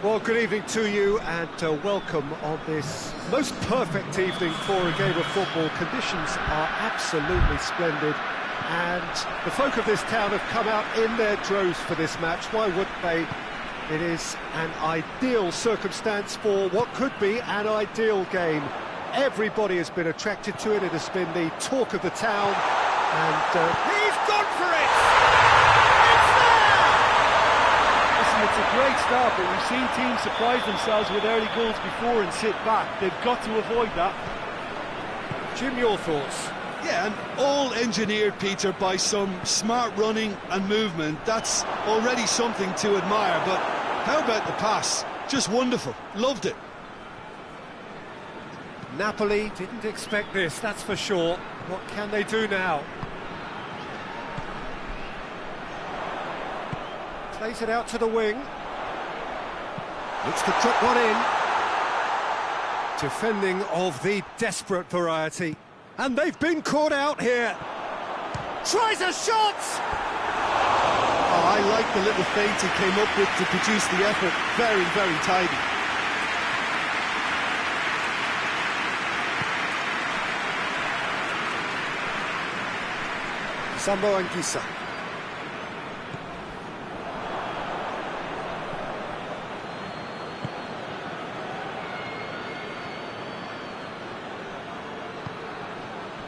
Well, good evening to you and welcome on this most perfect evening for a game of football. Conditions are absolutely splendid and the folk of this town have come out in their droves for this match. Why wouldn't they? It is an ideal circumstance for what could be an ideal game. Everybody has been attracted to it. It has been the talk of the town and he's gone for it! It's a great start, but we've seen teams surprise themselves with early goals before and sit back. They've got to avoid that. Jim, your thoughts? Yeah, and all engineered, Peter, by some smart running and movement. That's already something to admire, but how about the pass? Just wonderful. Loved it. Napoli didn't expect this, that's for sure. What can they do now? Plays it out to the wing. Looks to drop one in. Defending of the desperate variety. And they've been caught out here. Tries a shot! Oh, I like the little feint he came up with to produce the effort. Very, very tidy. Sambo Anguissa.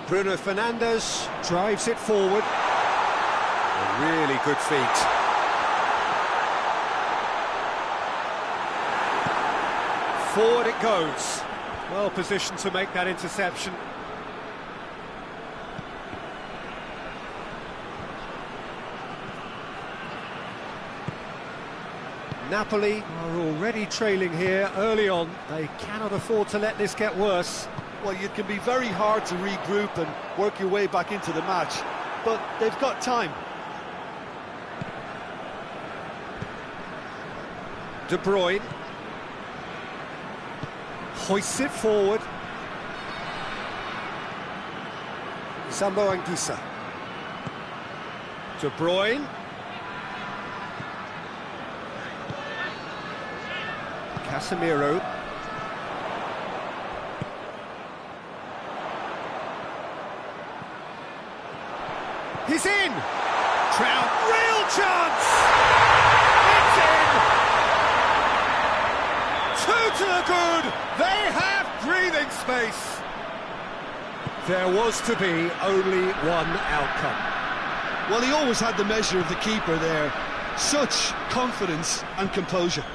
Bruno Fernandes drives it forward. A really good feat. Forward it goes. Well positioned to make that interception. Napoli are already trailing here early on. They cannot afford to let this get worse. Well, it can be very hard to regroup and work your way back into the match, but they've got time. De Bruyne hoists it forward. Sambo Anguissa. De Bruyne. Casemiro. He's in! Trout, real chance! It's in! Two to the good! They have breathing space! There was to be only one outcome. Well, he always had the measure of the keeper there. Such confidence and composure.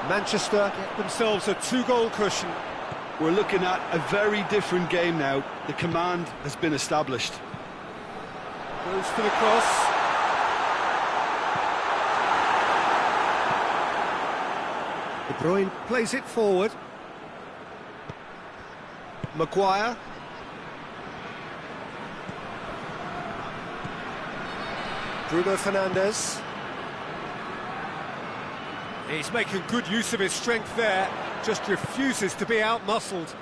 Manchester get themselves a two-goal cushion. We're looking at a very different game now. The command has been established. Goes for the cross. De Bruyne plays it forward. Maguire. Bruno Fernandes. He's making good use of his strength there, just refuses to be out-muscled.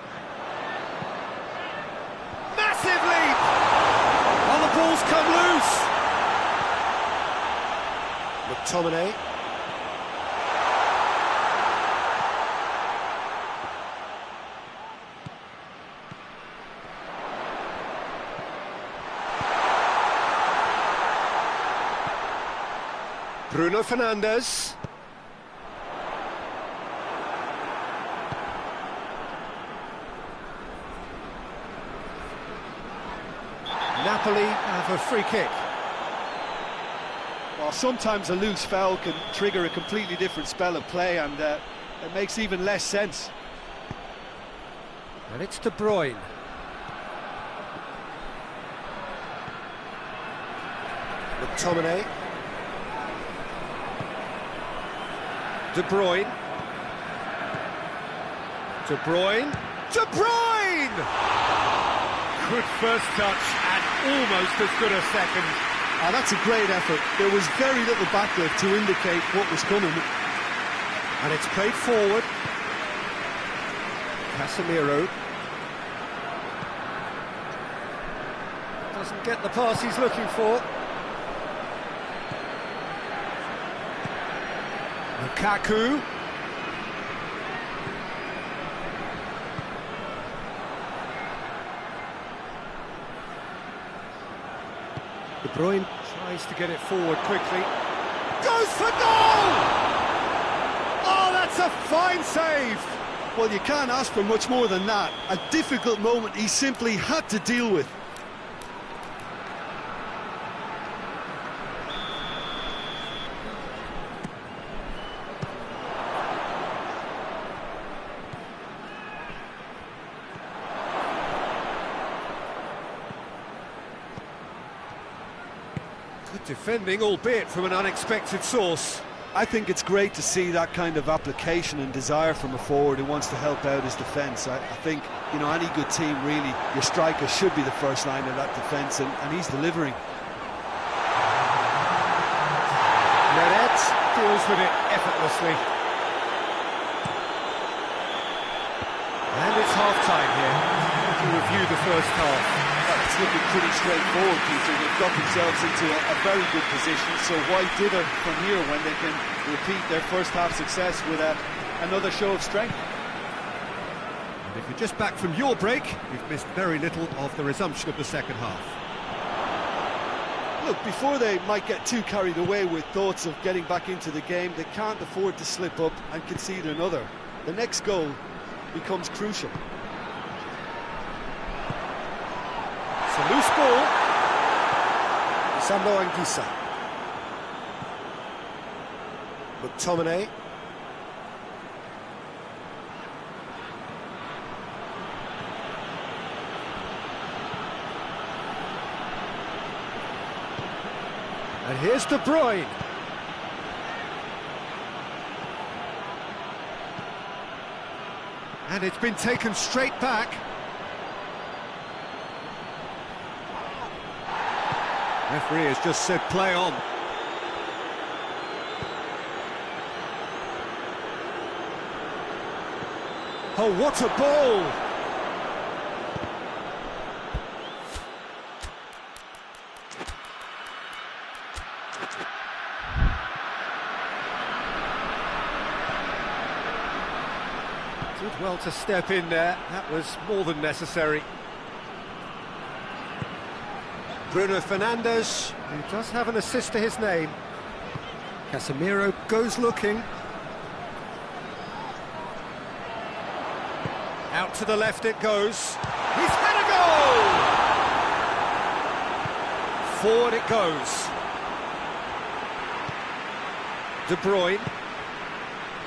Massive leap! Oh, the ball's come loose! McTominay. Bruno Fernandes. Napoli have a free kick. Well, sometimes a loose foul can trigger a completely different spell of play, and it makes even less sense. And it's De Bruyne. McTominay. De Bruyne. De Bruyne. De Bruyne! Good first touch and almost as good a second. That's a great effort. There was very little backlift to indicate what was coming. And it's played forward. Casemiro. Doesn't get the pass he's looking for. Lukaku. De Bruyne tries to get it forward quickly. Goes for goal! Oh, that's a fine save! Well, you can't ask for much more than that. A difficult moment he simply had to deal with. Good defending, albeit from an unexpected source. I think it's great to see that kind of application and desire from a forward who wants to help out his defence. I think, you know, any good team, really, your striker should be the first line of that defence, and he's delivering. Nedet deals with it effortlessly. And it's half-time here. To review the first half. It's looking pretty straightforward, Peter. They've got themselves into a very good position, so why dither from here when they can repeat their first half success with another show of strength? And if you're just back from your break, you've missed very little of the resumption of the second half. Look, before they might get too carried away with thoughts of getting back into the game, they can't afford to slip up and concede another. The next goal becomes crucial. It's a loose ball. Sambo Anguissa. McTominay. And here's De Bruyne. And it's been taken straight back. Referee has just said play on. Oh, what a ball! Did well to step in there. That was more than necessary. Bruno Fernandes, who does have an assist to his name. Casemiro goes looking. Out to the left it goes. He's had a goal! Forward it goes. De Bruyne.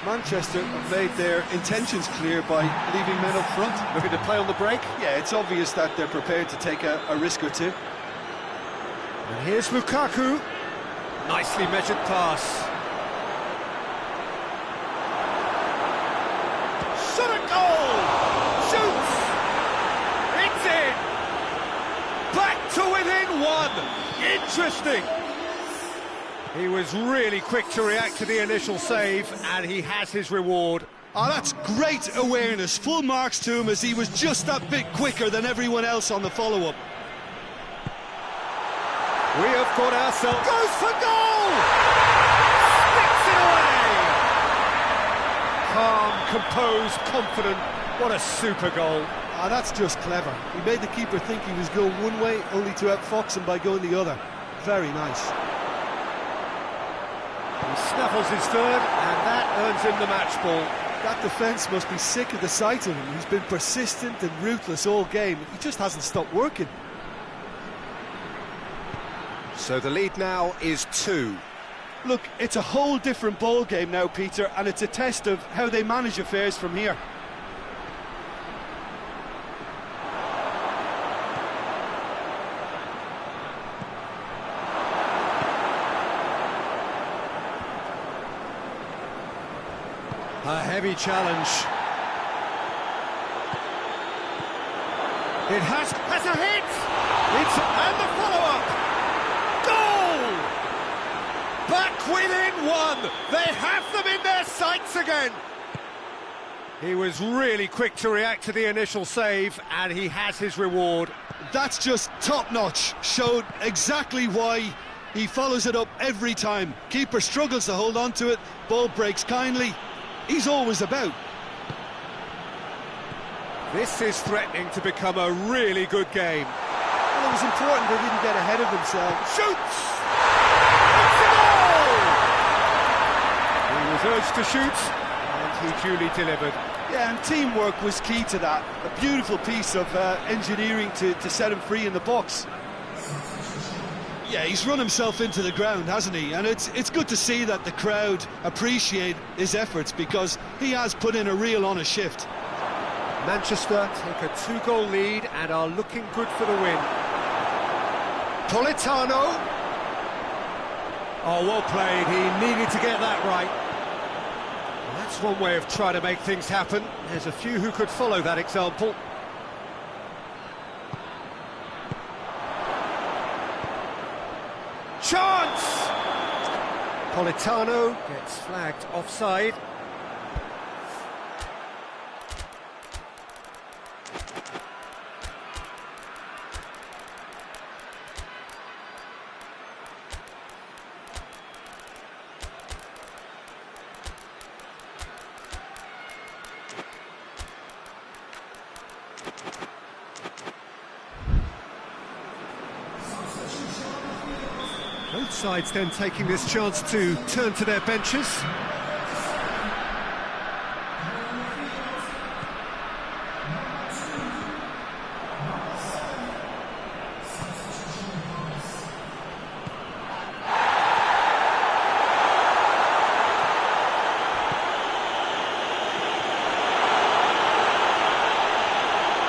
Manchester have made their intentions clear by leaving men up front. Looking to play on the break. Yeah, it's obvious that they're prepared to take a risk or two. And here's Lukaku. Nicely measured pass. Shot a goal! Shoots! It's in! Back to within one! Interesting! He was really quick to react to the initial save, and he has his reward. Oh, that's great awareness. Full marks to him as he was just that bit quicker than everyone else on the follow-up. We have got ourselves... Goes for goal! Sticks it away! Calm, composed, confident. What a super goal. Ah, that's just clever. He made the keeper think he was going one way, only to outfox him by going the other. Very nice. He snaffles his third, and that earns him the match ball. That defence must be sick of the sight of him. He's been persistent and ruthless all game. He just hasn't stopped working. So the lead now is 2. Look, it's a whole different ball game now, Peter, and it's a test of how they manage affairs from here. A heavy challenge. It has a hit! It's and the follow-up! Goal! Back within one! They have them in their sights again! He was really quick to react to the initial save, and he has his reward. That's just top-notch. Showed exactly why He follows it up every time. Keeper struggles to hold on to it. Ball breaks kindly. He's always about. This is threatening to become a really good game. Well, it was important they didn't get ahead of themselves. Shoots! It's a goal! He was urged to shoot, and he duly delivered. Yeah, and teamwork was key to that. A beautiful piece of engineering to set him free in the box. Yeah, he's run himself into the ground, hasn't he? And it's good to see that the crowd appreciate his efforts, because he has put in a real honest shift. Manchester take a 2-goal lead and are looking good for the win. Politano. Oh, well played. He needed to get that right. Well, that's one way of trying to make things happen. There's a few who could follow that example. Chance! Politano gets flagged offside. Both sides then taking this chance to turn to their benches.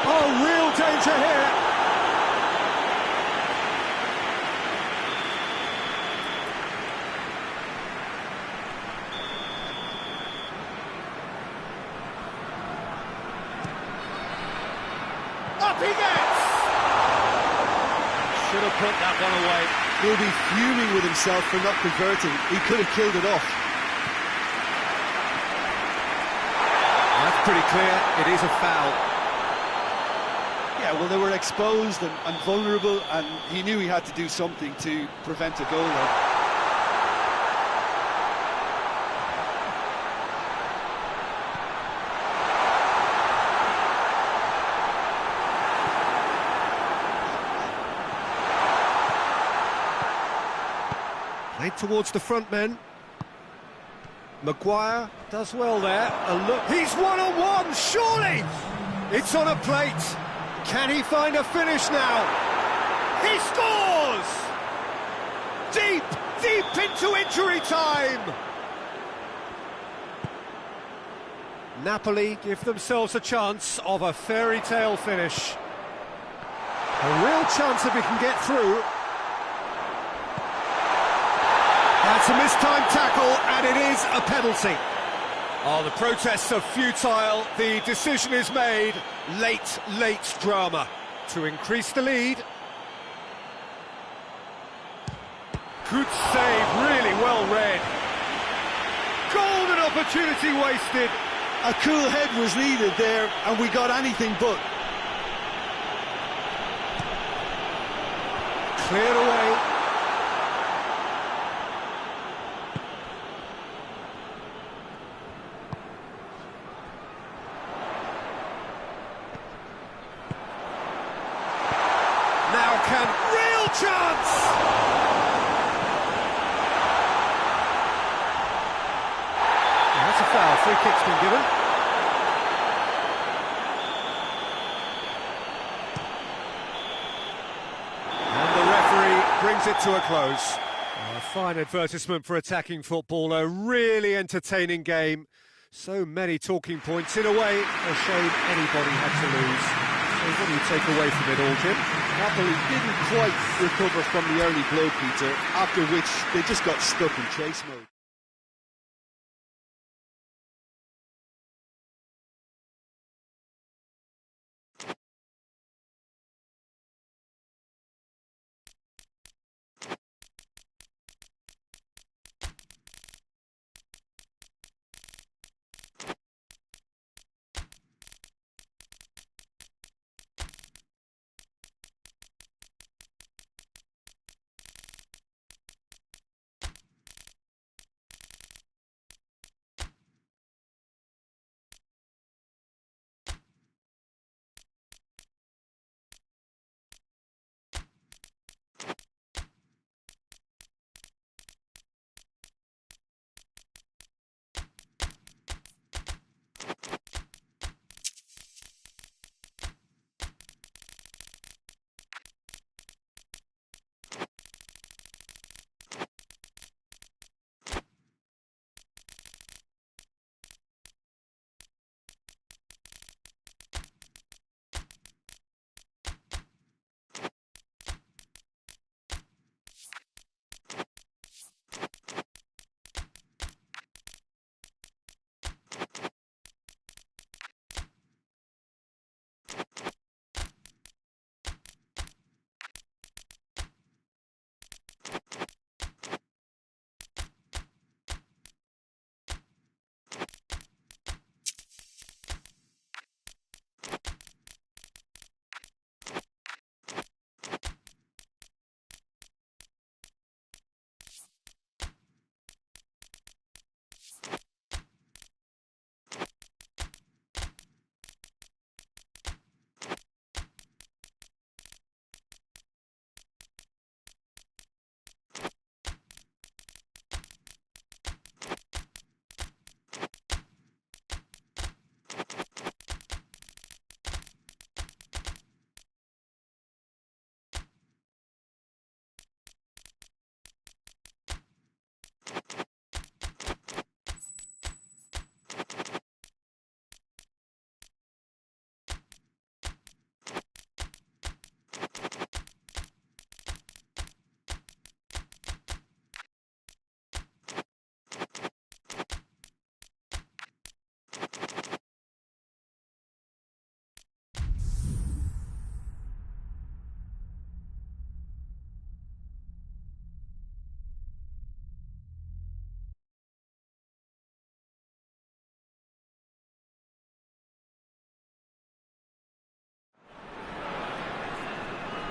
Oh, real danger here. Up he gets! Should have put that one away. He'll be fuming with himself for not converting. He could have killed it off. That's pretty clear. It is a foul. Yeah, well, they were exposed and vulnerable, and he knew he had to do something to prevent a goal there. Played towards the front men. Maguire does well there. A look. He's one-on-one, surely! It's on a plate. Can he find a finish now? He scores! Deep, deep into injury time! Napoli give themselves a chance of a fairy tale finish. A real chance if he can get through. That's a mistimed tackle, and it is a penalty. Oh, the protests are futile. The decision is made. Late drama to increase the lead. Good save, really well read. Golden opportunity wasted. A cool head was needed there, and we got anything but. Cleared away. Now can... Real chance! That's a foul. Free kick's been given. And the referee brings it to a close. A fine advertisement for attacking football. A really entertaining game. So many talking points. In a way, a shame anybody had to lose. So what do you take away from it all, Jim? Napoli didn't quite recover from the early blow, Peter, after which they just got stuck in chase mode.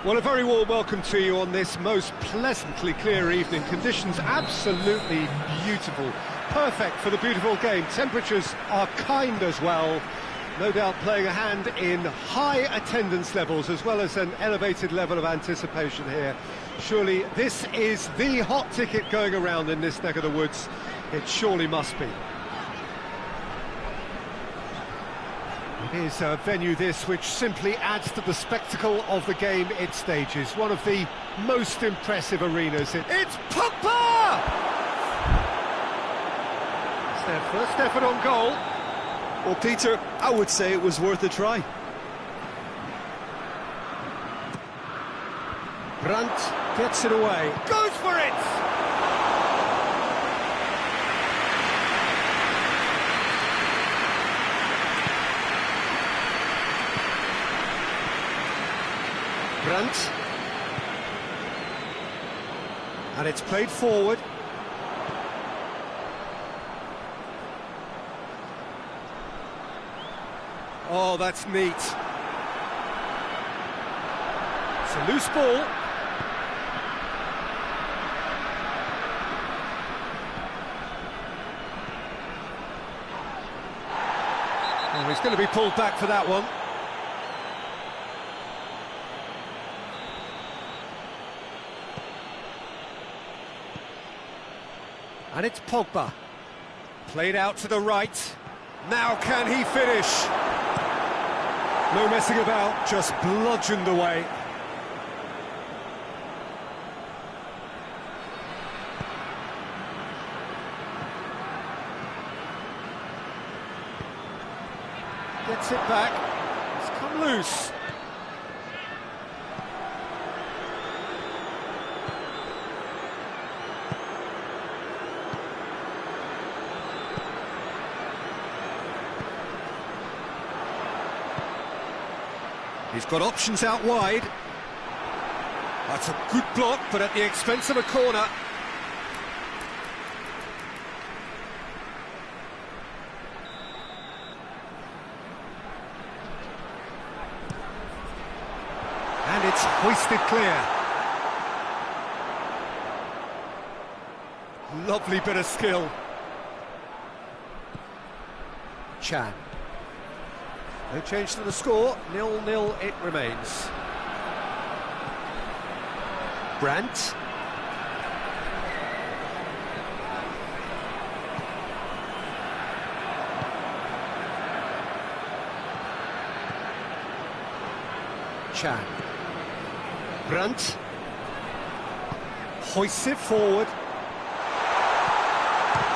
Well, a very warm welcome to you on this most pleasantly clear evening. Conditions absolutely beautiful. Perfect for the beautiful game. Temperatures are kind as well. No doubt playing a hand in high attendance levels as well as an elevated level of anticipation here. Surely this is the hot ticket going around in this neck of the woods. It surely must be. It is a venue this which simply adds to the spectacle of the game it stages. One of the most impressive arenas. It's Pogba! It's their first effort on goal. Well, Peter, I would say it was worth a try. Brandt gets it away. Goes for it! Brandt, and it's played forward. Oh, that's neat. It's a loose ball. Oh, he's going to be pulled back for that one. And it's Pogba, played out to the right. Now can he finish? No messing about, just bludgeoned away. Gets it back, it's come loose. He's got options out wide. That's a good block, but at the expense of a corner. And it's hoisted clear. Lovely bit of skill. Chan. No change to the score, 0-0 it remains. Brandt. Chan. Brandt. Hoists it forward.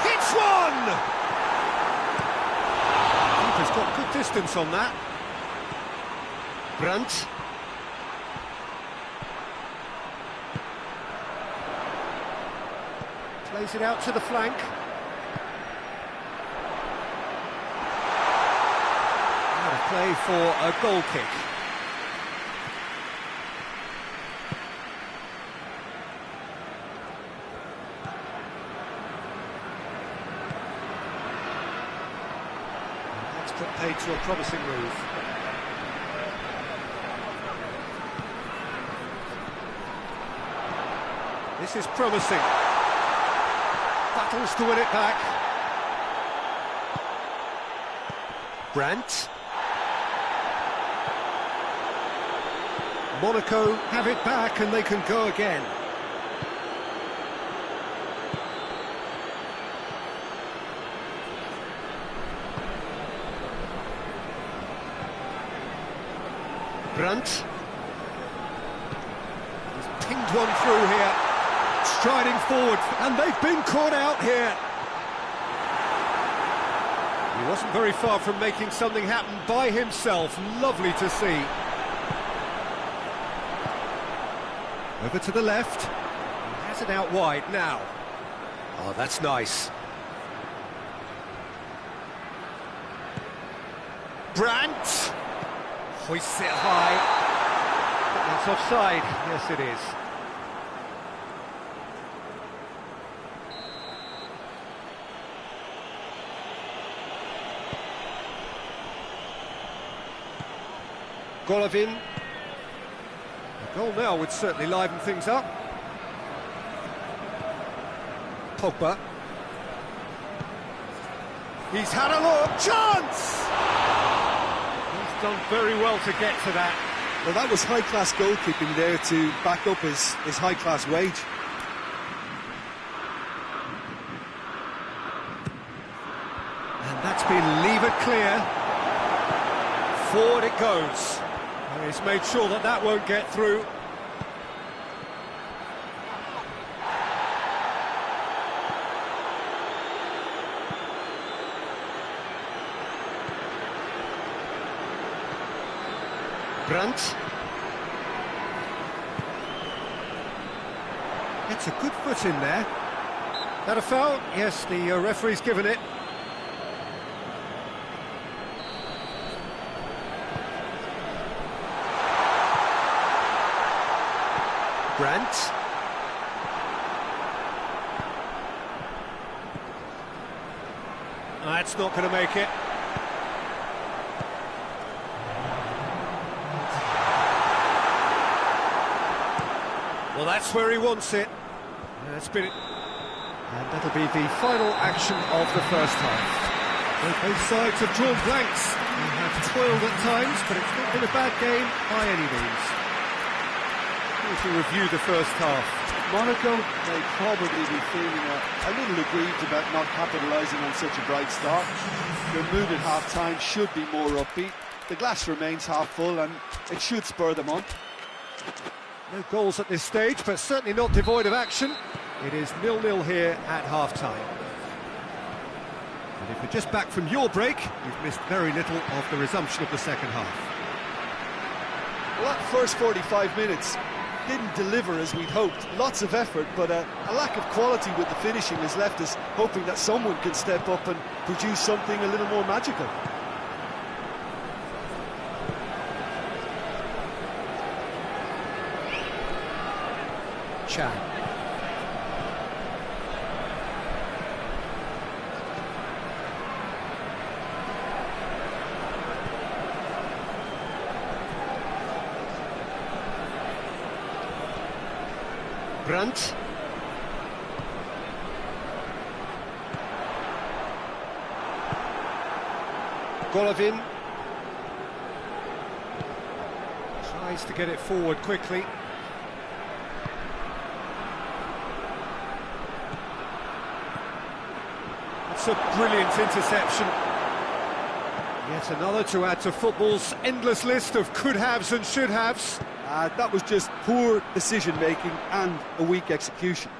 Hits one! He's got good distance on that. Brandt. Plays it out to the flank. Out of play for a goal kick. Paid to a promising move. This is promising. Battles to win it back. Brandt. Monaco have it back and they can go again. Brandt. He's pinged one through here, striding forward, and they've been caught out here. He wasn't very far from making something happen by himself. Lovely to see. Over to the left. He has it out wide now. Oh, that's nice. Brandt. Hoists it high. That's offside. Yes, it is. Golovin. A goal now would certainly liven things up. Pogba. He's had a look. Chance! He's done very well to get to that. Well, that was high-class goalkeeping there to back up his high-class wage. And that's been levered clear. Forward it goes. And he's made sure that that won't get through. Brandt. It's a good foot in there. That a foul? Yes, the referee's given it. Brandt. That's not going to make it. Well, that's where he wants it. That's been it. And that'll be the final action of the first half. Well, both sides have drawn blanks. They have toiled at times, but it's not been a bad game by any means. If we review the first half. Monaco may probably be feeling a little aggrieved about not capitalising on such a bright start. Their mood at half-time should be more upbeat. The glass remains half full and it should spur them on. No goals at this stage, but certainly not devoid of action. It is 0-0 here at half-time. And if you're just back from your break, you've missed very little of the resumption of the second half. Well, that first 45 minutes didn't deliver as we'd hoped. Lots of effort, but a lack of quality with the finishing has left us hoping that someone can step up and produce something a little more magical. Chan. Brandt. Golovin. Tries to get it forward quickly. It's a brilliant interception. Yet another to add to football's endless list of could-haves and should-haves. That was just poor decision-making and a weak execution.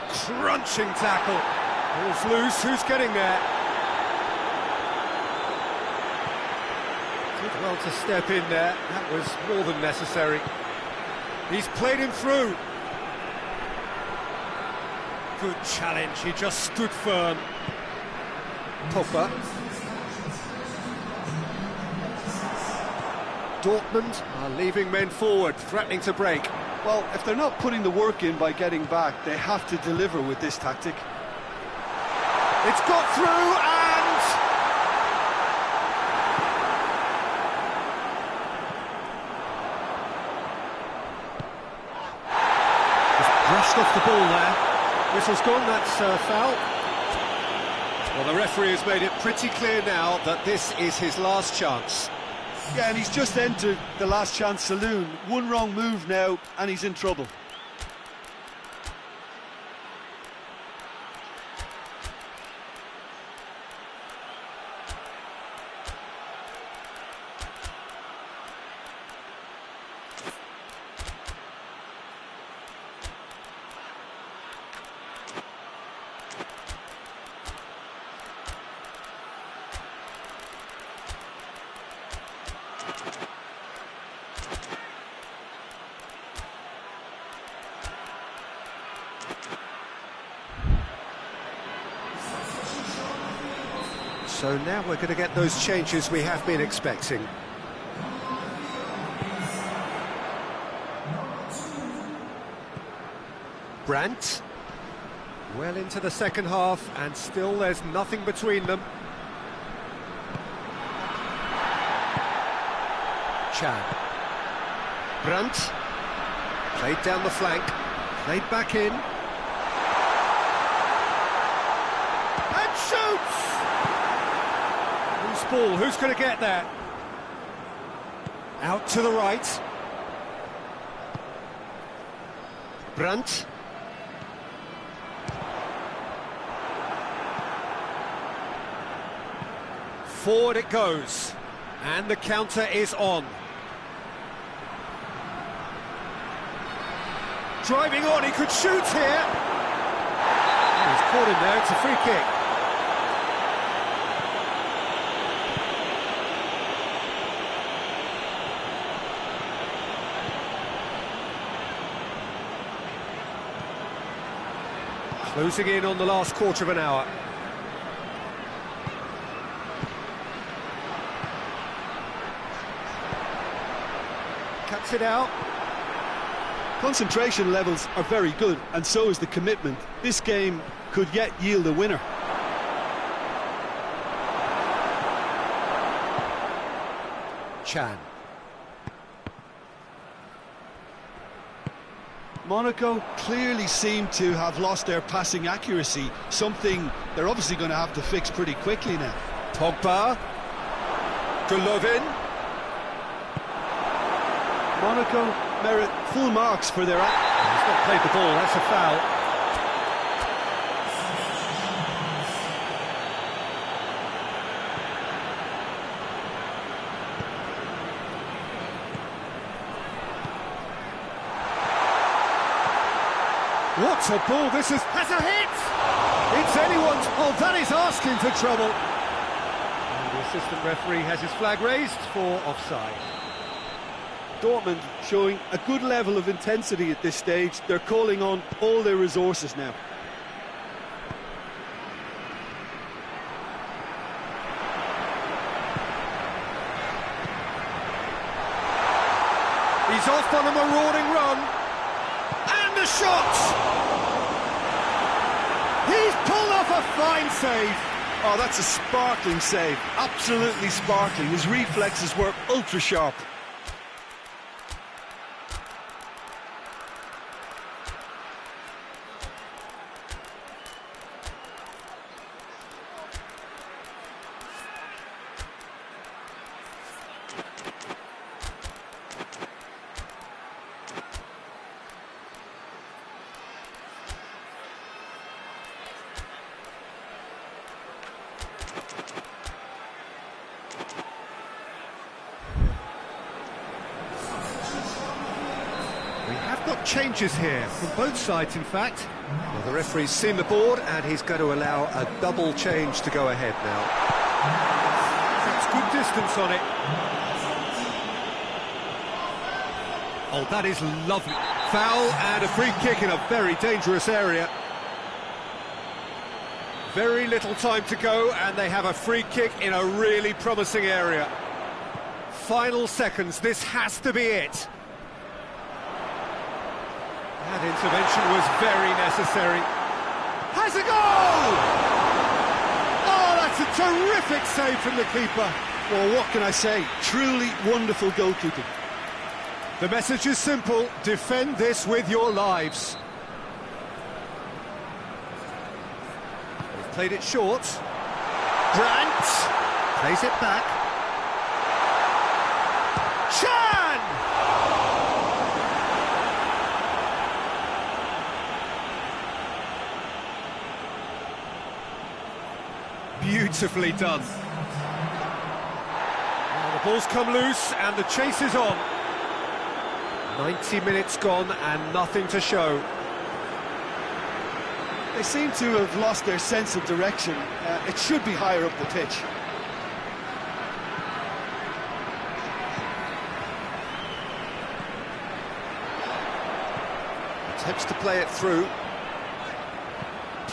Crunching tackle. Ball's loose, who's getting there? Did well to step in there, that was more than necessary. He's played him through. Good challenge, he just stood firm. Pogba. Dortmund are leaving men forward, threatening to break. Well, if they're not putting the work in by getting back, they have to deliver with this tactic. It's got through and... just brushed off the ball there. Whistle's gone, that's foul. Well, the referee has made it pretty clear now that this is his last chance. Yeah, and he's just entered the last chance saloon. One wrong move now, and he's in trouble. So now we're going to get those changes we have been expecting. Brandt, well into the second half, and still there's nothing between them. Chan. Brandt. Played down the flank. Played back in. And shoots! Loose ball, who's going to get there? Out to the right. Brandt. Forward it goes, and the counter is on. Driving on, he could shoot here. Oh, he's caught him there, it's a free kick. Closing in on the last quarter of an hour. Cuts it out. Concentration levels are very good, and so is the commitment. This game could yet yield a winner. Chan. Monaco clearly seem to have lost their passing accuracy, something they're obviously going to have to fix pretty quickly now. Pogba. Golovin. Monaco merit full marks for their... He's not played the ball, that's a foul. What a ball, this is... Has a hit! It's anyone's... Oh, that is asking for trouble. And the assistant referee has his flag raised for offside. Dortmund showing a good level of intensity at this stage. They're calling on all their resources now. He's off on a marauding run. And the shot! He's pulled off a fine save. Oh, that's a sparkling save. Absolutely sparkling. His reflexes were ultra sharp. We have got changes here, from both sides in fact. Well, the referee's seen the board and he's going to allow a double change to go ahead now. That's good distance on it. Oh, that is lovely. Foul and a free kick in a very dangerous area. Very little time to go and they have a free kick in a really promising area. Final seconds, this has to be it. That intervention was very necessary. Has a goal! Oh, that's a terrific save from the keeper. Well, what can I say? Truly wonderful goalkeeping. The message is simple, defend this with your lives. They've played it short. Brandt plays it back. Chan! Beautifully done. Now the ball's come loose and the chase is on. 90 minutes gone and nothing to show. They seem to have lost their sense of direction. It should be higher up the pitch. Attempts to play it through.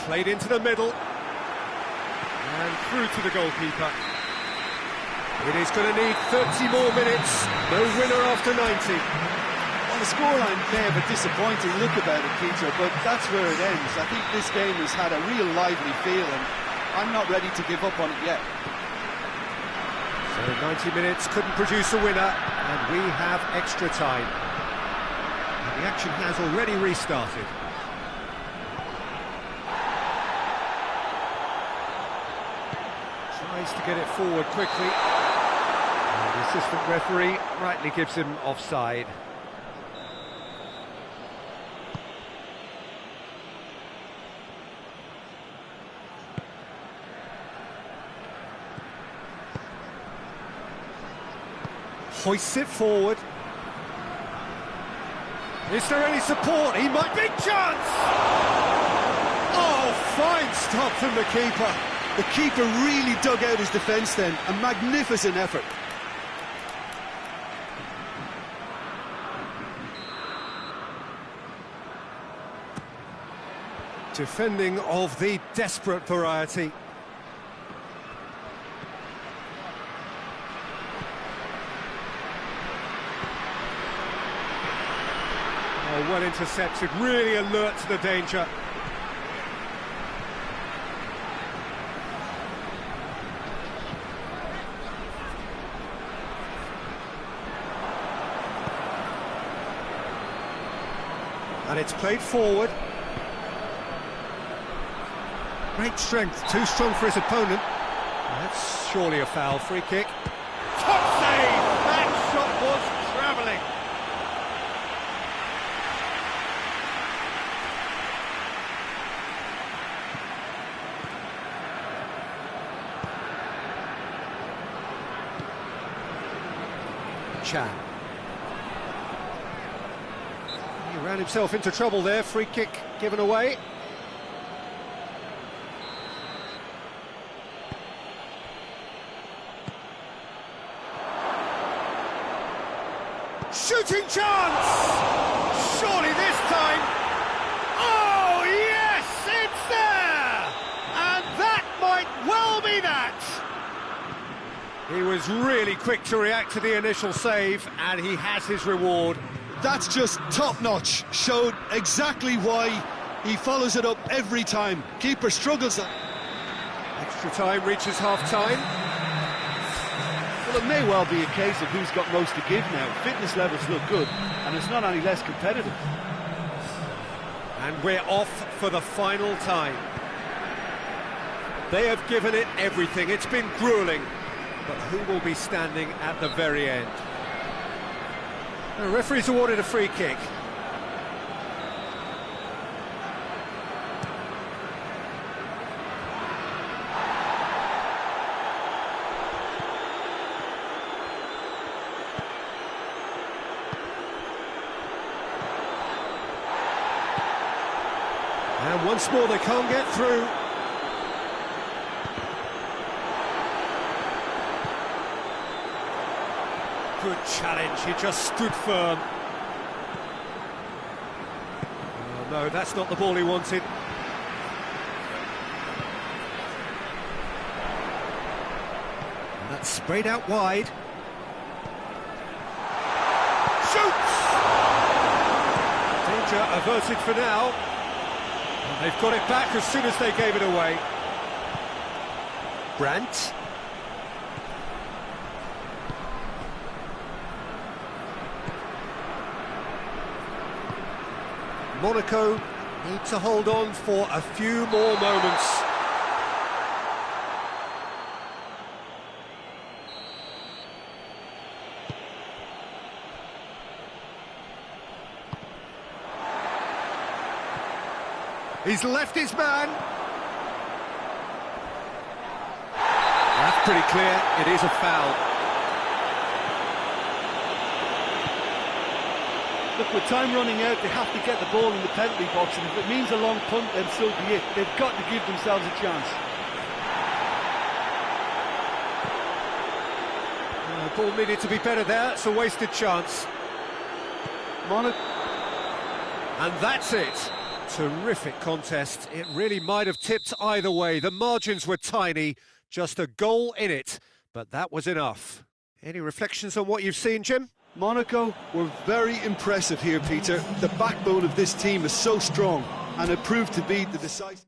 Played into the middle. And through to the goalkeeper. It is going to need 30 more minutes. No winner after 90. Well, the scoreline may have a disappointing look about it, Peter, but that's where it ends. I think this game has had a real lively feel, and I'm not ready to give up on it yet. So 90 minutes couldn't produce a winner, and we have extra time. And the action has already restarted. Tries to get it forward quickly. And the assistant referee rightly gives him offside. Hoists it forward. Is there any support? He might... Big chance! Oh, fine stop from the keeper. The keeper really dug out his defence then. A magnificent effort. Defending of the desperate variety. Oh, well intercepted, really alert to the danger. And it's played forward. Great strength, too strong for his opponent. That's surely a foul. Free kick. Top save! That shot was travelling. Chan. He ran himself into trouble there. Free kick given away. Shooting chance! Surely this time... Oh, yes, it's there! And that might well be that! He was really quick to react to the initial save, and he has his reward. That's just top-notch. Showed exactly why he follows it up every time. Keeper struggles. Extra time reaches half-time. Well, it may well be a case of who's got most to give now. Fitness levels look good, and it's not any less competitive. And we're off for the final time. They have given it everything. It's been gruelling. But who will be standing at the very end? The referee's awarded a free kick. And once more they can't get through. Good challenge, he just stood firm. Oh, no, that's not the ball he wanted. And that's sprayed out wide. Shoots! Danger averted for now. And they've got it back as soon as they gave it away. Brandt. Monaco need to hold on for a few more moments. He's left his man. That's pretty clear, it is a foul. Look, with time running out, they have to get the ball in the penalty box, and if it means a long punt, then so be it. They've got to give themselves a chance. The ball needed to be better there, it's a wasted chance. Monaco. And that's it. Terrific contest. It really might have tipped either way. The margins were tiny, just a goal in it, but that was enough. Any reflections on what you've seen, Jim? Monaco were very impressive here, Peter. The backbone of this team is so strong, and it proved to be the decisive...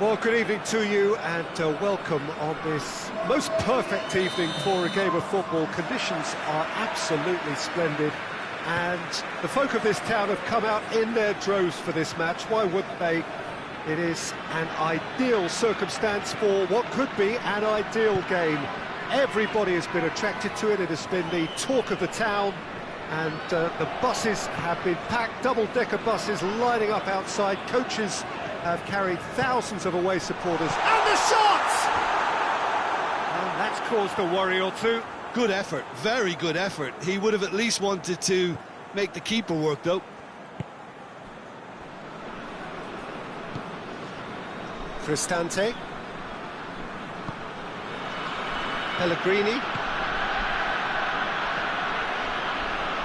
Well, good evening to you and welcome on this most perfect evening for a game of football. Conditions are absolutely splendid and the folk of this town have come out in their droves for this match. Why wouldn't they? It is an ideal circumstance for what could be an ideal game. Everybody has been attracted to it. It has been the talk of the town and the buses have been packed, double-decker buses lining up outside. Coaches have carried thousands of away supporters. And the shots! And that's caused a worry or two. Good effort, very good effort. He would have at least wanted to make the keeper work, though. Cristante. Pellegrini.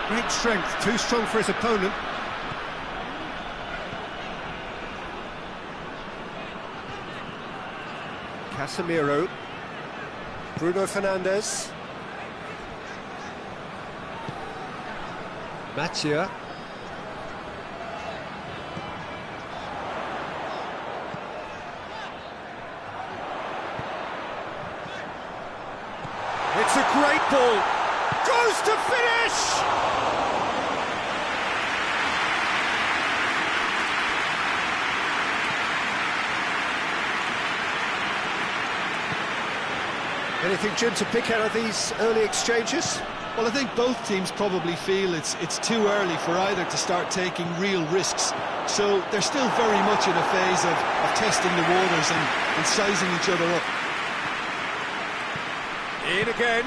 Great strength, too strong for his opponent. Casemiro, Bruno Fernandes, Matia, it's a great ball, goes to finish! Anything, Jim, to pick out of these early exchanges? Well, I think both teams probably feel it's too early for either to start taking real risks. So they're still very much in a phase of testing the waters and sizing each other up. In again.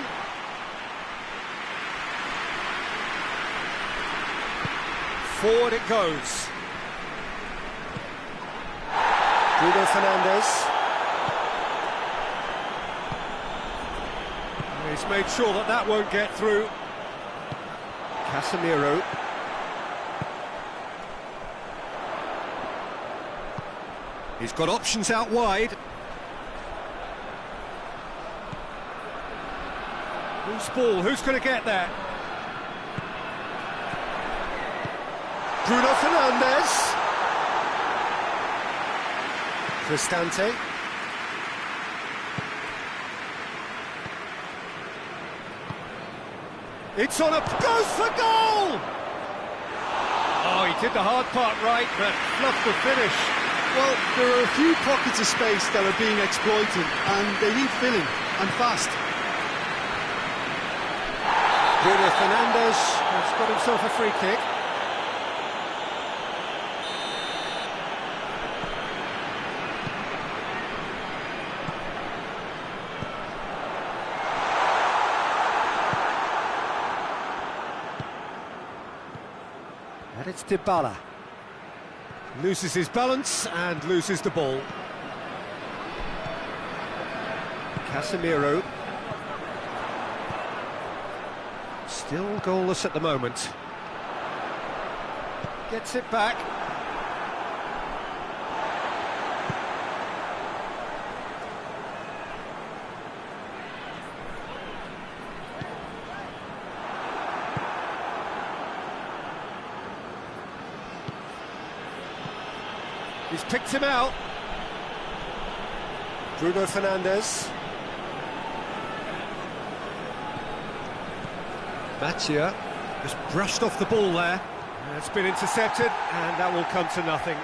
Forward it goes. Bruno Fernandes. He's made sure that that won't get through. Casemiro. He's got options out wide. Who's ball? Who's going to get that? Bruno Fernandes. Cristante. It's on a... goes for goal! Oh, he did the hard part right, but fluffed the finish. Well, there are a few pockets of space that are being exploited, and they need filling, and fast. Bruno Fernandes has got himself a free kick. And it's Dybala. Loses his balance and loses the ball. Casemiro. Still goalless at the moment. Gets it back. He's picked him out. Bruno Fernandes. Matia just brushed off the ball there. It's been intercepted, and that will come to nothing.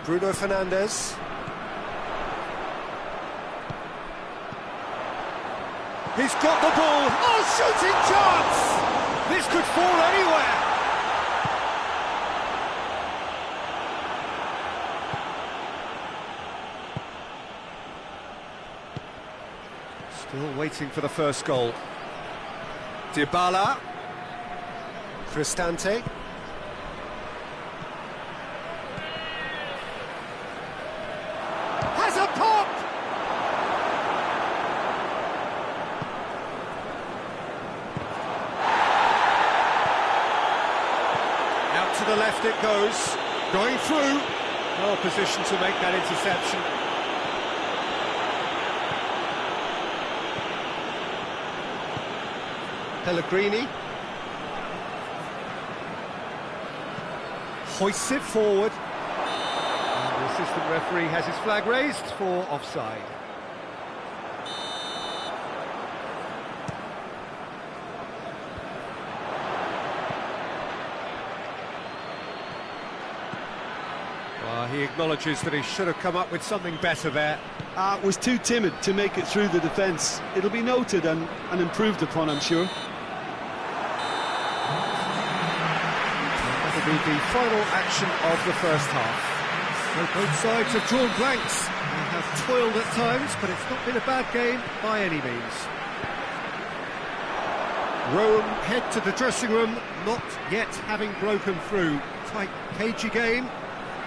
Bruno Fernandes. He's got the ball. Oh, shooting chance! This could fall anywhere. Still waiting for the first goal. Dybala. Cristante. Has a pop! Out to the left it goes. Going through. Well positioned to make that interception. Pellegrini. hoists it forward. And the assistant referee has his flag raised for offside. Well, he acknowledges that he should have come up with something better there. Was too timid to make it through the defence. It'll be noted and improved upon, I'm sure. That'll be the final action of the first half. So both sides have drawn blanks and have toiled at times, but it's not been a bad game by any means. Rome head to the dressing room, not yet having broken through. Tight, cagey game.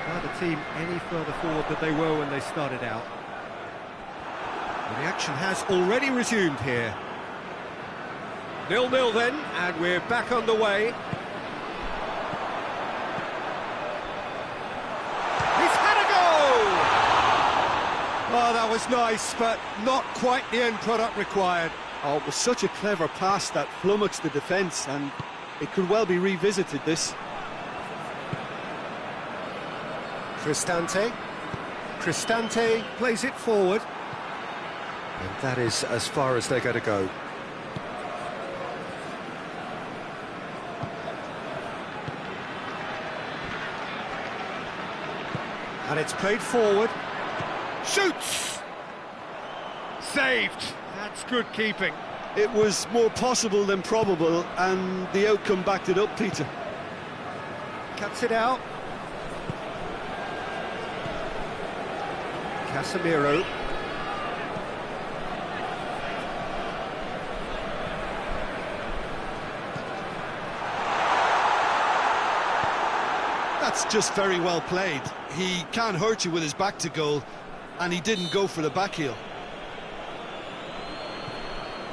Neither team any further forward than they were when they started out. Well, the action has already resumed here. 0-0 then, and we're back underway. He's had a goal! Oh, that was nice, but not quite the end product required. Oh, it was such a clever pass that flummoxed the defence, and it could well be revisited, this. Cristante plays it forward. And that is as far as they're going to go. And it's played forward. Shoots! Saved! That's good keeping. It was more possible than probable, and the outcome backed it up, Peter. Cuts it out. Casemiro. That's just very well played. He can't hurt you with his back to goal, and he didn't go for the back heel.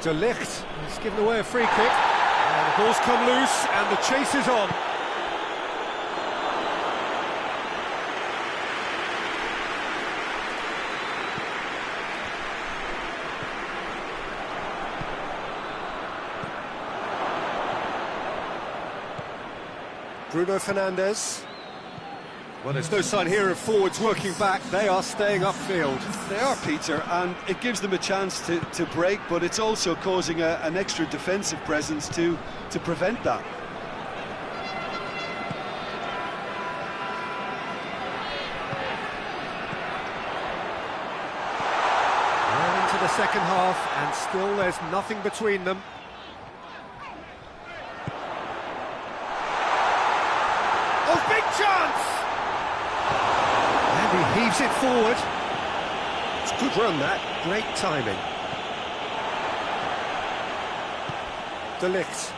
De Ligt has given away a free kick. And the ball's come loose, and the chase is on. Bruno Fernandes. Well, there's no sign here of forwards working back. They are staying upfield. They are, Peter, and it gives them a chance to break, but it's also causing an extra defensive presence to prevent that. Well into the second half, and still there's nothing between them. Oh, big chance! And he heaves it forward. It's a good run, that. Great timing. De Ligt.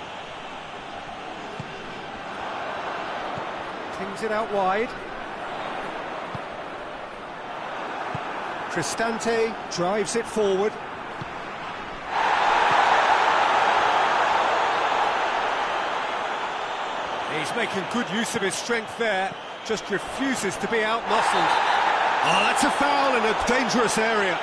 Pings it out wide. Cristante drives it forward. He's making good use of his strength there, just refuses to be out-muscled. Oh, that's a foul in a dangerous area.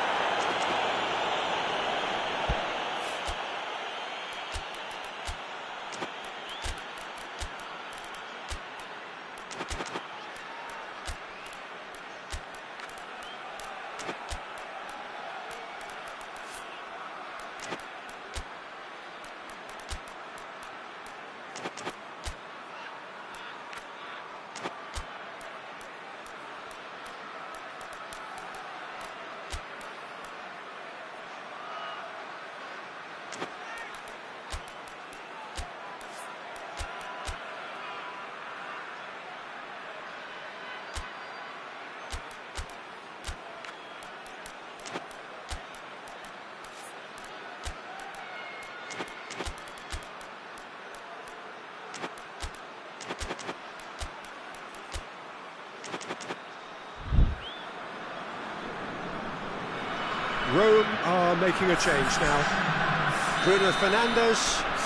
Rome are making a change now. Bruno Fernandes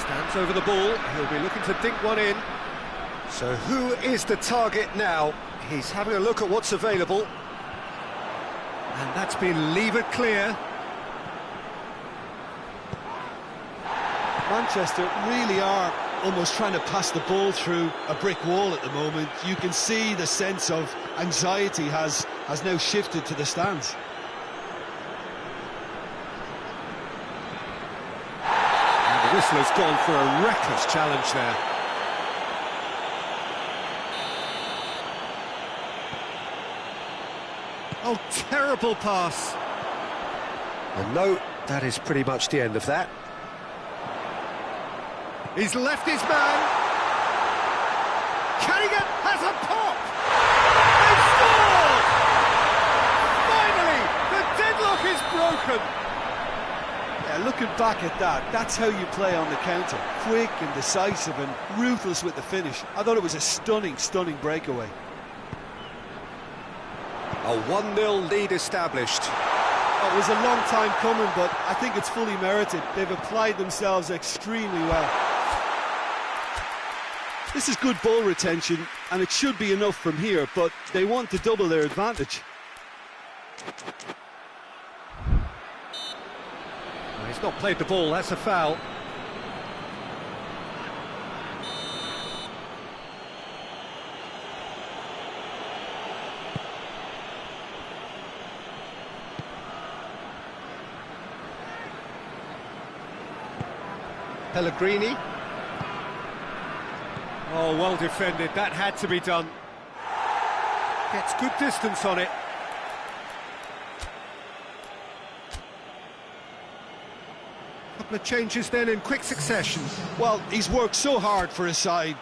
stands over the ball. He'll be looking to dink one in. So who is the target now? He's having a look at what's available. And that's been levered clear. Manchester really are almost trying to pass the ball through a brick wall at the moment. You can see the sense of anxiety has now shifted to the stands. And the whistle has gone for a reckless challenge there. Oh, terrible pass. And no, that is pretty much the end of that. He's left his man. Carrigan has a pop. They've scored! Finally, the deadlock is broken. Yeah, looking back at that, that's how you play on the counter. Quick and decisive and ruthless with the finish. I thought it was a stunning, stunning breakaway. A 1-0 lead established. Oh, it was a long time coming, but I think it's fully merited. They've applied themselves extremely well. This is good ball retention, and it should be enough from here, but they want to double their advantage. Well, he's not played the ball, that's a foul. Pellegrini. Oh, well defended, that had to be done. Gets good distance on it. Couple of changes then in quick succession. Well, he's worked so hard for his side,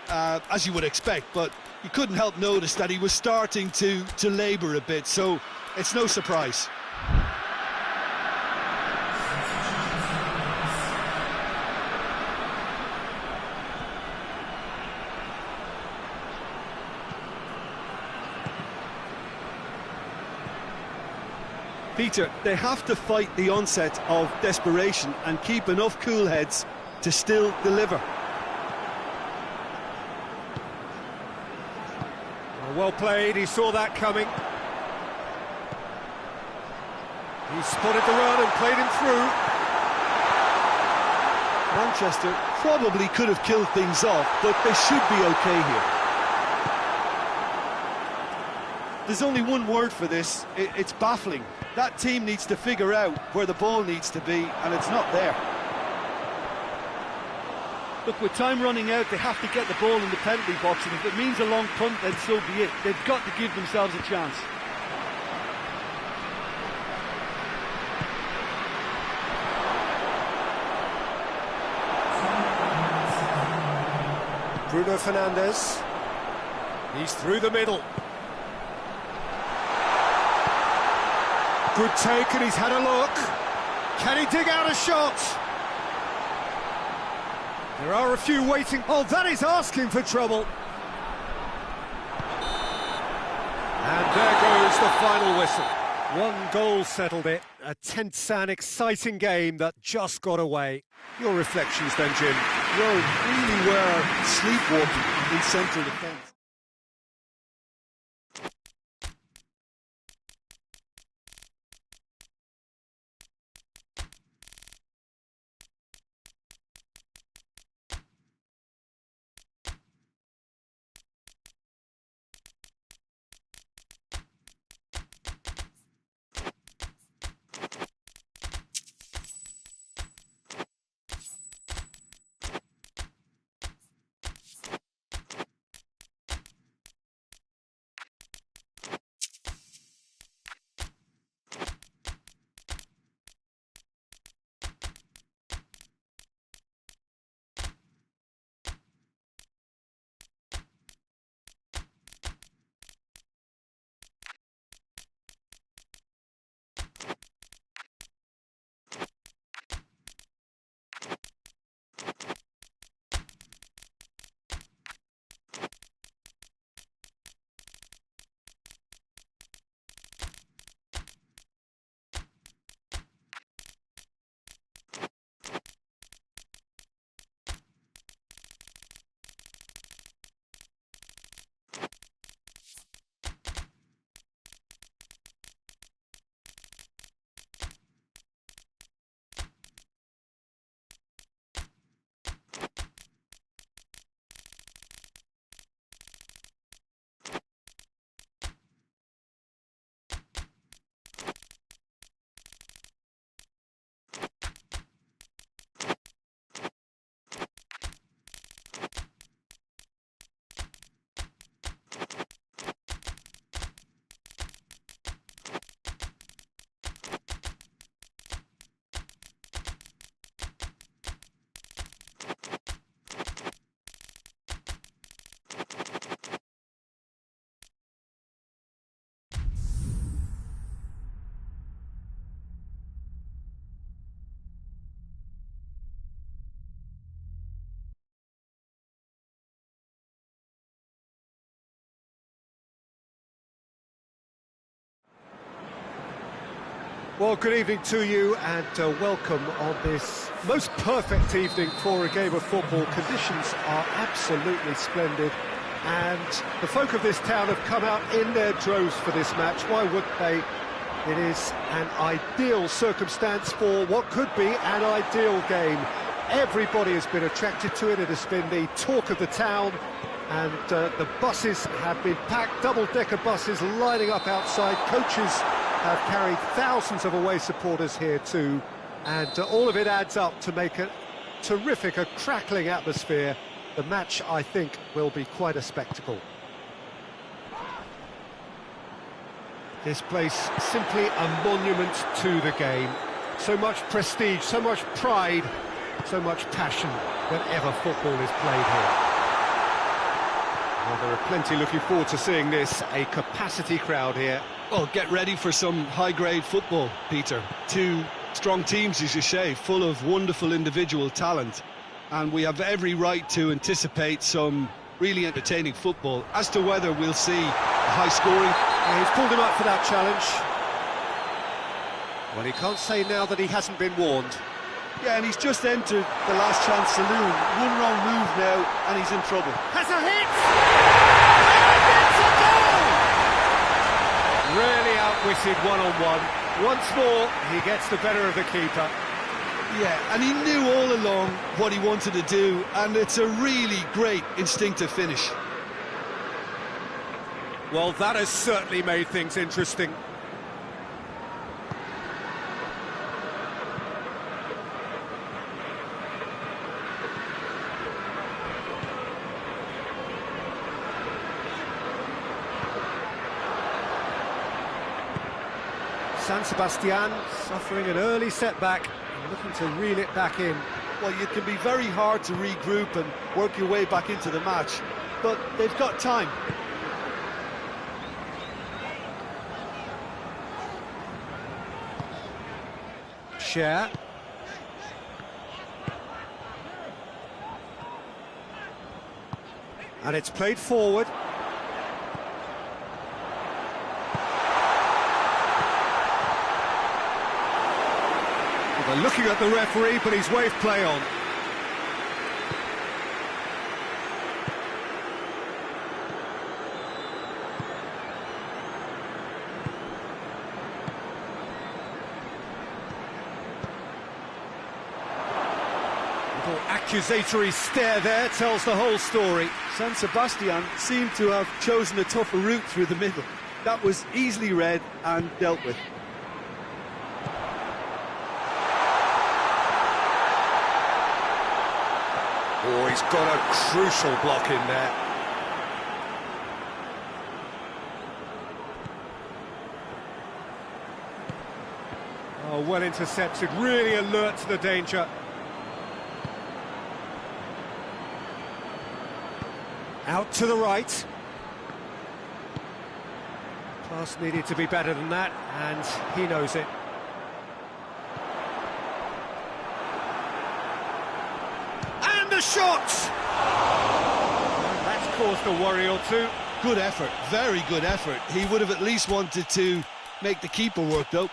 as you would expect, but you couldn't help notice that he was starting to labour a bit, so it's no surprise. Peter, they have to fight the onset of desperation and keep enough cool heads to still deliver. Well played, he saw that coming. He spotted the run and played him through. Manchester probably could have killed things off, but they should be okay here. There's only one word for this, it's baffling. That team needs to figure out where the ball needs to be, and it's not there. Look, with time running out, they have to get the ball in the penalty box, and if it means a long punt, then so be it. They've got to give themselves a chance. Bruno Fernandes. He's through the middle. Good take, and he's had a look. Can he dig out a shot? There are a few waiting. Oh, that is asking for trouble. And there goes the final whistle. One goal settled it. A tense and exciting game that just got away. Your reflections then, Jim? Well, really were sleepwalking in central defence. Well, good evening to you and welcome on this most perfect evening for a game of football. Conditions are absolutely splendid and the folk of this town have come out in their droves for this match. Why would they? It is an ideal circumstance for what could be an ideal game. Everybody has been attracted to it. It has been the talk of the town. And the buses have been packed, double-decker buses lining up outside. Coaches have carried thousands of away supporters here too. And all of it adds up to make a terrific, a crackling atmosphere. The match, I think, will be quite a spectacle. This place, simply a monument to the game. So much prestige, so much pride, so much passion whenever football is played here. Well, there are plenty looking forward to seeing this, a capacity crowd here. Well, get ready for some high-grade football, Peter. Two strong teams, as you say, full of wonderful individual talent. And we have every right to anticipate some really entertaining football. As to whether we'll see a high-scoring... Yeah, he's pulled him up for that challenge. Well, he can't say now that he hasn't been warned. Yeah, and he's just entered the last chance saloon. One wrong move now, and he's in trouble. Has a hit! And it's a goal! Really outwitted one-on-one. Once more, he gets the better of the keeper. Yeah, and he knew all along what he wanted to do, and it's a really great instinctive finish. Well, that has certainly made things interesting. San Sebastian suffering an early setback, looking to reel it back in. Well, it can be very hard to regroup and work your way back into the match, but they've got time. Share. And it's played forward. They're looking at the referee, but he's waved play on. Little accusatory stare there tells the whole story. San Sebastian seemed to have chosen a tougher route through the middle. That was easily read and dealt with. Oh, he's got a crucial block in there. Oh, well intercepted, really alert to the danger. Out to the right. Pass needed to be better than that, and he knows it. The shot! And that's caused a worry or two. Good effort, very good effort. He would have at least wanted to make the keeper work, though.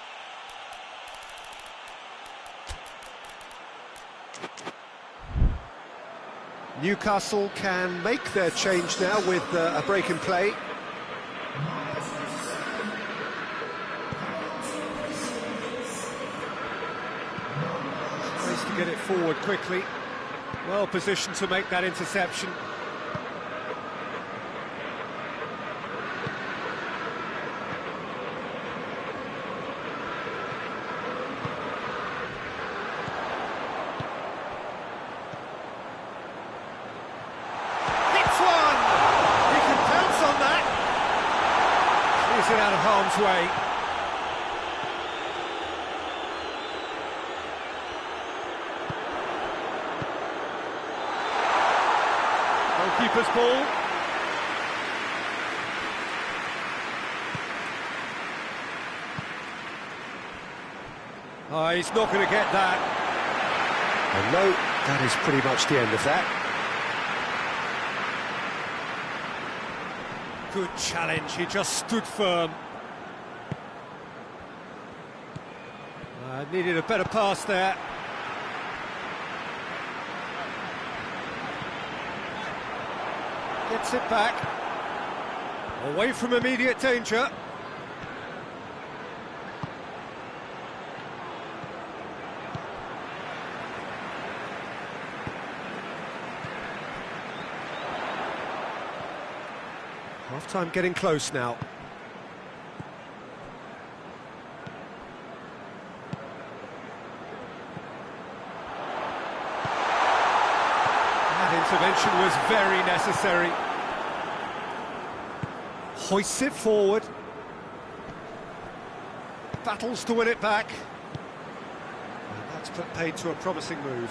Newcastle can make their change now with a break in play. Tries to get it forward quickly. Well positioned to make that interception. Hits one! He can pounce on that. Clears it out of harm's way. Keeper's ball. Oh, he's not going to get that. And no, that is pretty much the end of that. Good challenge, he just stood firm. Needed a better pass there. Gets it back. Away from immediate danger. Half-time getting close now. That intervention was very necessary. Hoists it forward. Battles to win it back. And that's put paid to a promising move.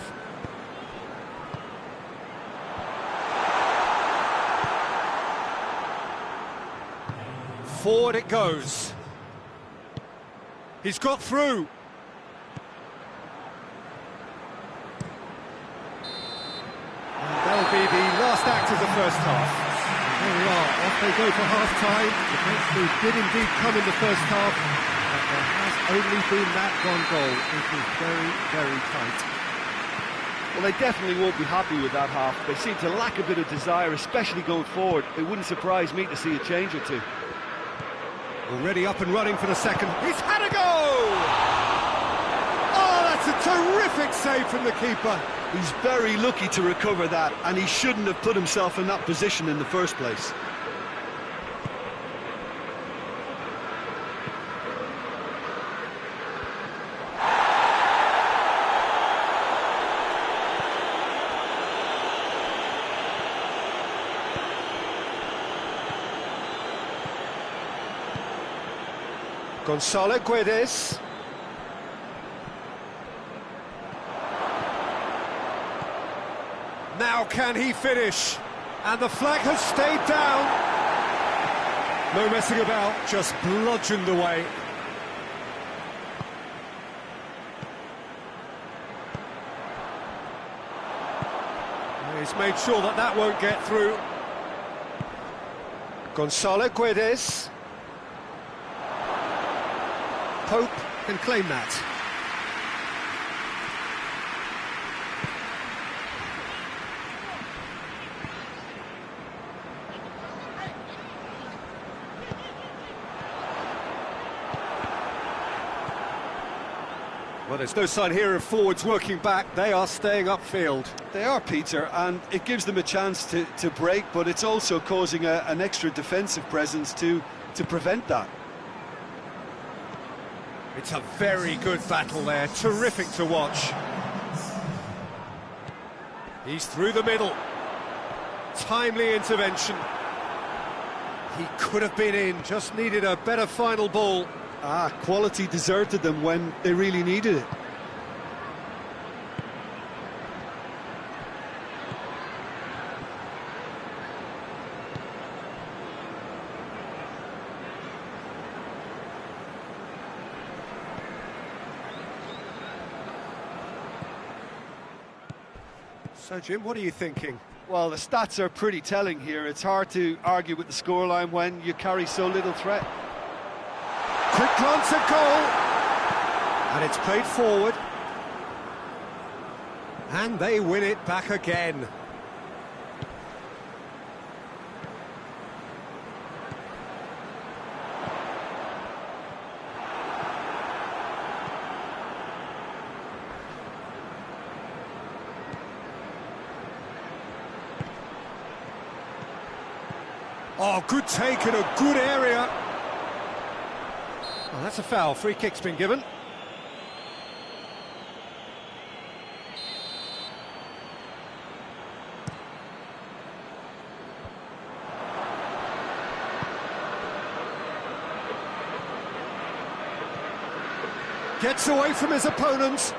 Forward it goes. He's got through. And that'll be the last act of the first half. And there we are, off they go for half-time. The breakthrough did indeed come in the first half, but there has only been that one goal. It was very, very tight. Well, they definitely won't be happy with that half. They seem to lack a bit of desire, especially going forward. It wouldn't surprise me to see a change or two. Already up and running for the second. He's had a go! Oh, that's a terrific save from the keeper. He's very lucky to recover that, and he shouldn't have put himself in that position in the first place. Gonzalo Guedes. Now can he finish? And the flag has stayed down. No messing about, just bludgeoned away. He's made sure that that won't get through. Gonzalo Guedes. Pope can claim that. Well, there's no sign here of forwards working back. They are staying upfield. They are, Peter, and it gives them a chance to break, but it's also causing an extra defensive presence to prevent that. It's a very good battle there, terrific to watch. He's through the middle. Timely intervention. He could have been in, just needed a better final ball. Quality deserted them when they really needed it. So, Jim, what are you thinking? Well, the stats are pretty telling here. It's hard to argue with the scoreline when you carry so little threat. Quick glance at goal. And it's played forward. And they win it back again. Oh, good take in a good area. Well, that's a foul. Free kick's been given. Gets away from his opponents.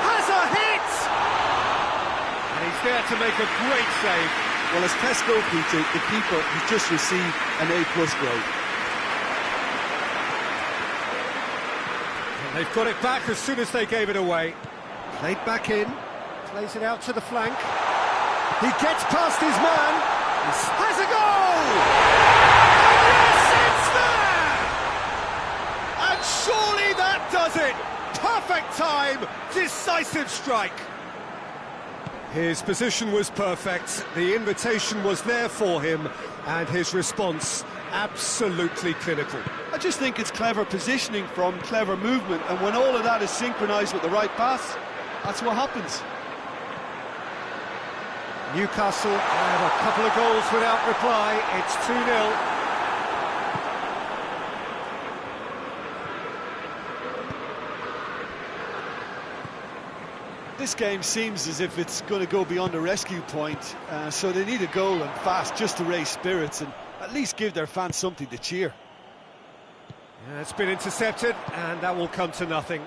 Has a hit! And he's there to make a great save. Well, as tests go, Peter, the keeper has just received an A+ grade. And they've got it back as soon as they gave it away. Played back in, plays it out to the flank. He gets past his man, has a goal! And yes, it's there! Surely that does it! Perfect time, decisive strike. His position was perfect, the invitation was there for him, and his response absolutely clinical. I just think it's clever positioning from clever movement, and when all of that is synchronised with the right pass, that's what happens. Newcastle have a couple of goals without reply, it's 2-0. This game seems as if it's going to go beyond a rescue point, so they need a goal and fast just to raise spirits and at least give their fans something to cheer. Yeah, it's been intercepted, and that will come to nothing.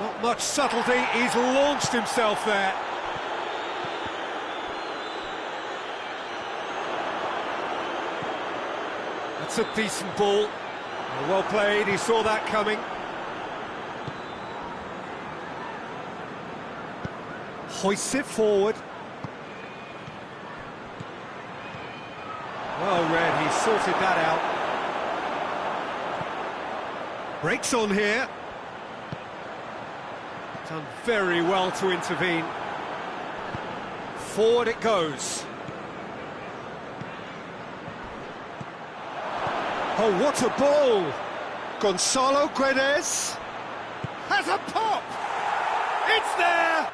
Not much subtlety, he's launched himself there. That's a decent ball. Well played, he saw that coming. Hoists it forward. Well read, he sorted that out. Breaks on here. Done very well to intervene. Forward it goes. Oh, what a ball! Gonzalo Guedes has a pop! It's there!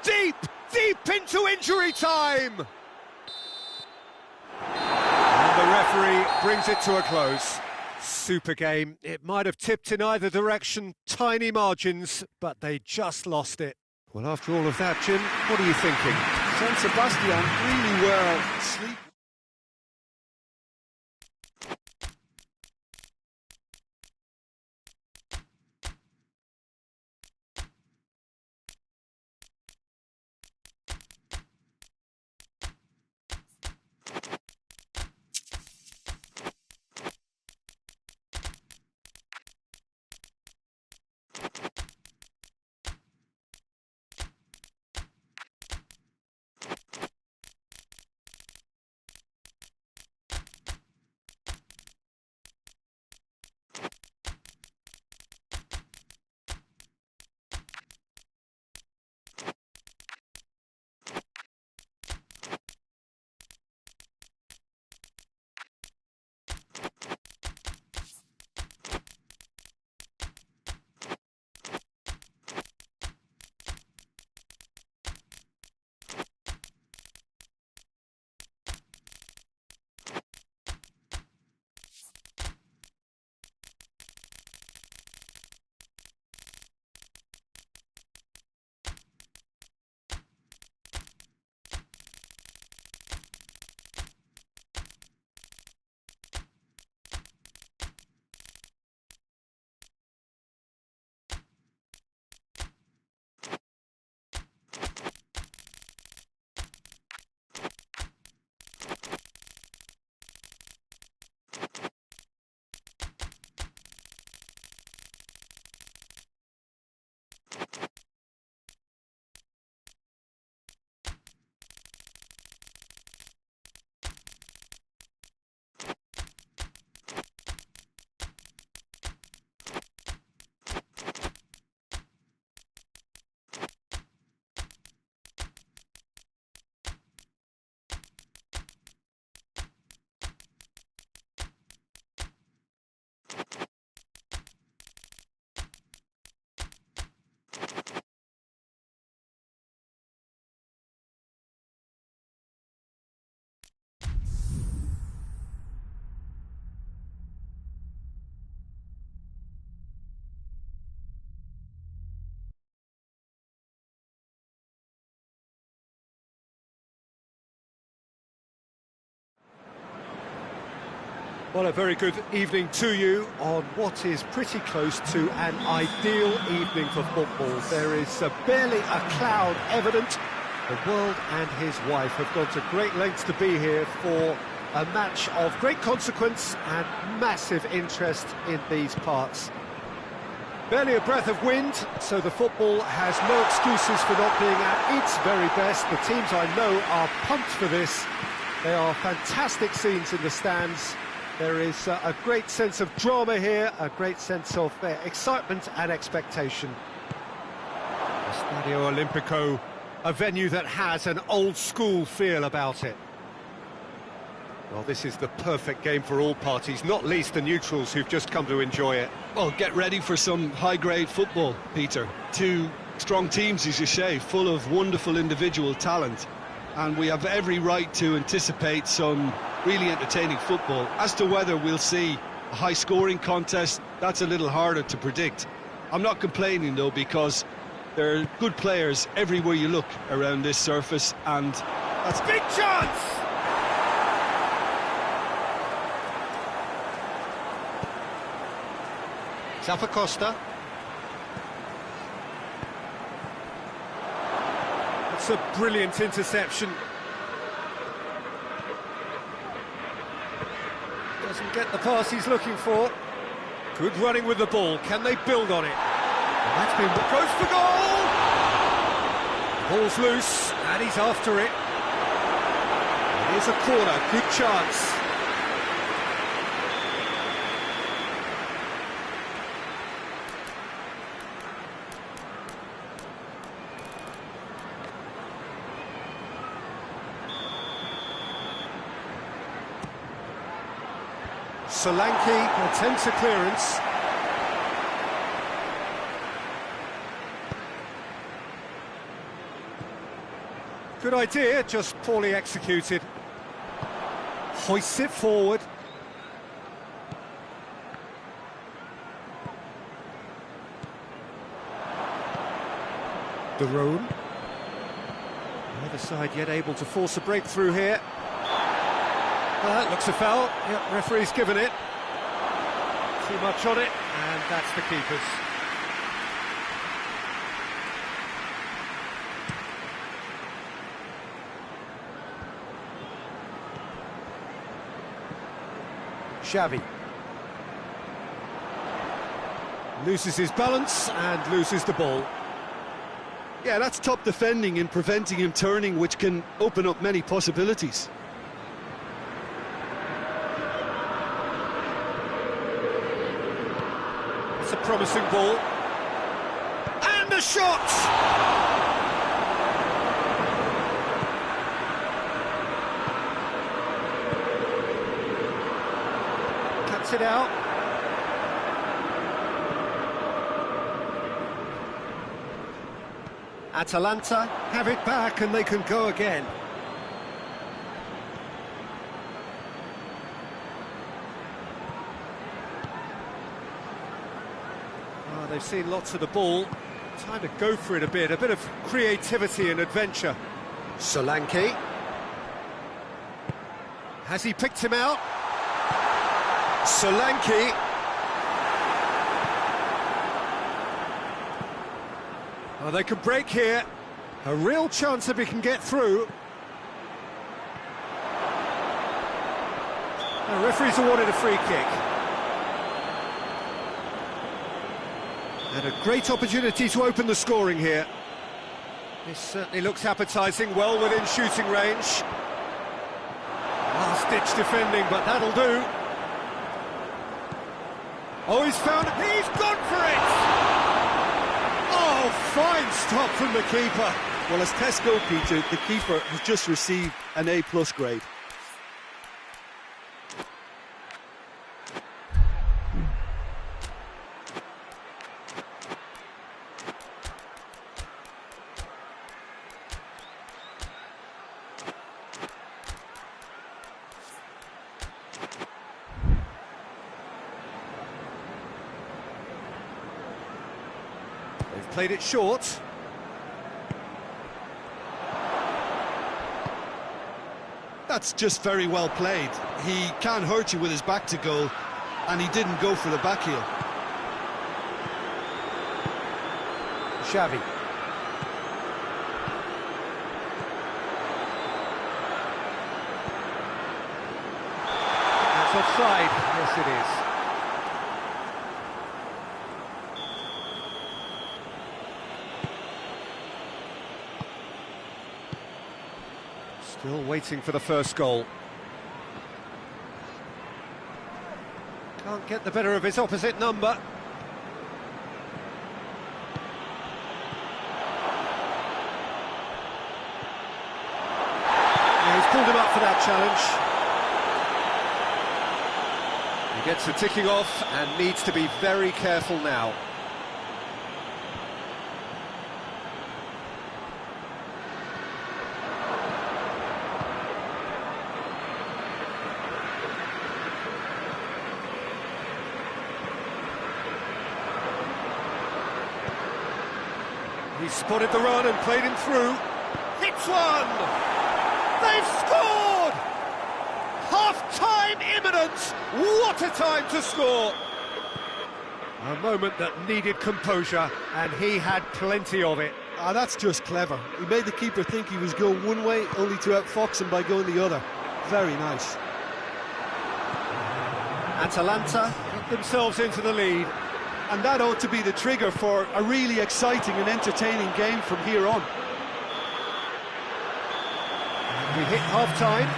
Deep, deep into injury time! And the referee brings it to a close. Super game. It might have tipped in either direction, tiny margins, but they just lost it. Well, after all of that, Jim, what are you thinking? San Sebastian really well sleep. Well, a very good evening to you on what is pretty close to an ideal evening for football. There is barely a cloud evident. The world and his wife have gone to great lengths to be here for a match of great consequence and massive interest in these parts. Barely a breath of wind, so the football has no excuses for not being at its very best. The teams I know are pumped for this, They are fantastic scenes in the stands. There is a great sense of drama here, a great sense of excitement and expectation. Stadio Olimpico, a venue that has an old-school feel about it. Well, this is the perfect game for all parties, not least the neutrals who've just come to enjoy it. Well, get ready for some high-grade football, Peter. Two strong teams, as you say, full of wonderful individual talent. And we have every right to anticipate some really entertaining football. As to whether we'll see a high-scoring contest, that's a little harder to predict. I'm not complaining, though, because there are good players everywhere you look around this surface, and that's... Big chance! Zappacosta. It's a brilliant interception. Doesn't get the pass he's looking for. Good running with the ball. Can they build on it? Well, that's been goes for goal! Ball's loose, and he's after it. Here's a corner, good chance. Solanke attempts a clearance. Good idea, just poorly executed. Hoists it forward. De Roon. The other side yet able to force a breakthrough here. That looks a foul. Yep, referee's given it. Too much on it, and that's the keeper's. Xavi. Loses his balance and loses the ball. Yeah, that's top defending and preventing him turning, which can open up many possibilities. It's a promising ball. And a shot! Cuts it out. Atalanta have it back and they can go again. Oh, they've seen lots of the ball. Time to go for it a bit of creativity and adventure. Solanke. Has he picked him out? Solanke. Oh, they can break here. A real chance if he can get through. The referee's awarded a free kick. And a great opportunity to open the scoring here. This certainly looks appetising, well within shooting range. Last-ditch defending, but that'll do. Oh, he's gone for it! Oh, fine stop from the keeper. Well, as tests go, Peter, the keeper has just received an A+ grade. They've played it short. That's just very well played. He can't hurt you with his back to goal, and he didn't go for the back heel. Xavi. That's offside. Yes, it is. Still waiting for the first goal. Can't get the better of his opposite number. Yeah, he's pulled him up for that challenge. He gets the ticking off and needs to be very careful now. He's spotted the run and played him through. Hits one! They've scored! Half-time imminent! What a time to score! A moment that needed composure, and he had plenty of it. Ah, that's just clever. He made the keeper think he was going one way, only to outfox him by going the other. Very nice. Atalanta got themselves into the lead. And that ought to be the trigger for a really exciting and entertaining game from here on. And we hit half-time,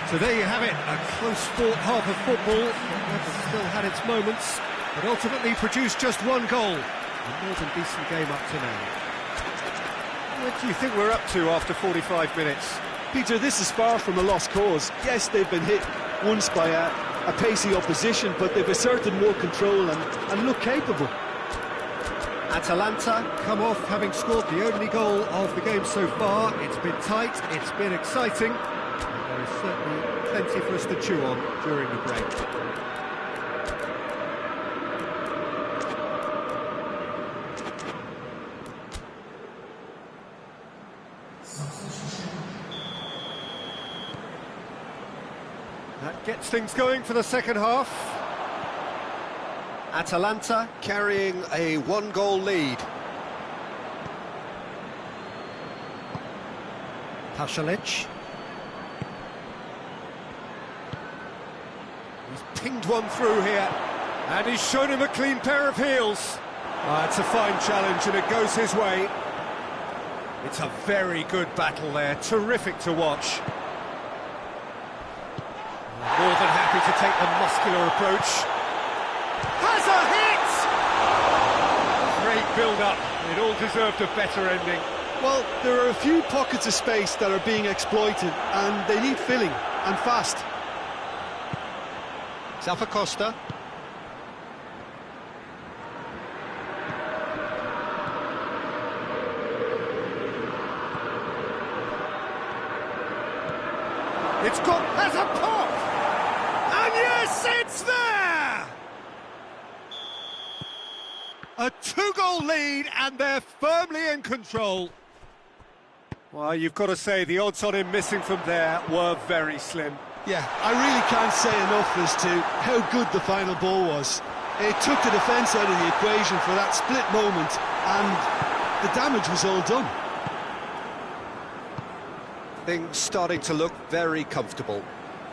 so there you have it, a close-fought half of football that still had its moments, but ultimately produced just one goal. A more than decent game up to now. What do you think we're up to after 45 minutes? Peter, this is far from a lost cause. Yes, they've been hit once by a pacey opposition, but they've asserted more control and look capable. Atalanta come off having scored the only goal of the game so far. It's been tight, it's been exciting, and there is certainly plenty for us to chew on during the break. That gets things going for the second half. Atalanta carrying a one-goal lead. Pasalic. He's pinged one through here, and he's shown him a clean pair of heels. It's a fine challenge, and it goes his way. It's a very good battle there, terrific to watch. More than happy to take the muscular approach. Has a hit! Great build-up. It all deserved a better ending. Well, there are a few pockets of space that are being exploited, and they need filling, and fast. Costa. It's got as a pop! And yes, it's there! A two-goal lead, and they're firmly in control. Well, you've got to say, the odds on him missing from there were very slim. Yeah, I really can't say enough as to how good the final ball was. It took the defence out of the equation for that split moment, and the damage was all done. Things starting to look very comfortable.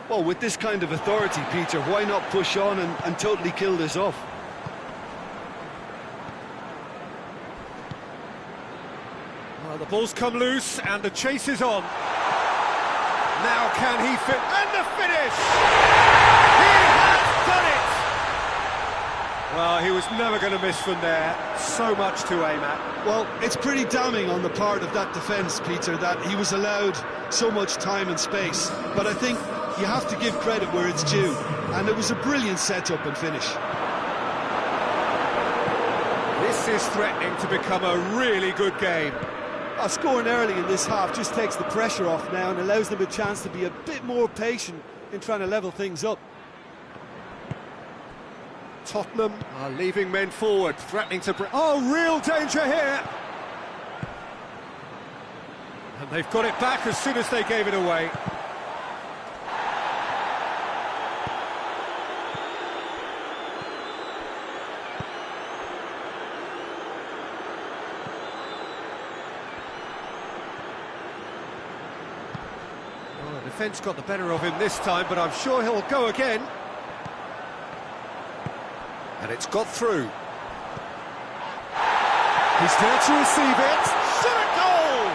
Well, with this kind of authority, Peter, why not push on and totally kill this off? Well, the ball's come loose and the chase is on. Now can he fit? And the finish! He has done it! Well, he was never going to miss from there. So much to aim at. Well, it's pretty damning on the part of that defence, Peter, that he was allowed so much time and space. But I think you have to give credit where it's due. And it was a brilliant setup and finish. This is threatening to become a really good game. Scoring early in this half just takes the pressure off now and allows them a chance to be a bit more patient in trying to level things up. Tottenham are leaving men forward, threatening to break. Oh, real danger here! And they've got it back as soon as they gave it away. Well, the defence got the better of him this time, but I'm sure he'll go again. And it's got through. He's there to receive it. Shot a goal!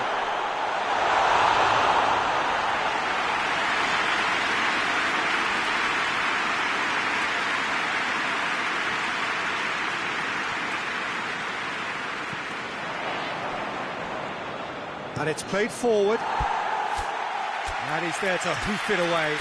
And it's played forward. And he's there to hoof it away.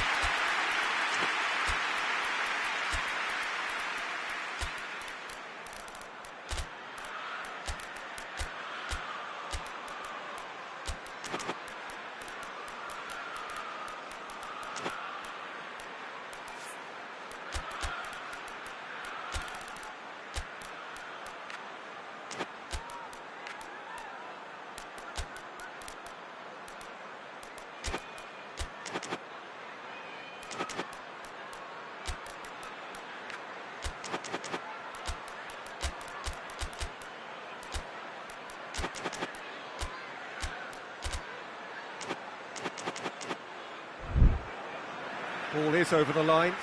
Ball is over the line.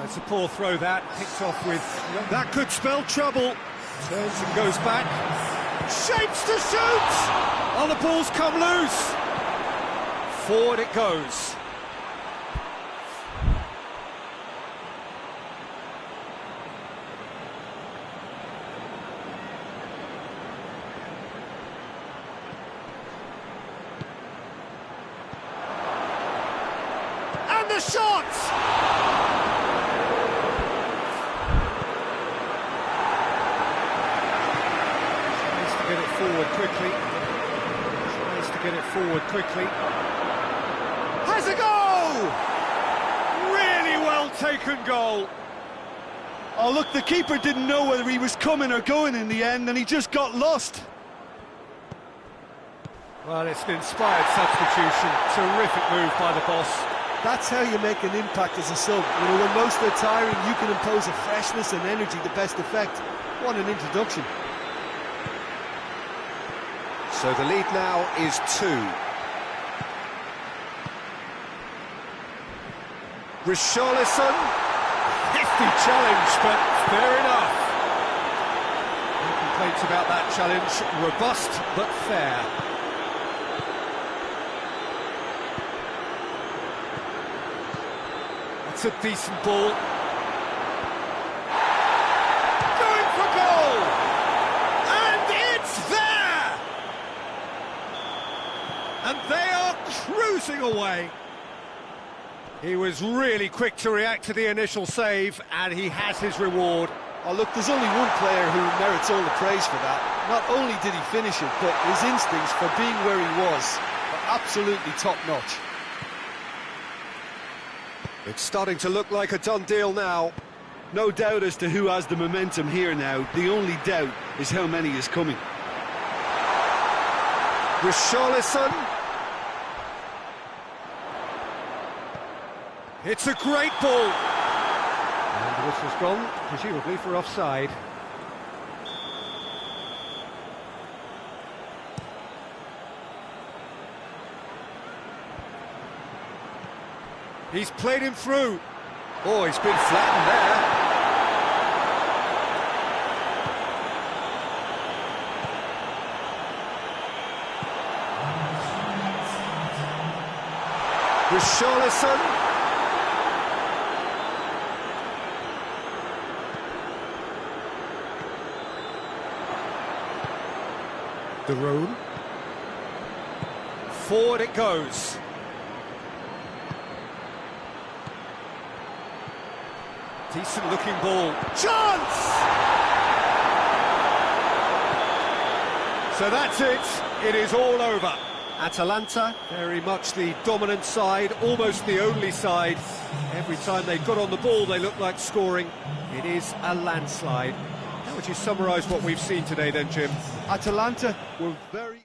It's a poor throw that, picked off with... That could spell trouble. Turns and goes back. Shapes to shoot! Oh, the ball's come loose. Forward it goes. And the shot! Get it forward quickly. Tries to get it forward quickly. Has a goal! Really well taken goal. Oh, look, the keeper didn't know whether he was coming or going in the end, and he just got lost. Well, it's an inspired substitution. Terrific move by the boss. That's how you make an impact as a sub. You know, when most are tiring, you can impose a freshness and energy to best effect. What an introduction. So the lead now is 2. Richarlison. Hefty challenge, but fair enough. No complaints about that challenge. Robust, but fair. It's a decent ball. Going for goal! And it's there! And they are cruising away. He was really quick to react to the initial save, and he has his reward. Oh, look, there's only one player who merits all the praise for that. Not only did he finish it, but his instincts for being where he was are absolutely top-notch. It's starting to look like a done deal now. No doubt as to who has the momentum here now. The only doubt is how many is coming. Richarlison. It's a great ball. And the whistle's gone, presumably for offside. He's played him through. Oh, he's been flattened there. Richarlison. The room. Forward it goes. Decent looking ball. Chance! So that's it. It is all over. Atalanta, very much the dominant side, almost the only side. Every time they got on the ball, they looked like scoring. It is a landslide. How would you summarise what we've seen today then, Jim? Atalanta were very...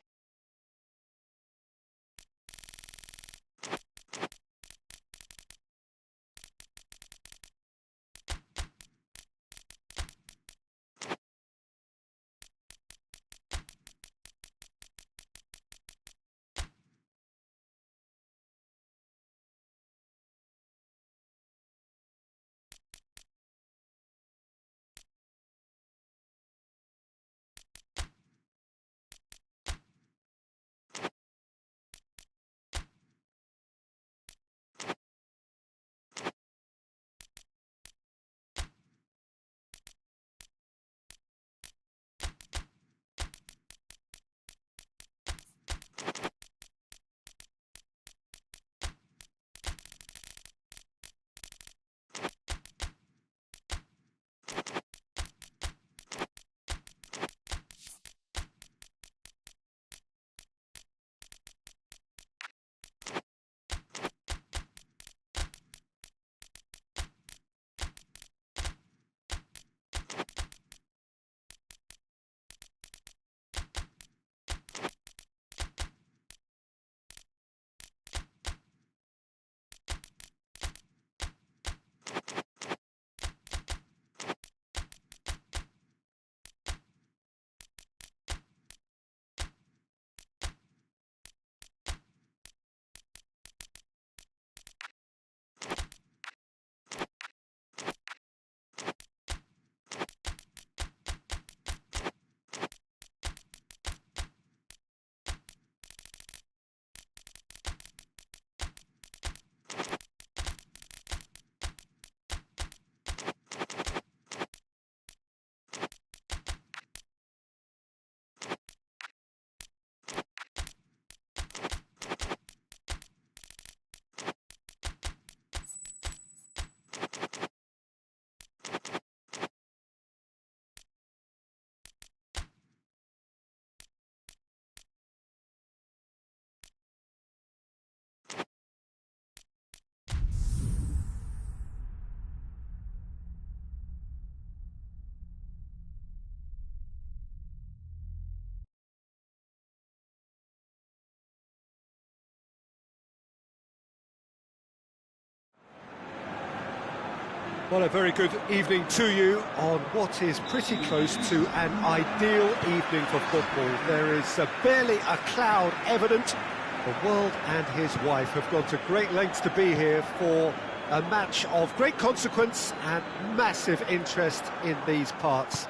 Well, a very good evening to you on what is pretty close to an ideal evening for football. There is barely a cloud evident. The world and his wife have gone to great lengths to be here for a match of great consequence and massive interest in these parts.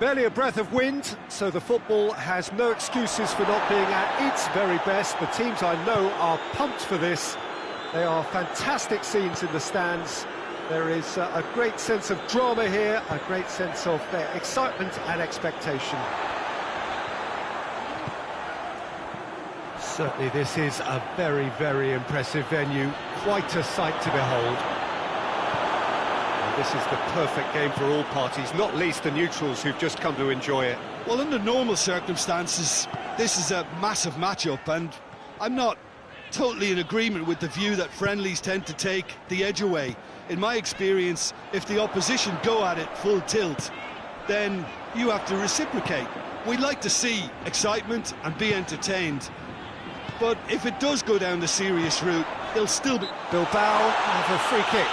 Barely a breath of wind, so the football has no excuses for not being at its very best. The teams I know are pumped for this. They are fantastic scenes in the stands. There is a great sense of drama here, a great sense of excitement and expectation. Certainly this is a very, very impressive venue, quite a sight to behold. And this is the perfect game for all parties, not least the neutrals who've just come to enjoy it. Well, under normal circumstances, this is a massive matchup, and I'm not totally in agreement with the view that friendlies tend to take the edge away. In my experience, if the opposition go at it full tilt, then you have to reciprocate. We'd like to see excitement and be entertained. But if it does go down the serious route, they'll still be... Bilbao have a free kick.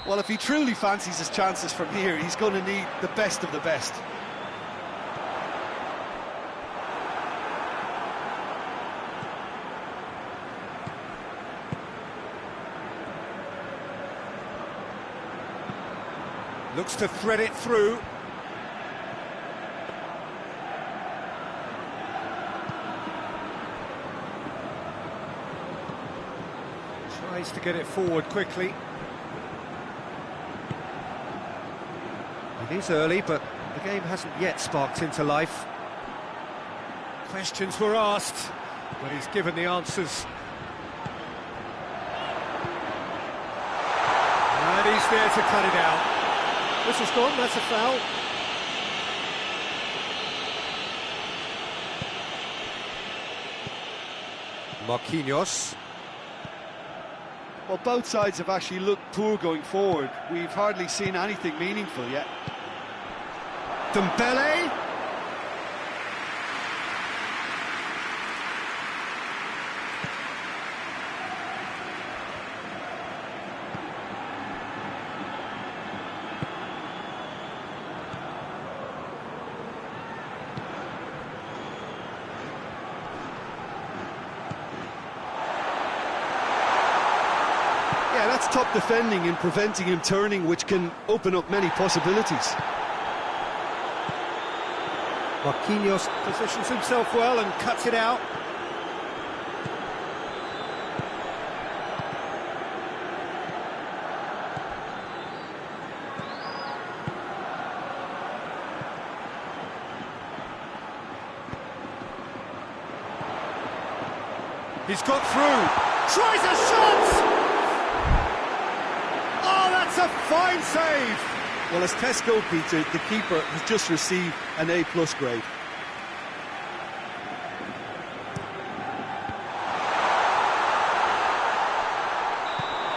Well, if he truly fancies his chances from here, he's going to need the best of the best. Looks to thread it through. Tries to get it forward quickly. It is early, but the game hasn't yet sparked into life. Questions were asked, but he's given the answers. And he's there to cut it out. Whistle's gone, that's a foul. Marquinhos. Well, both sides have actually looked poor going forward. We've hardly seen anything meaningful yet. Dembele. Yeah, that's top defending and preventing him turning, which can open up many possibilities. Marquinhos positions himself well and cuts it out. He's got through. Tries a shot! Oh, that's a fine save! Well, as Tesco, Peter, the keeper has just received an A+ grade.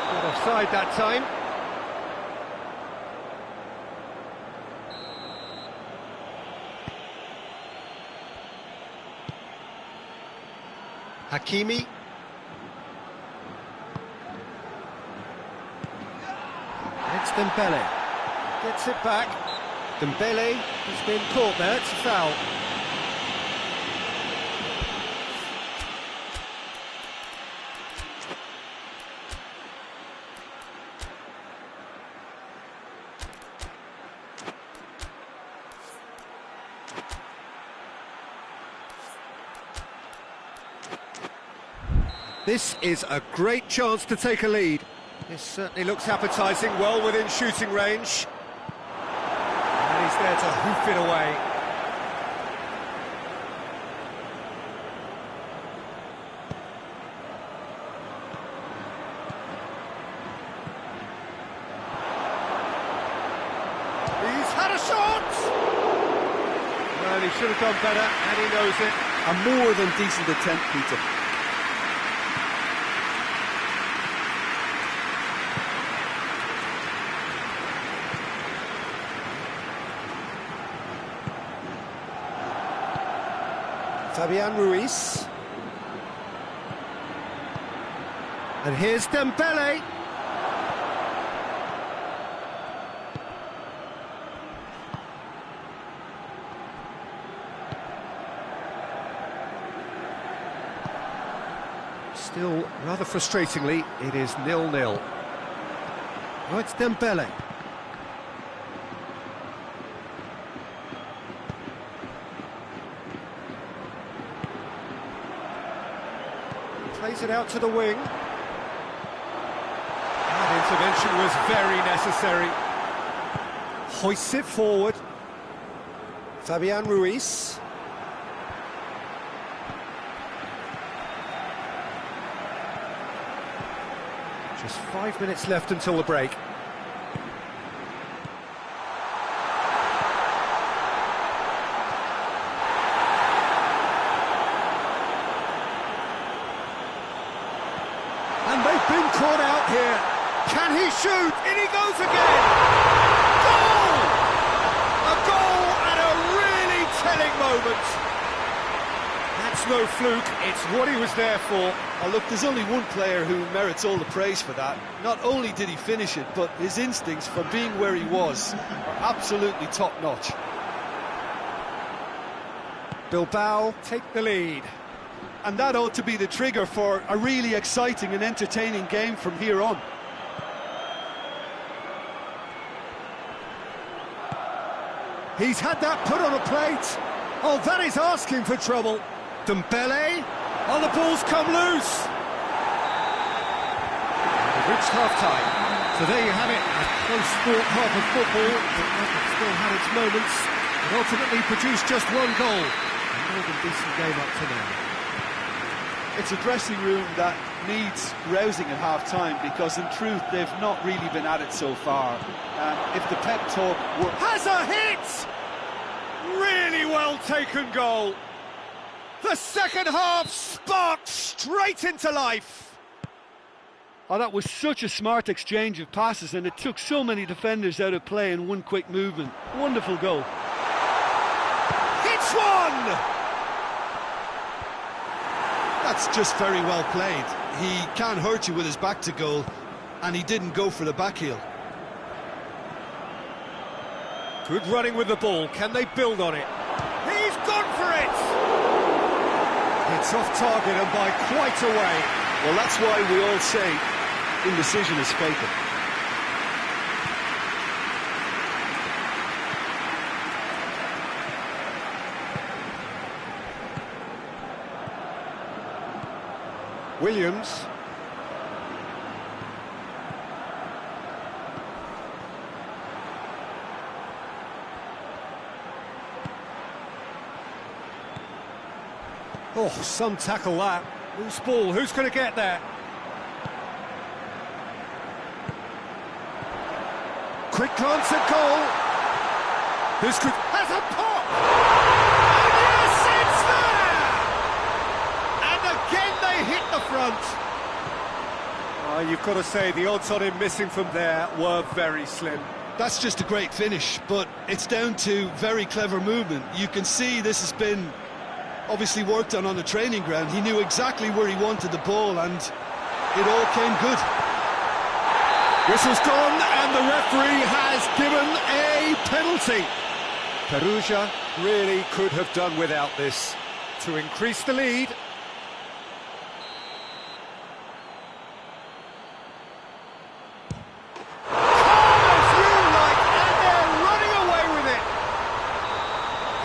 Not offside that time. Hakimi. It's Dembele. Gets it back. Dembele has been caught there, it's a foul. This is a great chance to take a lead. This certainly looks appetising, well within shooting range. And he's there to hoof it away. He's had a shot! Well, he should have done better, and he knows it. A more than decent attempt, Peter. Fabian Ruiz. And here's Dembele. Still, rather frustratingly, it is 0-0. Oh, it's Dembele. Plays it out to the wing. That intervention was very necessary. Hoists it forward. Fabian Ruiz. Just 5 minutes left until the break. And they've been caught out here. Can he shoot? In he goes again! Goal! A goal at a really telling moment. That's no fluke, it's what he was there for. Oh, look, there's only one player who merits all the praise for that. Not only did he finish it, but his instincts for being where he was are absolutely top-notch. Bilbao take the lead. And that ought to be the trigger for a really exciting and entertaining game from here on. He's had that put on a plate. Oh, that is asking for trouble. Dembele. Oh, the ball's come loose. We've reached half-time. So there you have it. A close-fought half of football, but one that still had its moments. It ultimately produced just one goal. A more than decent game up to now. It's a dressing room that needs rousing at half-time because, in truth, they've not really been at it so far. If the pep talk were... Has a hit! Really well taken goal. The second half sparked straight into life. Oh, that was such a smart exchange of passes, and it took so many defenders out of play in one quick movement. Wonderful goal. Hits one! That's just very well played. He can't hurt you with his back to goal, and he didn't go for the back heel. Good running with the ball. Can they build on it? He's gone for it! It's off target and by quite a way. Well, that's why we all say indecision is fatal. Williams. Oh, some tackle that. Loose ball, who's going to get there? Quick glance at goal. This could... has a pop! And yes, it's there! And again they hit the front. Oh, you've got to say, the odds on him missing from there were very slim. That's just a great finish, but it's down to very clever movement. You can see this has been obviously worked on the training ground. He knew exactly where he wanted the ball, and it all came good. Whistle's gone, and the referee has given a penalty. Perugia really could have done without this to increase the lead.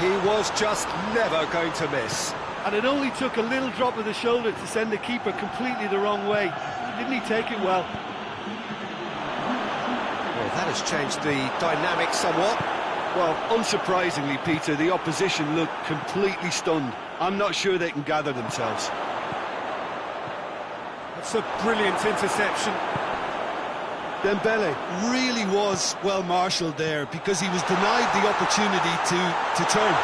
He was just never going to miss. And it only took a little drop of the shoulder to send the keeper completely the wrong way. Didn't he take it well? Well, that has changed the dynamic somewhat. Well, unsurprisingly, Peter, the opposition looked completely stunned. I'm not sure they can gather themselves. That's a brilliant interception. Dembele really was well marshalled there because he was denied the opportunity to turn.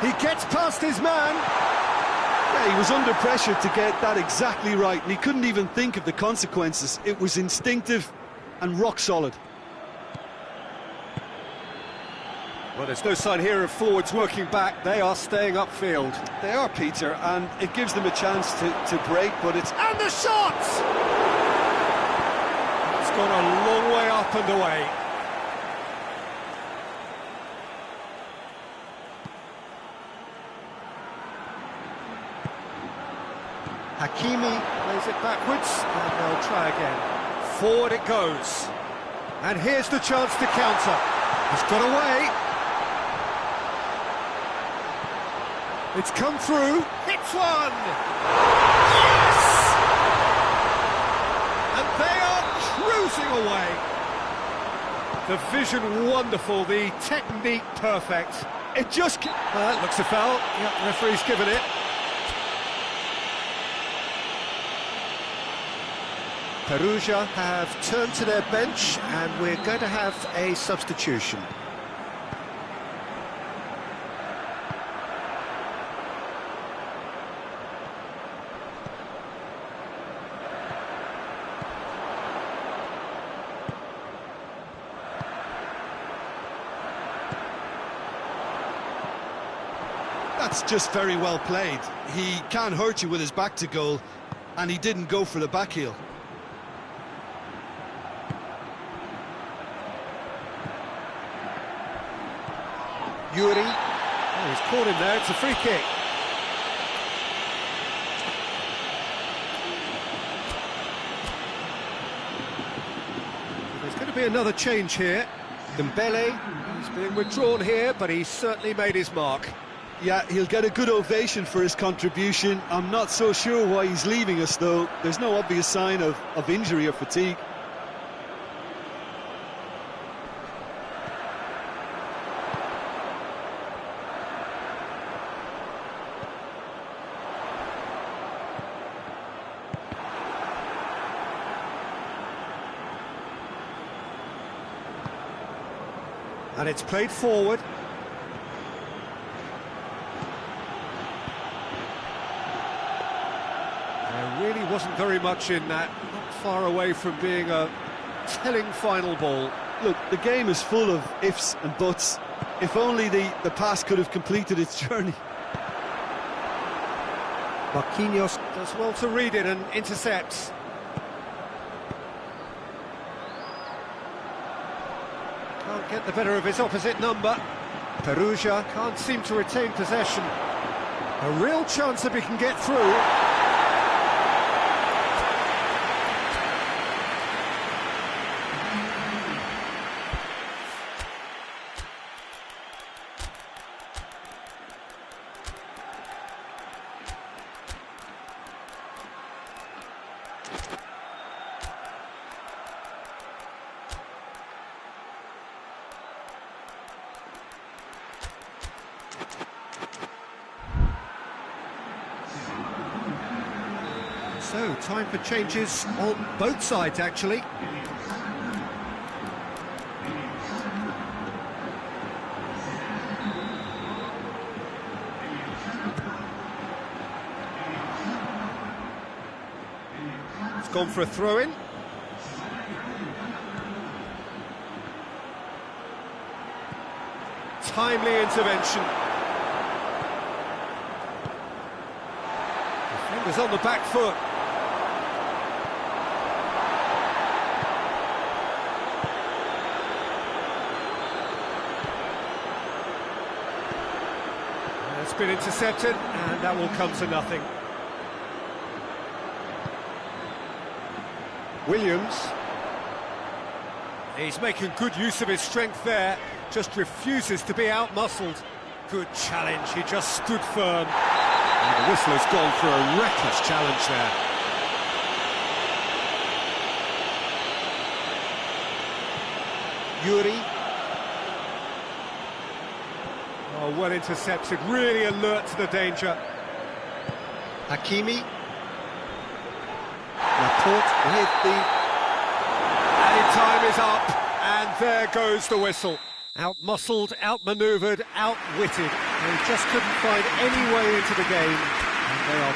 He gets past his man. Yeah, he was under pressure to get that exactly right, and he couldn't even think of the consequences. It was instinctive and rock solid. Well, there's no sign here of forwards working back. They are staying upfield. They are, Peter, and it gives them a chance to break, but it's... And the shot! It's gone a long way up and away. Hakimi plays it backwards, and they'll try again. Forward it goes. And here's the chance to counter. He's got away. It's come through. Hits one! Yes! And they are cruising away. The vision wonderful, the technique perfect. It just... looks a foul. Yep, the referee's given it. Perugia have turned to their bench, and we're going to have a substitution. That's just very well played. He can't hurt you with his back to goal, and he didn't go for the back heel. Yuri, oh, he's caught him there, it's a free kick. There's going to be another change here. Dembele, he's being withdrawn here, but he's certainly made his mark. Yeah, he'll get a good ovation for his contribution. I'm not so sure why he's leaving us, though. There's no obvious sign of injury or fatigue. And it's played forward. There really wasn't very much in that, not far away from being a telling final ball. Look, the game is full of ifs and buts. If only the pass could have completed its journey. Marquinhos does well to read it and intercepts. Can't get the better of his opposite number. Perugia can't seem to retain possession. A real chance if he can get through. So, time for changes on both sides, actually. It's gone for a throw-in. Timely intervention. Defenders on the back foot. It's been intercepted, and that will come to nothing. Williams. He's making good use of his strength there, just refuses to be out-muscled. Good challenge, he just stood firm. And the whistle has gone for a reckless challenge there. Yuri. Oh, well intercepted, really alert to the danger. Hakimi. Laporte with the... And time is up, and there goes the whistle. Out-muscled, out-manoeuvred, out-witted. They just couldn't find any way into the game, and they are...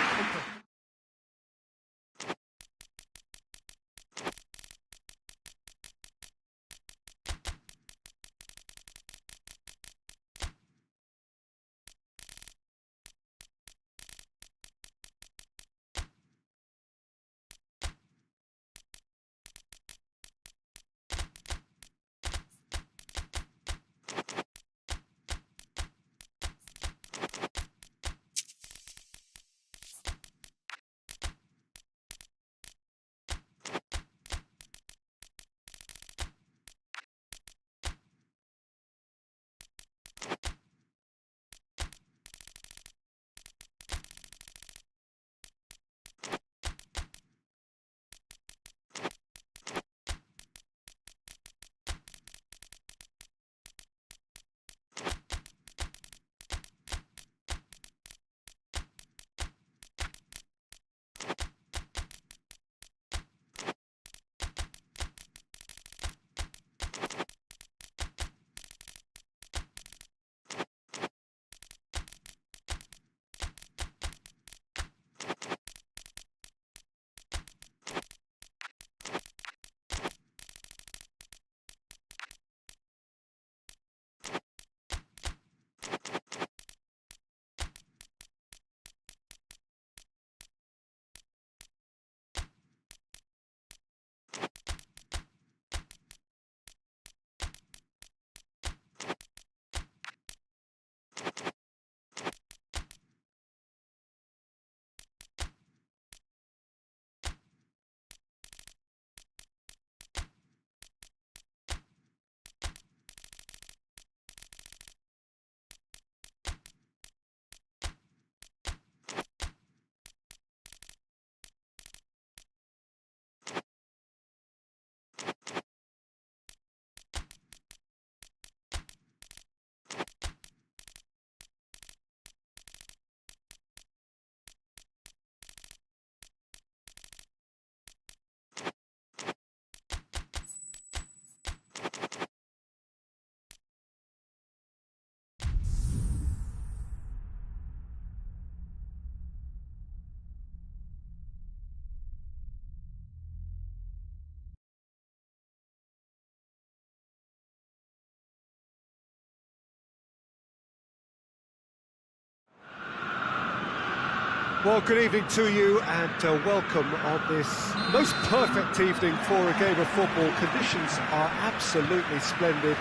Well, good evening to you and welcome on this most perfect evening for a game of football. Conditions are absolutely splendid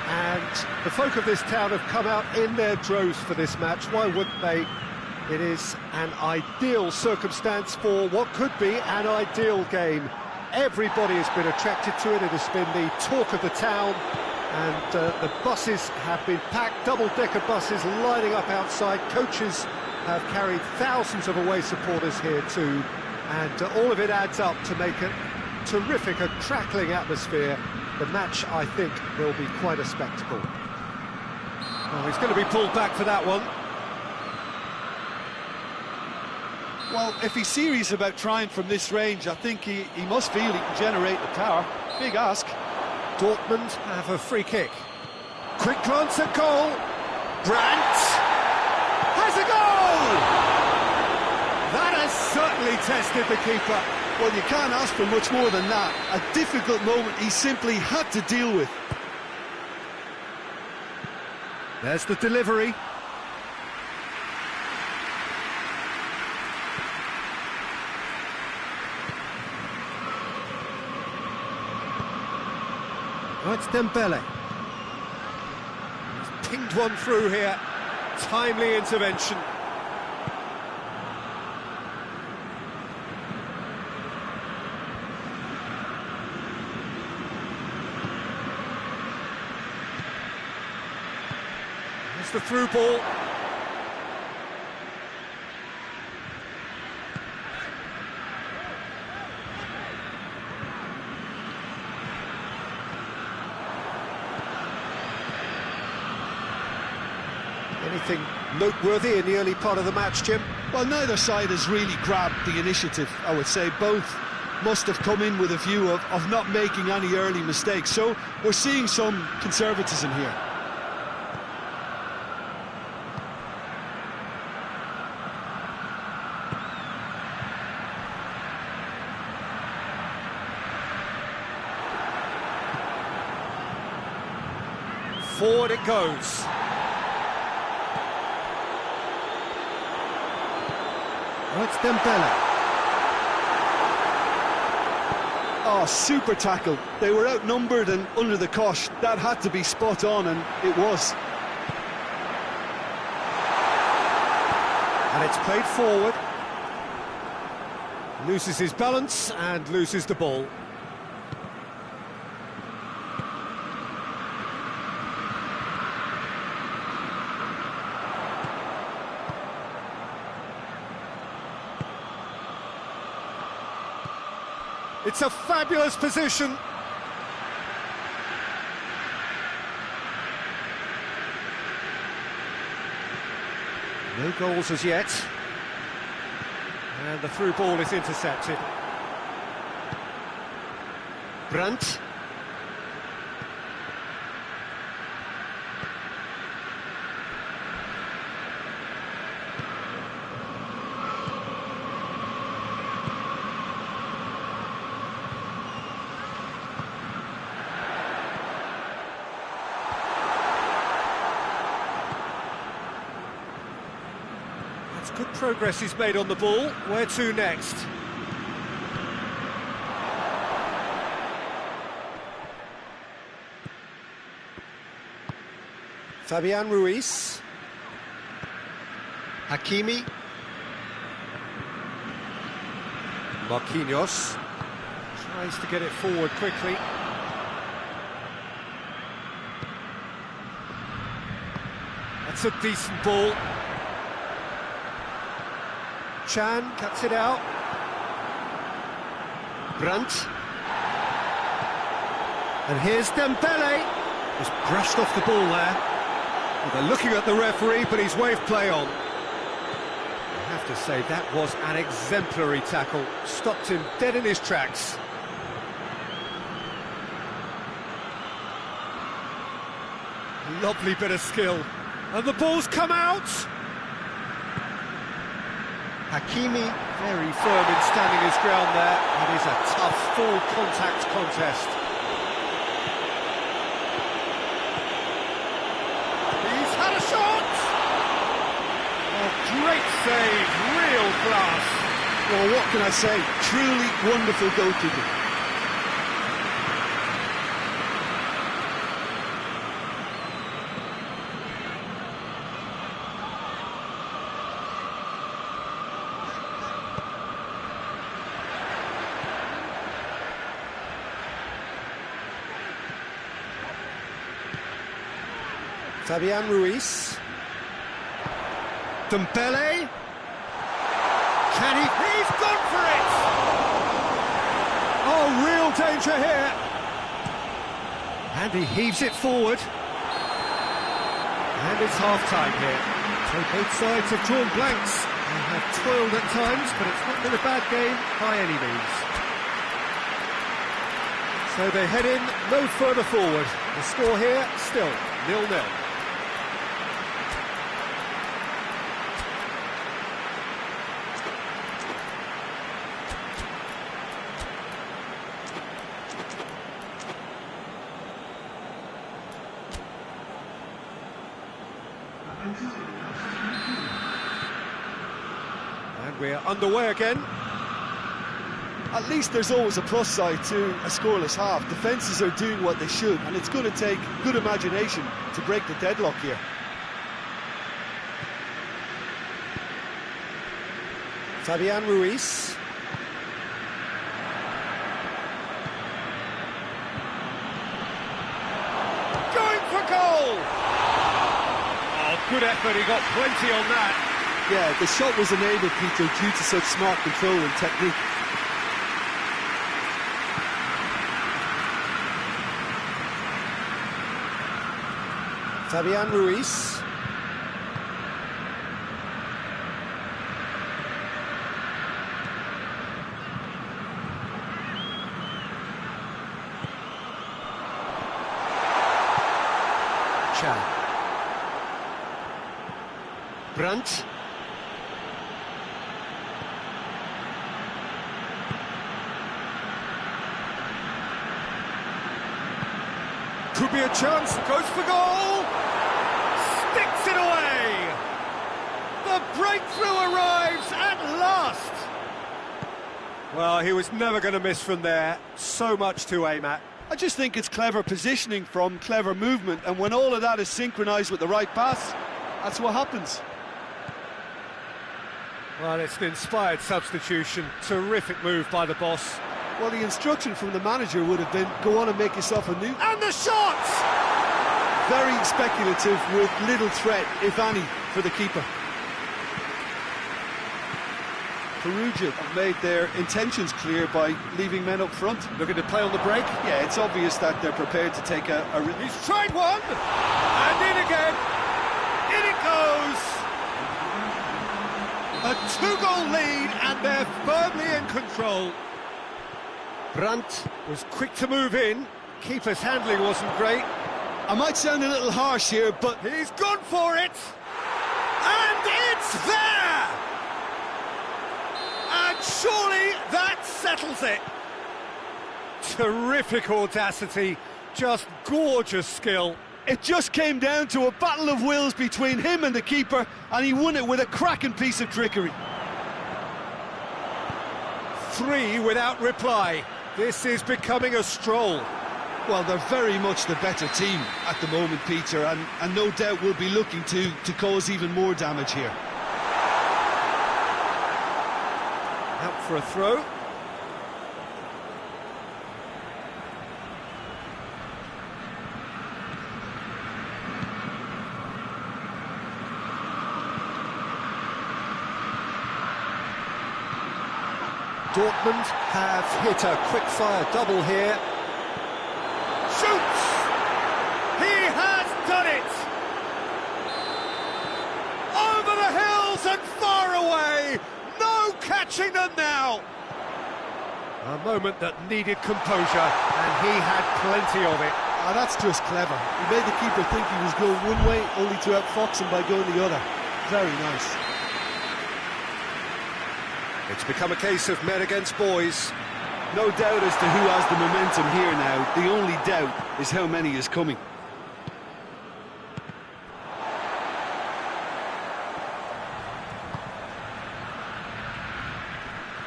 and the folk of this town have come out in their droves for this match. Why wouldn't they? It is an ideal circumstance for what could be an ideal game. Everybody has been attracted to it. It has been the talk of the town and the buses have been packed, double-decker buses lining up outside. Coaches have carried thousands of away supporters here too, and all of it adds up to make a terrific, a crackling atmosphere. The match, I think, will be quite a spectacle. Oh, he's going to be pulled back for that one. Well, if he's serious about trying from this range, I think he must feel he can generate the power. Big ask. Dortmund have a free kick. Quick glance at goal. Brandt has a goal! That has certainly tested the keeper. Well, you can't ask for much more than that. A difficult moment he simply had to deal with. There's the delivery. Oh, it's Dembele. He's pinged one through here. Timely intervention. There's the through ball. Anything noteworthy in the early part of the match, Jim? Well, neither side has really grabbed the initiative, I would say. Both must have come in with a view of not making any early mistakes. So we're seeing some conservatism here. Forward it goes. Oh, it's Dembele. Oh, super tackle. They were outnumbered and under the cosh. That had to be spot on, and it was. And it's played forward. Loses his balance and loses the ball. It's a fabulous position. No goals as yet. And the through ball is intercepted. Brandt. Good progress he's made on the ball. Where to next? Fabian Ruiz. Hakimi. Marquinhos. Tries to get it forward quickly. That's a decent ball. Chan cuts it out. Brandt. And here's Dembele. Just brushed off the ball there. Well, they're looking at the referee, but he's waved play on. I have to say, that was an exemplary tackle. Stopped him dead in his tracks. Lovely bit of skill. And the ball's come out. Hakimi very firm in standing his ground there. It is a tough, full contact contest. He's had a shot! Oh, Great save, real class. Well, what can I say? Truly wonderful goalkeeping. Fabian Ruiz. Dembele. Can he? He's gone for it! Oh, real danger here. And he heaves it forward. And it's half-time here. So both sides have drawn blanks. They have toiled at times, but it's not been a bad game by any means. So they head in no further forward. The score here, still 0-0. And we're underway again. At least there's always a plus side to a scoreless half. Defences are doing what they should, and it's going to take good imagination to break the deadlock here. Fabian Ruiz. Going for goal! Oh, good effort, he got plenty on that. Yeah, the shot was enabled, Peter, due to such smart control and technique. Fabian Ruiz. Brandt. Could be a chance, goes for goal! Sticks it away! The breakthrough arrives at last! Well, he was never going to miss from there. So much to aim at. I just think it's clever positioning from clever movement, and when all of that is synchronised with the right pass, that's what happens. Well, it's an inspired substitution. Terrific move by the boss. Well, the instruction from the manager would have been, go on and make yourself a new... And the shot! Very speculative with little threat, if any, for the keeper. Perugia have made their intentions clear by leaving men up front. Looking to play on the break. Yeah, it's obvious that they're prepared to take a He's tried one! And in again! In it goes! A two-goal lead, and they're firmly in control. Brandt was quick to move in. Keeper's handling wasn't great. I might sound a little harsh here, but... He's gone for it! And it's there! And surely that settles it. Terrific audacity, just gorgeous skill. It just came down to a battle of wills between him and the keeper, and he won it with a cracking piece of trickery. 3 without reply. This is becoming a stroll. Well, they're very much the better team at the moment, Peter, and no doubt will be looking to cause even more damage here. Out for a throw. Dortmund have hit a quick-fire double here. Shoots! He has done it! Over the hills and far away! No catching them now! A moment that needed composure, and he had plenty of it. Ah, that's just clever. He made the keeper think he was going one way, only to outfox him by going the other. Very nice. It's become a case of men against boys. No doubt as to who has the momentum here now. The only doubt is how many is coming.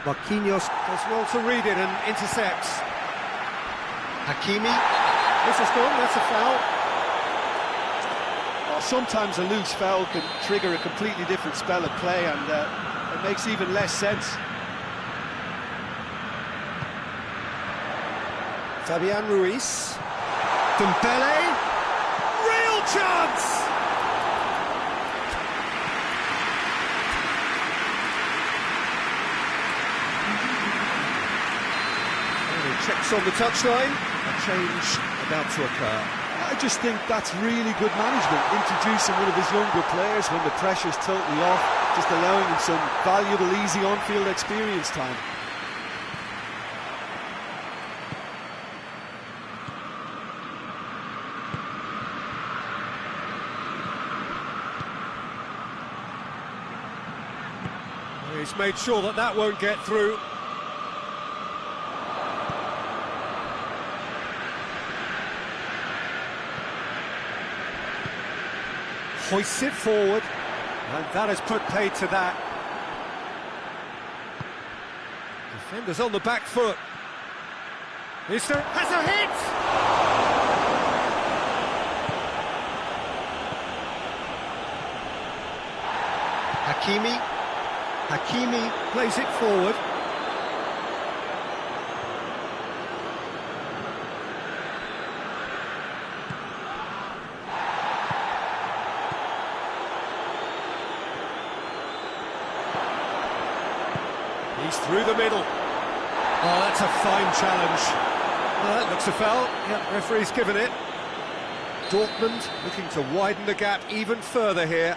Marquinhos does well to read it and intercepts. Hakimi. This is gone, that's a foul. Well, sometimes a loose foul can trigger a completely different spell of play, and it makes even less sense. Fabian Ruiz. Dembele. Real chance! Checks on the touchline, a change about to occur. I just think that's really good management, introducing one of his younger players when the pressure's totally off, just allowing him some valuable, easy on-field experience time. He's made sure that that won't get through. Hoists it forward, and that has put paid to that. Defenders on the back foot. Mister has a hit! Hakimi plays it forward. He's through the middle. Oh, that's a fine challenge. That looks a foul. Yeah, referee's given it. Dortmund looking to widen the gap even further here.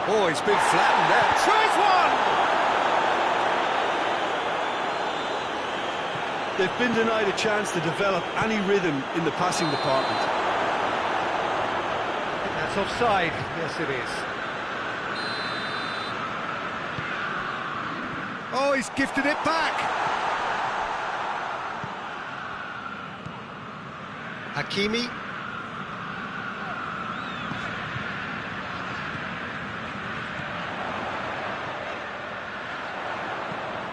Oh, he's been flattened there. Tries one! They've been denied a chance to develop any rhythm in the passing department. That's offside. Yes, it is. Oh, he's gifted it back. Hakimi.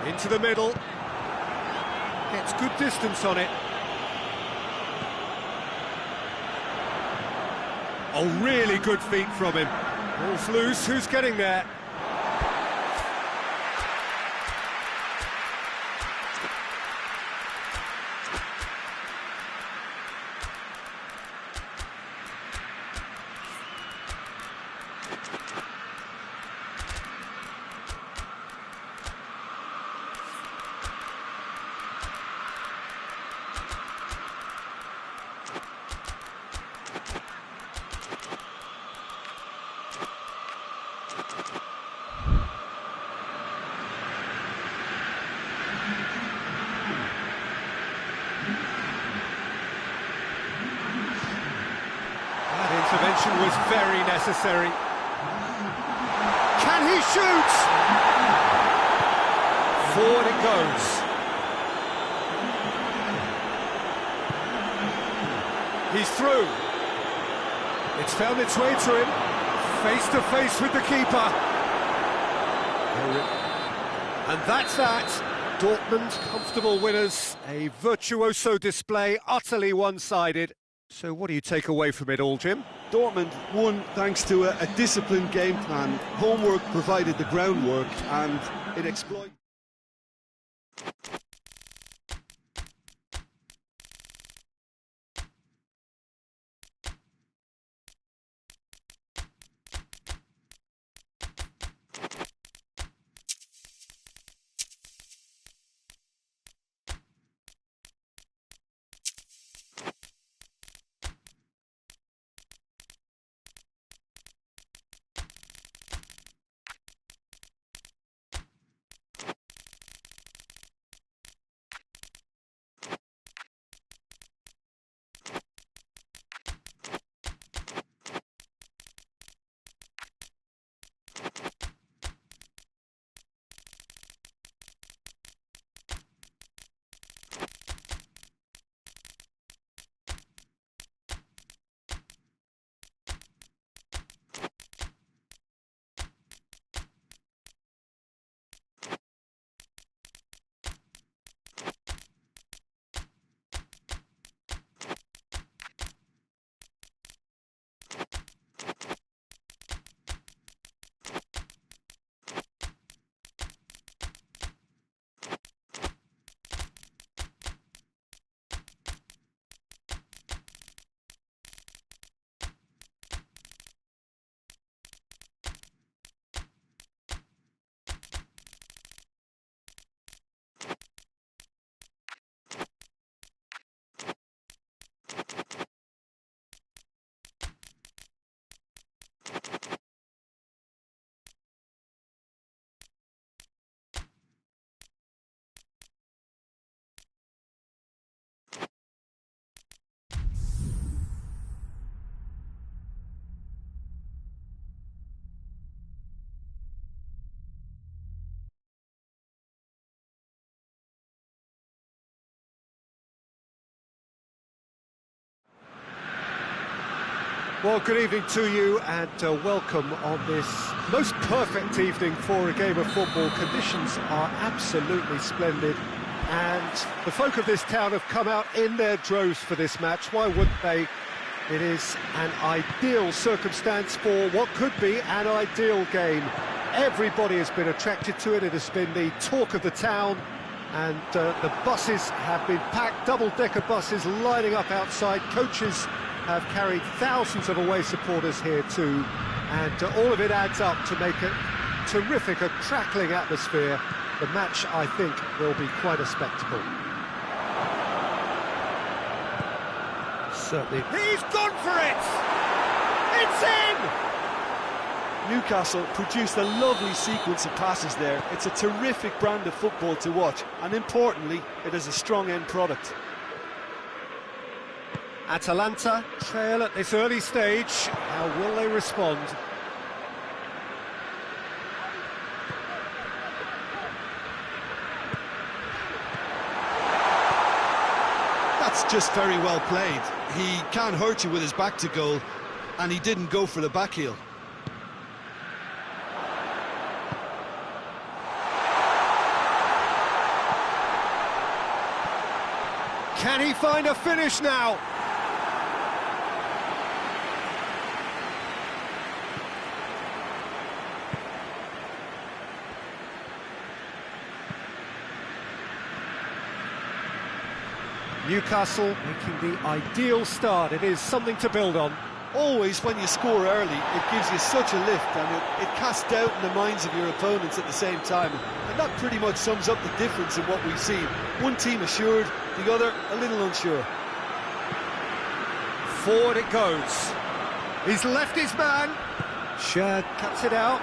Into the middle. Gets good distance on it. Oh, really good feet from him. Ball's loose, who's getting there? Intervention was very necessary. Can he shoot? Forward it goes. He's through. It's found its way to him. Face to face with the keeper. And that's that. Dortmund, comfortable winners. A virtuoso display, utterly one-sided. So what do you take away from it all, Jim? Dortmund won thanks to a disciplined game plan. Homework provided the groundwork, and it exploited. Well, good evening to you and welcome on this most perfect evening for a game of football. Conditions are absolutely splendid and the folk of this town have come out in their droves for this match. Why wouldn't they? It is an ideal circumstance for what could be an ideal game. Everybody has been attracted to it. It has been the talk of the town, and the buses have been packed, double-decker buses lining up outside. Coaches have carried thousands of away supporters here too, and all of it adds up to make a terrific, a crackling atmosphere. The match, I think, will be quite a spectacle. Certainly. He's gone for it! It's in! Newcastle produced a lovely sequence of passes there. It's a terrific brand of football to watch, and importantly, it is a strong end product. Atalanta trail at this early stage. How will they respond? That's just very well played. He can't hurt you with his back to goal, and he didn't go for the back heel. Can he find a finish now? Newcastle making the ideal start. It is something to build on. Always, when you score early, it gives you such a lift, and it casts doubt in the minds of your opponents at the same time. And that pretty much sums up the difference in what we've seen. One team assured, the other a little unsure. Forward it goes. He's left his man. Shad cuts it out.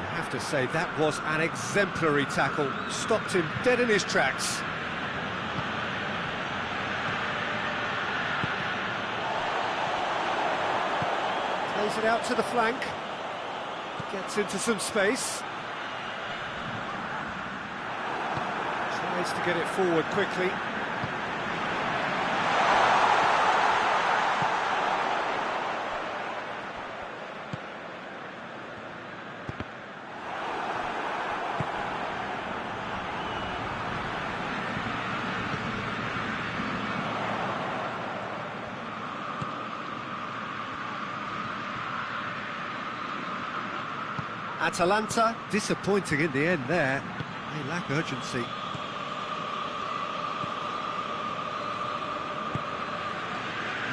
I have to say, that was an exemplary tackle. Stopped him dead in his tracks. Plays it out to the flank. Gets into some space. Tries to get it forward quickly. Atalanta, disappointing in the end there. They lack urgency.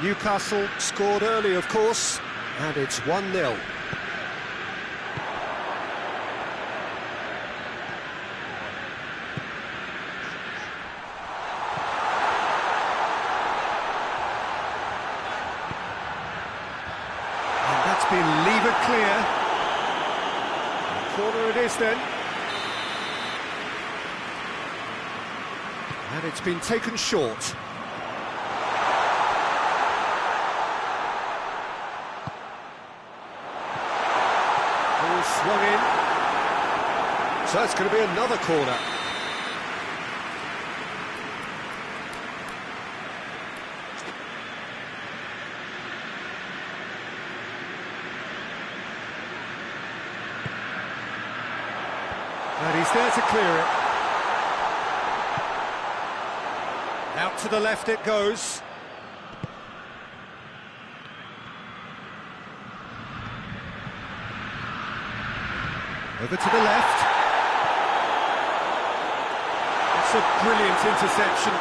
Newcastle scored early, of course, and it's 1-0. And that's been levered clear. Corner it is then. And it's been taken short. Ball swung in. So it's going to be another corner. And he's there to clear it. Out to the left it goes. Over to the left. It's a brilliant interception.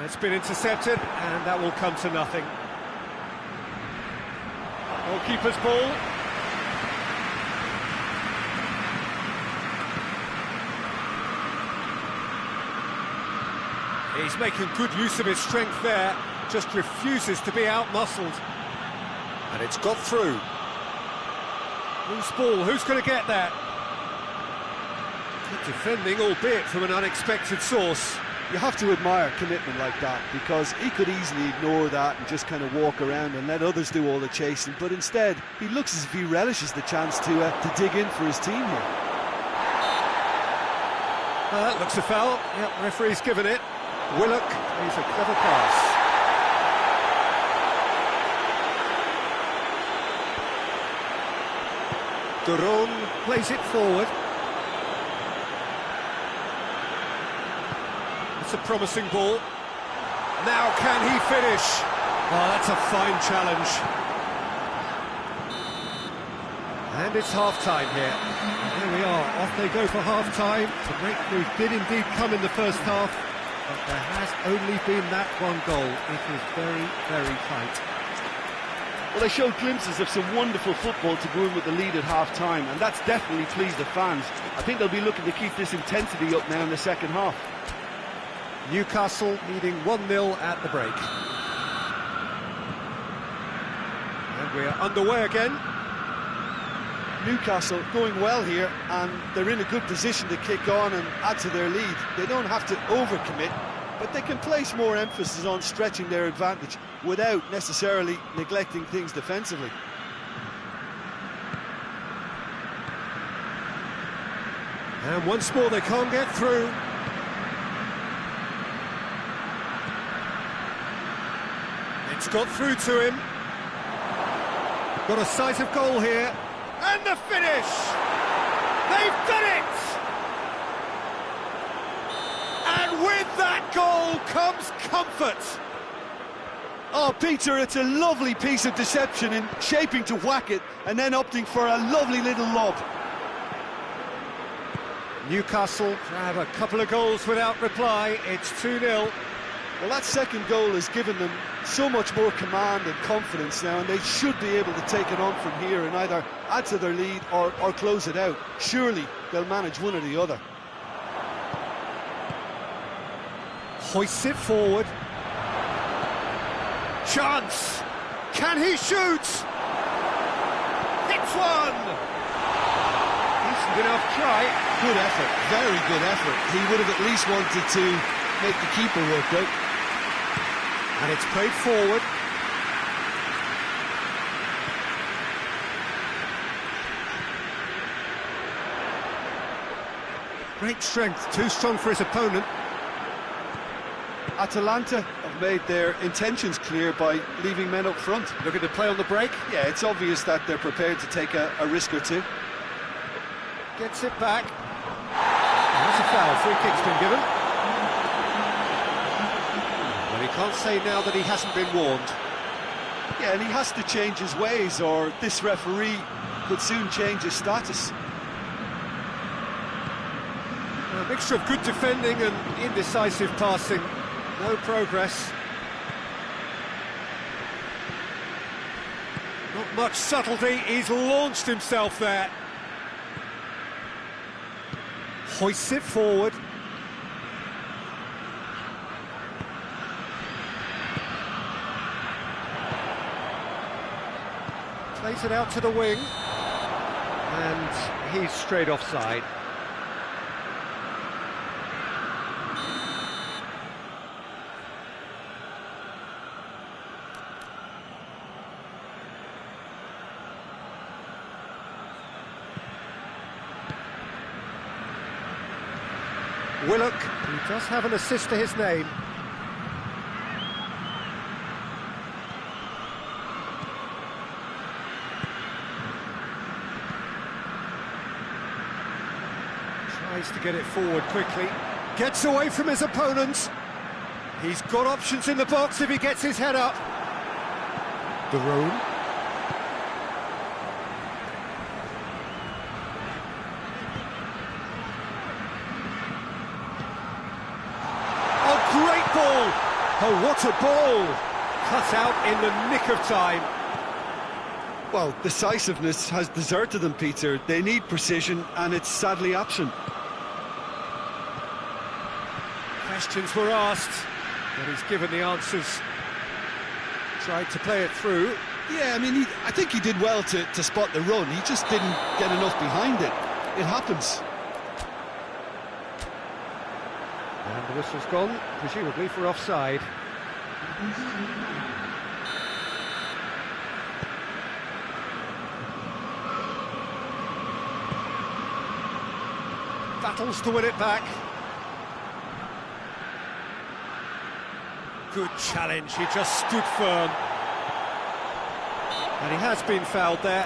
It's been intercepted, and that will come to nothing. Goalkeeper's ball. He's making good use of his strength there, just refuses to be out-muscled. And it's got through. Loose ball, who's going to get that? Good defending, albeit from an unexpected source. You have to admire commitment like that, because he could easily ignore that and just kind of walk around and let others do all the chasing, but instead he looks as if he relishes the chance to dig in for his team here. That looks a foul. Yep, referee's given it. Willock plays a clever pass. Duron plays it forward. It's a promising ball. Now can he finish? Oh, that's a fine challenge. And it's half-time here. There we are, off they go for half-time. The breakthrough did indeed come in the first half, but there has only been that one goal. It is very, very tight. Well, they showed glimpses of some wonderful football to go in with the lead at half-time, and that's definitely pleased the fans. I think they'll be looking to keep this intensity up now in the second half. Newcastle leading 1-0 at the break. And we're underway again. Newcastle going well here, and they're in a good position to kick on and add to their lead. They don't have to overcommit, but they can place more emphasis on stretching their advantage without necessarily neglecting things defensively. And once more they can't get through. It's got through to him. Got a sight of goal here. And the finish! They've done it! And with that goal comes comfort. Oh, Peter, it's a lovely piece of deception in shaping to whack it and then opting for a lovely little lob. Newcastle have a couple of goals without reply. It's 2-0. Well, that second goal has given them so much more command and confidence now, and they should be able to take it on from here and either add to their lead or close it out. Surely they'll manage one or the other. Hoists it forward. Chance! Can he shoot? Hits one! Decent enough try. Good effort, very good effort. He would have at least wanted to make the keeper work out. And it's played forward. Great strength, too strong for his opponent. Atalanta have made their intentions clear by leaving men up front. Looking to play on the break. Yeah, it's obvious that they're prepared to take a risk or two. Gets it back. That's a foul, free kick's been given. Well, he can't say now that he hasn't been warned. Yeah, and he has to change his ways, or this referee could soon change his status. A mixture of good defending and indecisive passing. No progress. Not much subtlety, he's launched himself there. Hoists it forward. Plays it out to the wing. And he's straight offside. Willock, he does have an assist to his name. Tries to get it forward quickly. Gets away from his opponents. He's got options in the box if he gets his head up. Duron. Great ball! Oh, what a ball! Cut out in the nick of time. Well, decisiveness has deserted them, Peter. They need precision, and it's sadly absent. Questions were asked, but he's given the answers. Tried to play it through. Yeah, I mean, I think he did well to spot the run. He just didn't get enough behind it. It happens. And the whistle's gone, presumably for offside. Battles to win it back. Good challenge, he just stood firm. And he has been fouled there.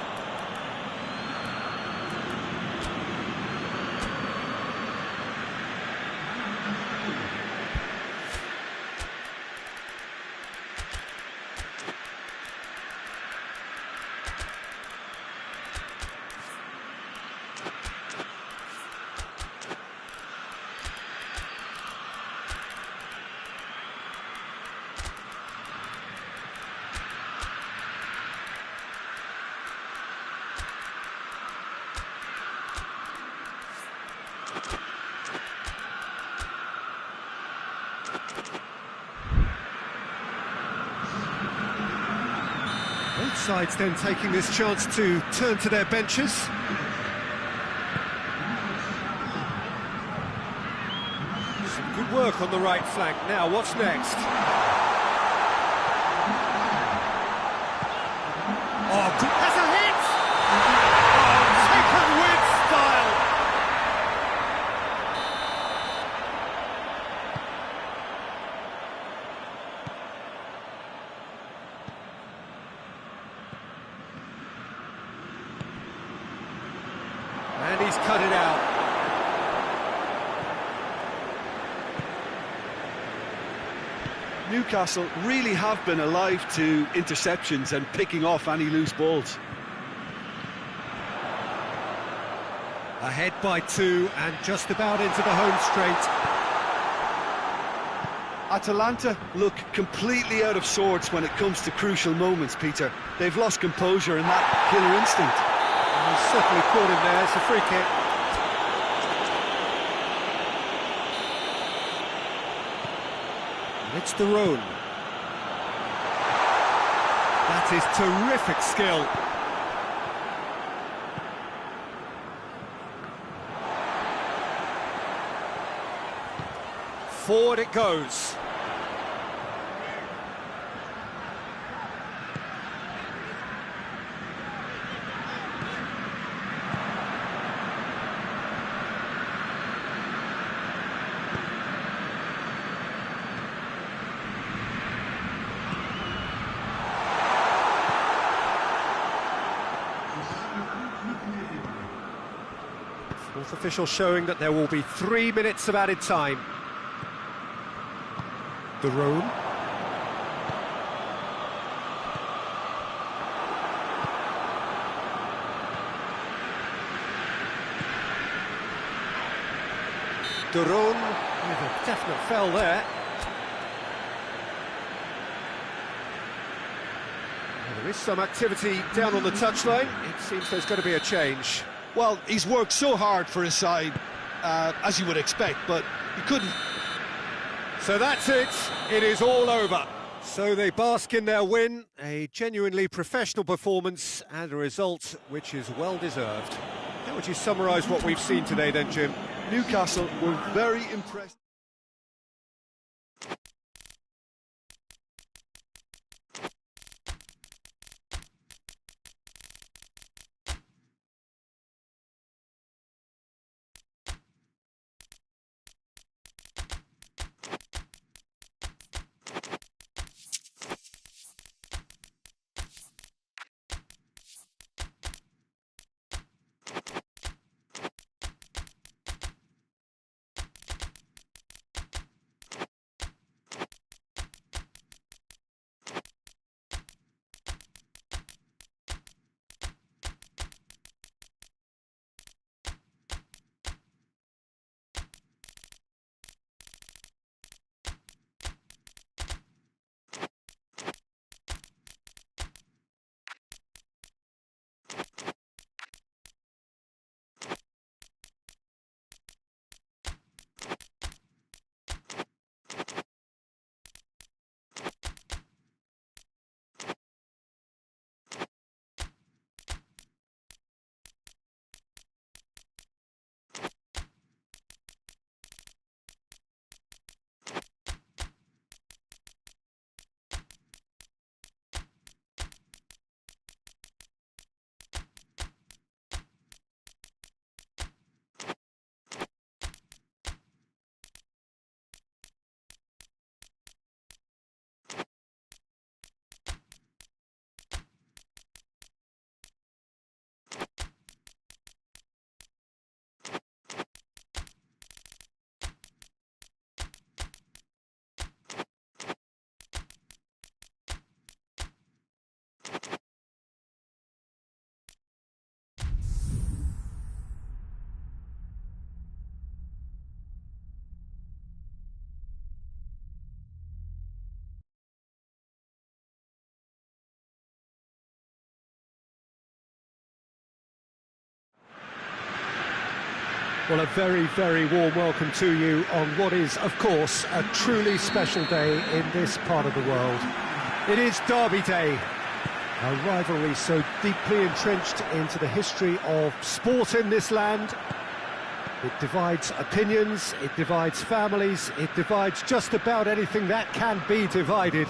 Both sides then taking this chance to turn to their benches. Some good work on the right flank. Now, what's next? Oh, good. Has a hit! Oh, taken with style! And he's cut it out. Newcastle really have been alive to interceptions and picking off any loose balls. Ahead by 2 and just about into the home straight. Atalanta look completely out of sorts when it comes to crucial moments, Peter. They've lost composure and that killer instinct. He's certainly caught him there. It's a free kick. And it's Duc. That is terrific skill. Forward it goes. Fourth official showing that there will be 3 minutes of added time. Duc. Duc with a definite foul there. Well, there is some activity down on the touchline. It seems there's going to be a change. Well, he's worked so hard for his side, as you would expect, but he couldn't. So that's it. It is all over. So they bask in their win, a genuinely professional performance and a result which is well deserved. How would you summarise what we've seen today then, Jim? Newcastle were very impressed. Well, a very, very warm welcome to you on what is, of course, a truly special day in this part of the world. It is Derby Day, a rivalry so deeply entrenched into the history of sport in this land. It divides opinions, it divides families, it divides just about anything that can be divided.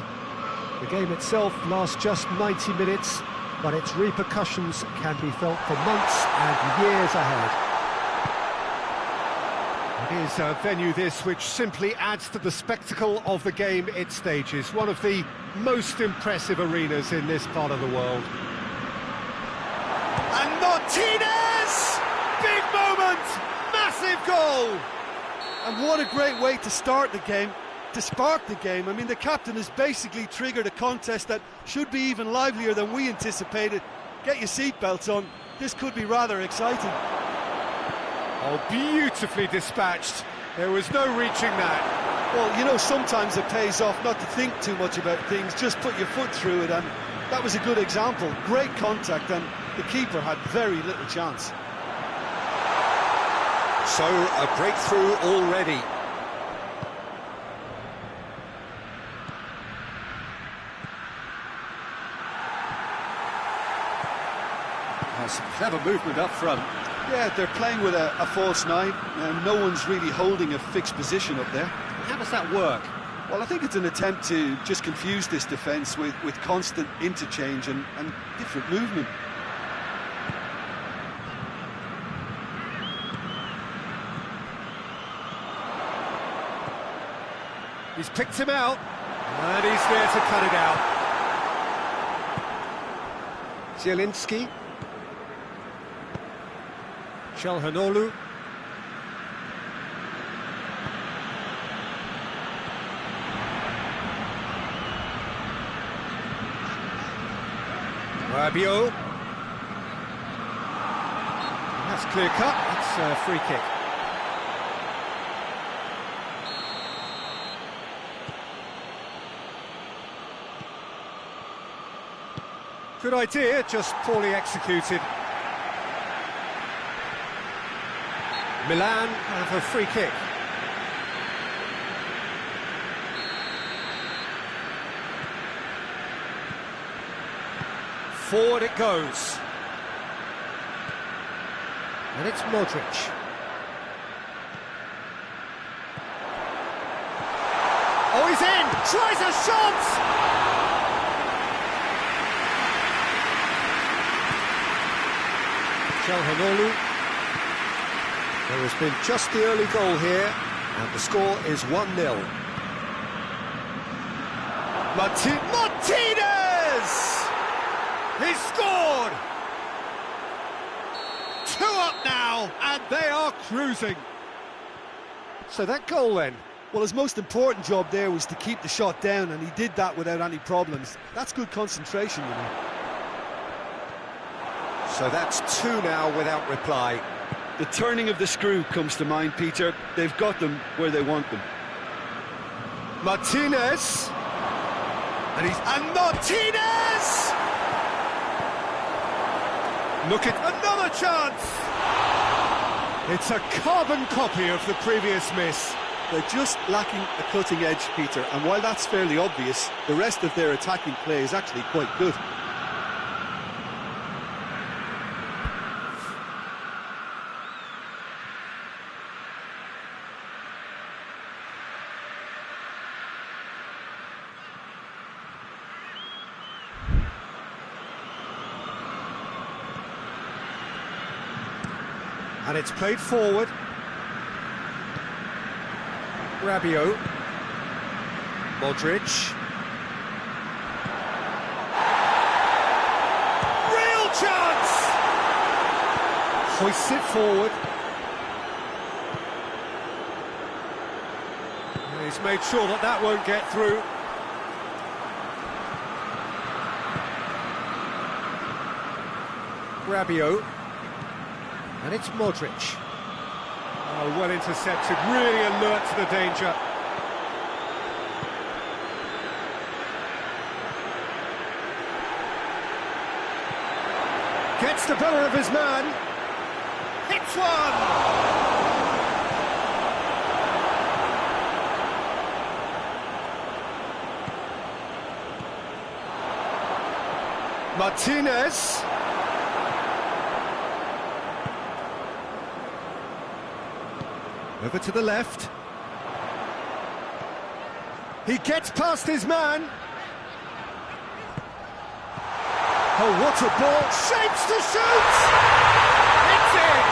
The game itself lasts just 90 minutes, but its repercussions can be felt for months and years ahead. It is a venue this which simply adds to the spectacle of the game it stages, one of the most impressive arenas in this part of the world. And Martinez! Big moment! Massive goal! And what a great way to start the game, to spark the game. I mean, the captain has basically triggered a contest that should be even livelier than we anticipated. Get your seatbelts on, this could be rather exciting. Oh, beautifully dispatched. There was no reaching that. Well, you know, sometimes it pays off not to think too much about things, just put your foot through it, and that was a good example. Great contact, and the keeper had very little chance. So, a breakthrough already. Some clever movement up front. Yeah, they're playing with a false nine, and no one's really holding a fixed position up there. How does that work? Well, I think it's an attempt to just confuse this defence with constant interchange and different movement. He's picked him out, and he's there to cut it out. Zielinski. Çalhanoğlu. Rabiot. That's clear cut. It's a free kick. Good idea, just poorly executed. Milan have a free kick. Forward it goes. And it's Modric. Oh, he's in! Tries a shot! Çalhanoğlu. There has been just the early goal here, and the score is 1-0. Martinez! He scored! 2 up now, And they are cruising. So that goal then? Well, his most important job there was to keep the shot down, and he did that without any problems. That's good concentration, you know. So that's 2 now without reply. The turning of the screw comes to mind, Peter. They've got them where they want them. Martinez! And Martinez! Look at Another chance! It's a carbon copy of the previous miss. They're just lacking a cutting edge, Peter, and while that's fairly obvious, the rest of their attacking play is actually quite good. And it's played forward. Rabiot. Modric. Real chance! Hoists it forward. He's made sure that that won't get through. Rabiot. And it's Modric. Oh, well intercepted, really alert to the danger. Gets the better of his man. Hits one! Martinez. Over to the left. He gets past his man. Oh, what a ball! Shapes to shoot! It's in!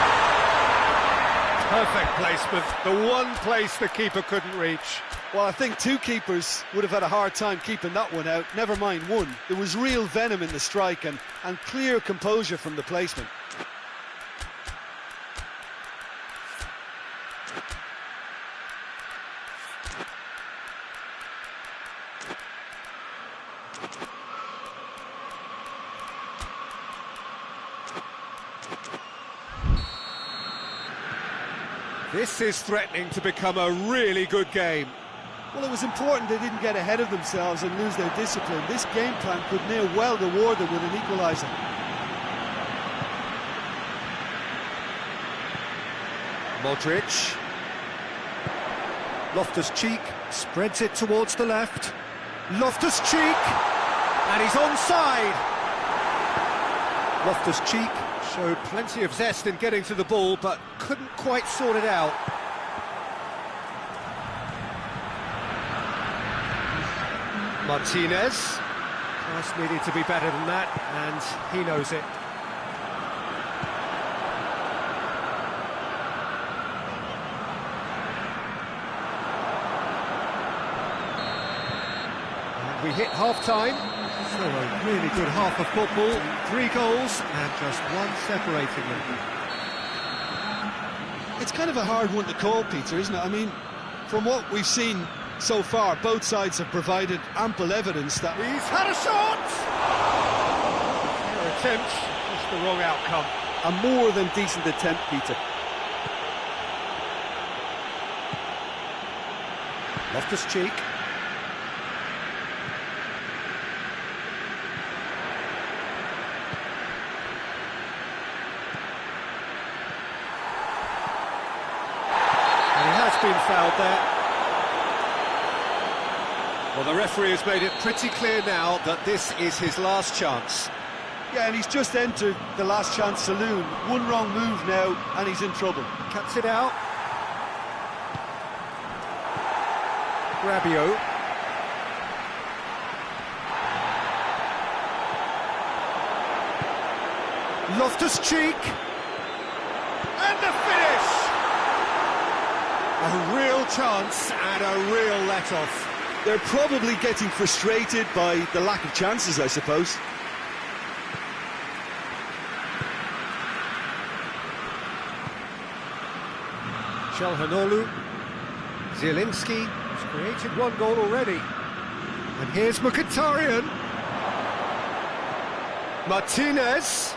Perfect placement. The one place the keeper couldn't reach. Well, I think two keepers would have had a hard time keeping that one out, never mind one. There was real venom in the strike and clear composure from the placement. This is threatening to become a really good game. Well, it was important they didn't get ahead of themselves and lose their discipline. This game plan could near well reward them with an equaliser. Modric. Loftus-Cheek spreads it towards the left. Loftus-Cheek! And he's onside! Loftus-Cheek showed plenty of zest in getting to the ball, but couldn't quite sort it out. Martinez. Pass needed to be better than that, and he knows it. And we hit half-time. So a really good half of football. 3 goals and just one separating them. It's kind of a hard one to call, Peter, isn't it? I mean, from what we've seen so far, both sides have provided ample evidence that... He's had a shot! Fair attempt, just the wrong outcome. A more than decent attempt, Peter. Loftus-Cheek. And he has been fouled there. Well, the referee has made it pretty clear now that this is his last chance. Yeah, and he's just entered the last chance saloon. One wrong move now, and he's in trouble. Cuts it out. Rabiot. Loftus-Cheek. And the finish! A real chance and a real let-off. They're probably getting frustrated by the lack of chances, I suppose. Çalhanoğlu. Zielinski has created 1 goal already. And here's Mkhitaryan. Martinez.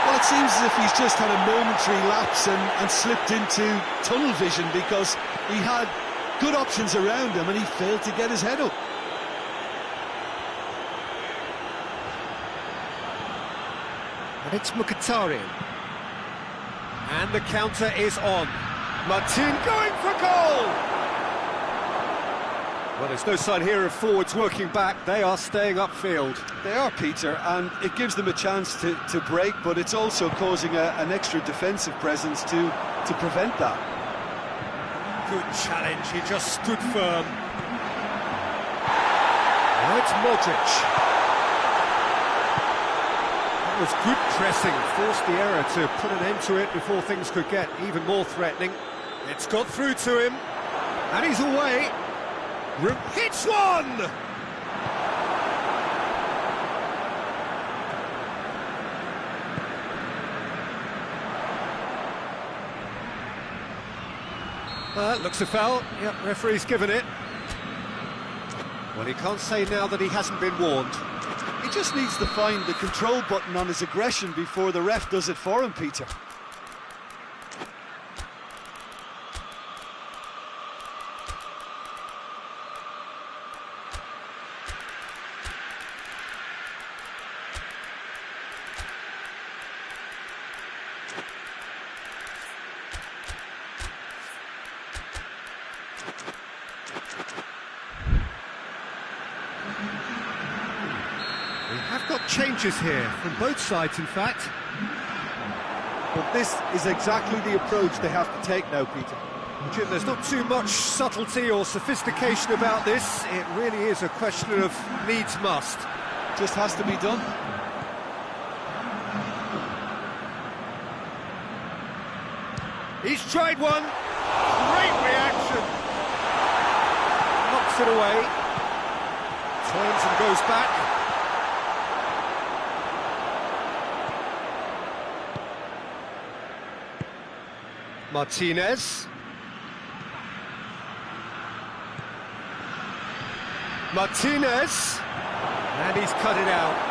Well, it seems as if he's just had a momentary lapse and slipped into tunnel vision, because he had good options around him and he failed to get his head up. And it's Mkhitaryan. And the counter is on. Martin going for goal! Well, there's no sign here of forwards working back. They are staying upfield. They are, Peter, and it gives them a chance to break, but it's also causing an extra defensive presence to prevent that. Good challenge, he just stood firm. Now it's Modric. That was good pressing, forced the error to put an end to it before things could get even more threatening. It's got through to him, and he's away. Hits one! Looks a foul. Yep, referee's given it. Well, he can't say now that he hasn't been warned. He just needs to find the control button on his aggression before the ref does it for him, Peter. We have got changes here, from both sides in fact. But this is exactly the approach they have to take now, Peter. Jim, there's not too much subtlety or sophistication about this. It really is a question of needs must. Just has to be done. He's tried one. Great reaction. Knocks it away. Turns and goes back. Martinez. Martinez. And he's cut it out.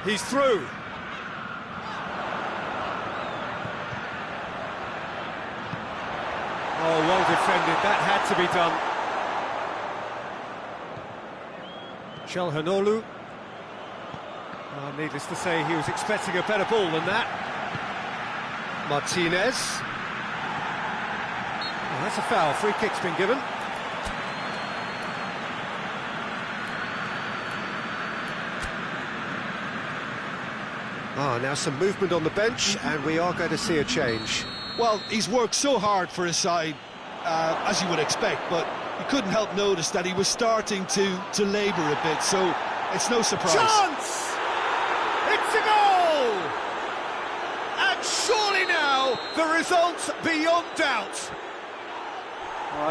He's through. Oh, well defended. That had to be done. Chelhanoglu. Needless to say, he was expecting a better ball than that. Martinez. Oh, that's a foul. Free kick's been given. Now some movement on the bench, and we are going to see a change. Well, he's worked so hard for his side, as you would expect, but you couldn't help notice that he was starting to labour a bit, so it's no surprise. Chance! It's a goal! And surely now, the result beyond doubt.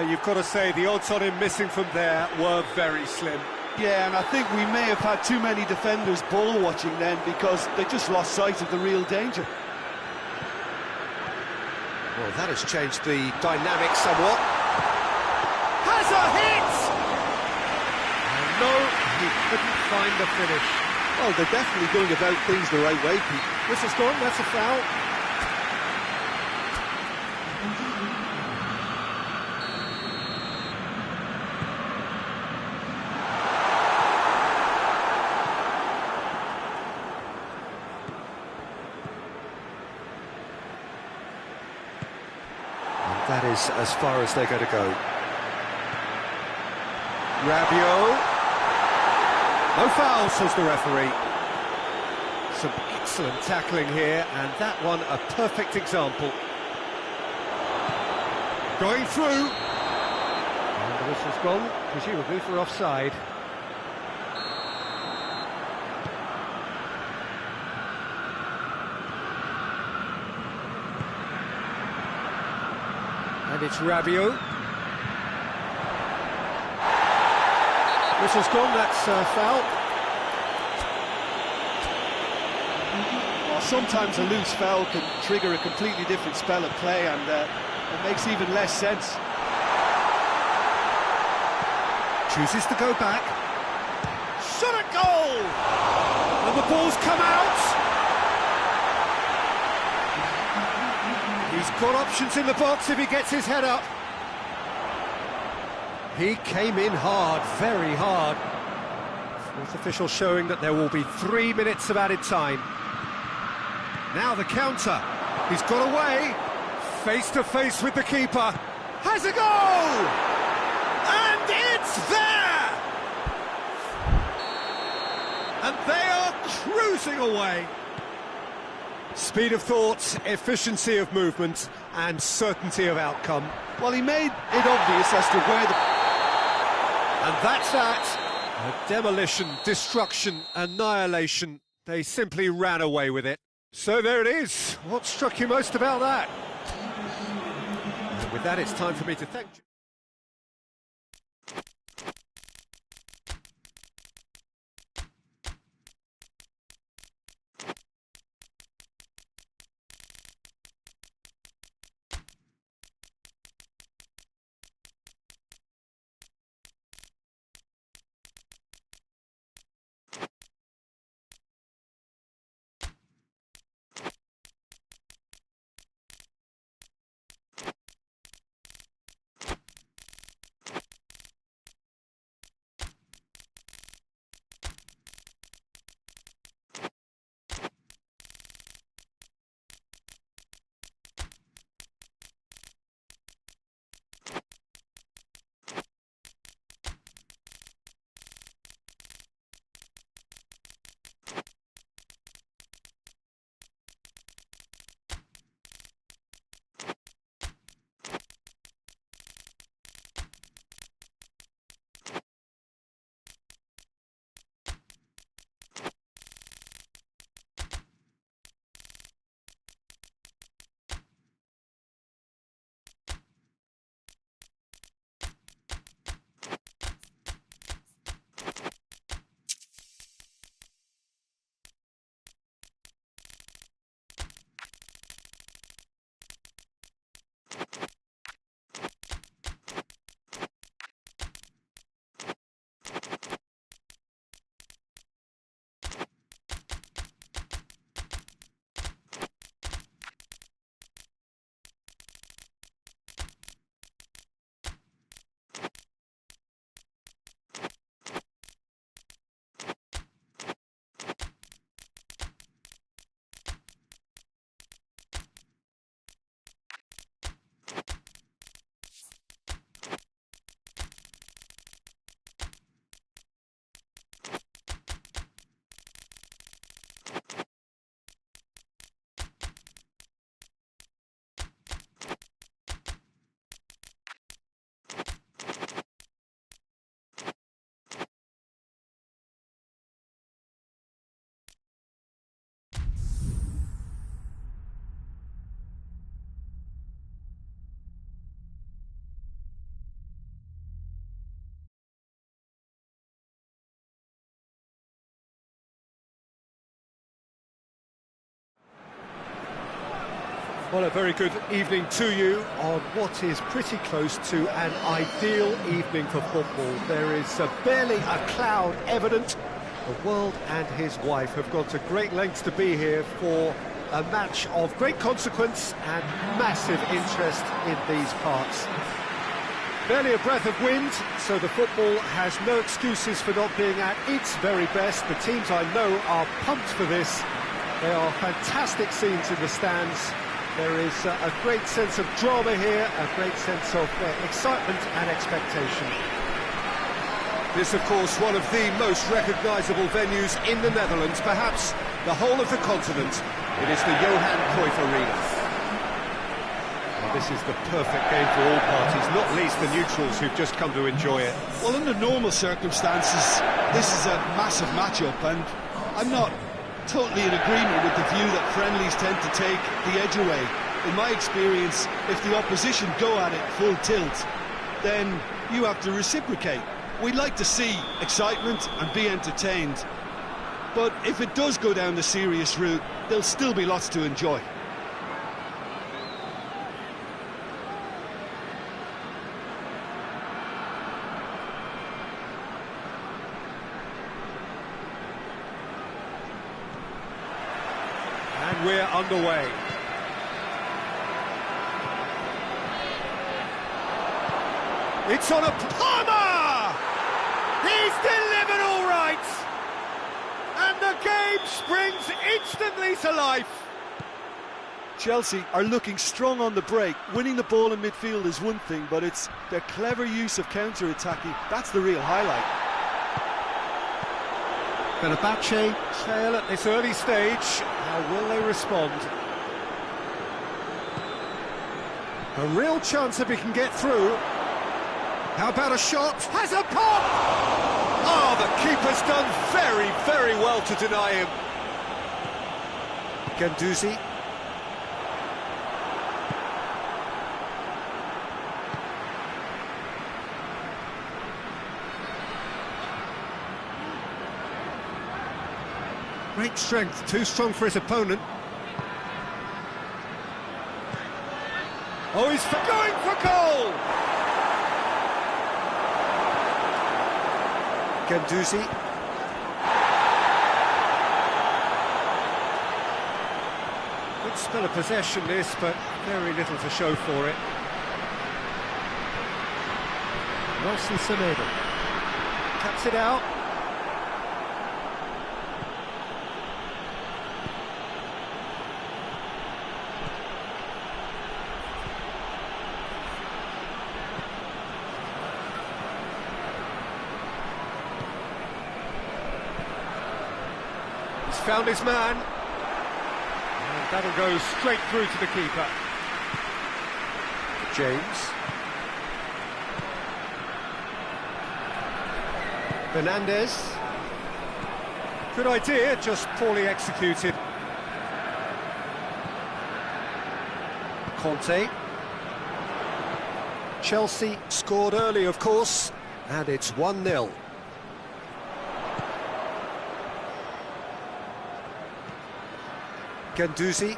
You've got to say, the odds on him missing from there were very slim. Yeah, and I think we may have had too many defenders ball watching then because they just lost sight of the real danger. Well, that has changed the dynamic somewhat. Has a hit! And no, he couldn't find the finish. Well, they're definitely going about things the right way, Pete. This is gone, that's a foul. That is as far as they're going to go. Rabiot. No foul, says the referee. Some excellent tackling here, and that one a perfect example. Going through. And the whistle's gone, presumably for offside. And it's Rabiot. Whistle's gone, that's foul. Well, sometimes a loose foul can trigger a completely different spell of play, and it makes even less sense. Chooses to go back. Shot at goal! And the ball's come out! He's got options in the box if he gets his head up. He came in hard, very hard. Fourth official showing that there will be 3 minutes of added time. Now the counter. He's got away. Face to face with the keeper. Has a goal! And it's there! And they are cruising away. Speed of thought, efficiency of movement, and certainty of outcome. Well, he made it obvious as to where the... And that's that. A demolition, destruction, annihilation. They simply ran away with it. So there it is. What struck you most about that? And with that, it's time for me to thank you. Well, a very good evening to you on what is pretty close to an ideal evening for football. There is barely a cloud evident. The world and his wife have gone to great lengths to be here for a match of great consequence and massive interest in these parts. Barely a breath of wind, so the football has no excuses for not being at its very best. The teams I know are pumped for this. There are fantastic scenes in the stands. There is a great sense of drama here, a great sense of excitement and expectation. This, of course, one of the most recognisable venues in the Netherlands, perhaps the whole of the continent. It is the Johan Cruyff Arena. Well, this is the perfect game for all parties, not least the neutrals who've just come to enjoy it. Well, under normal circumstances, this is a massive match-up, and I'm not totally in agreement with the view that friendlies tend to take the edge away. In my experience, if the opposition go at it full tilt, then you have to reciprocate. We'd like to see excitement and be entertained, but if it does go down the serious route, there'll still be lots to enjoy. And we're underway. It's on a Palmer! He's delivered all right! And the game springs instantly to life. Chelsea are looking strong on the break. Winning the ball in midfield is one thing, but it's their clever use of counter-attacking. That's the real highlight. Fenerbahce trail at this early stage. How will they respond? A real chance if he can get through. How about a shot? Has a pop! Oh, the keeper's done very, very well to deny him. Guendouzi. Great strength, too strong for his opponent. Oh, he's going for goal! Guendouzi. Good spell of possession this, but very little to show for it. Nelson Semedo cuts it out. Found his man, and that'll go straight through to the keeper. James. Fernandez. Good idea, just poorly executed. Conte. Chelsea scored early, of course, and it's 1-0. Guendouzi.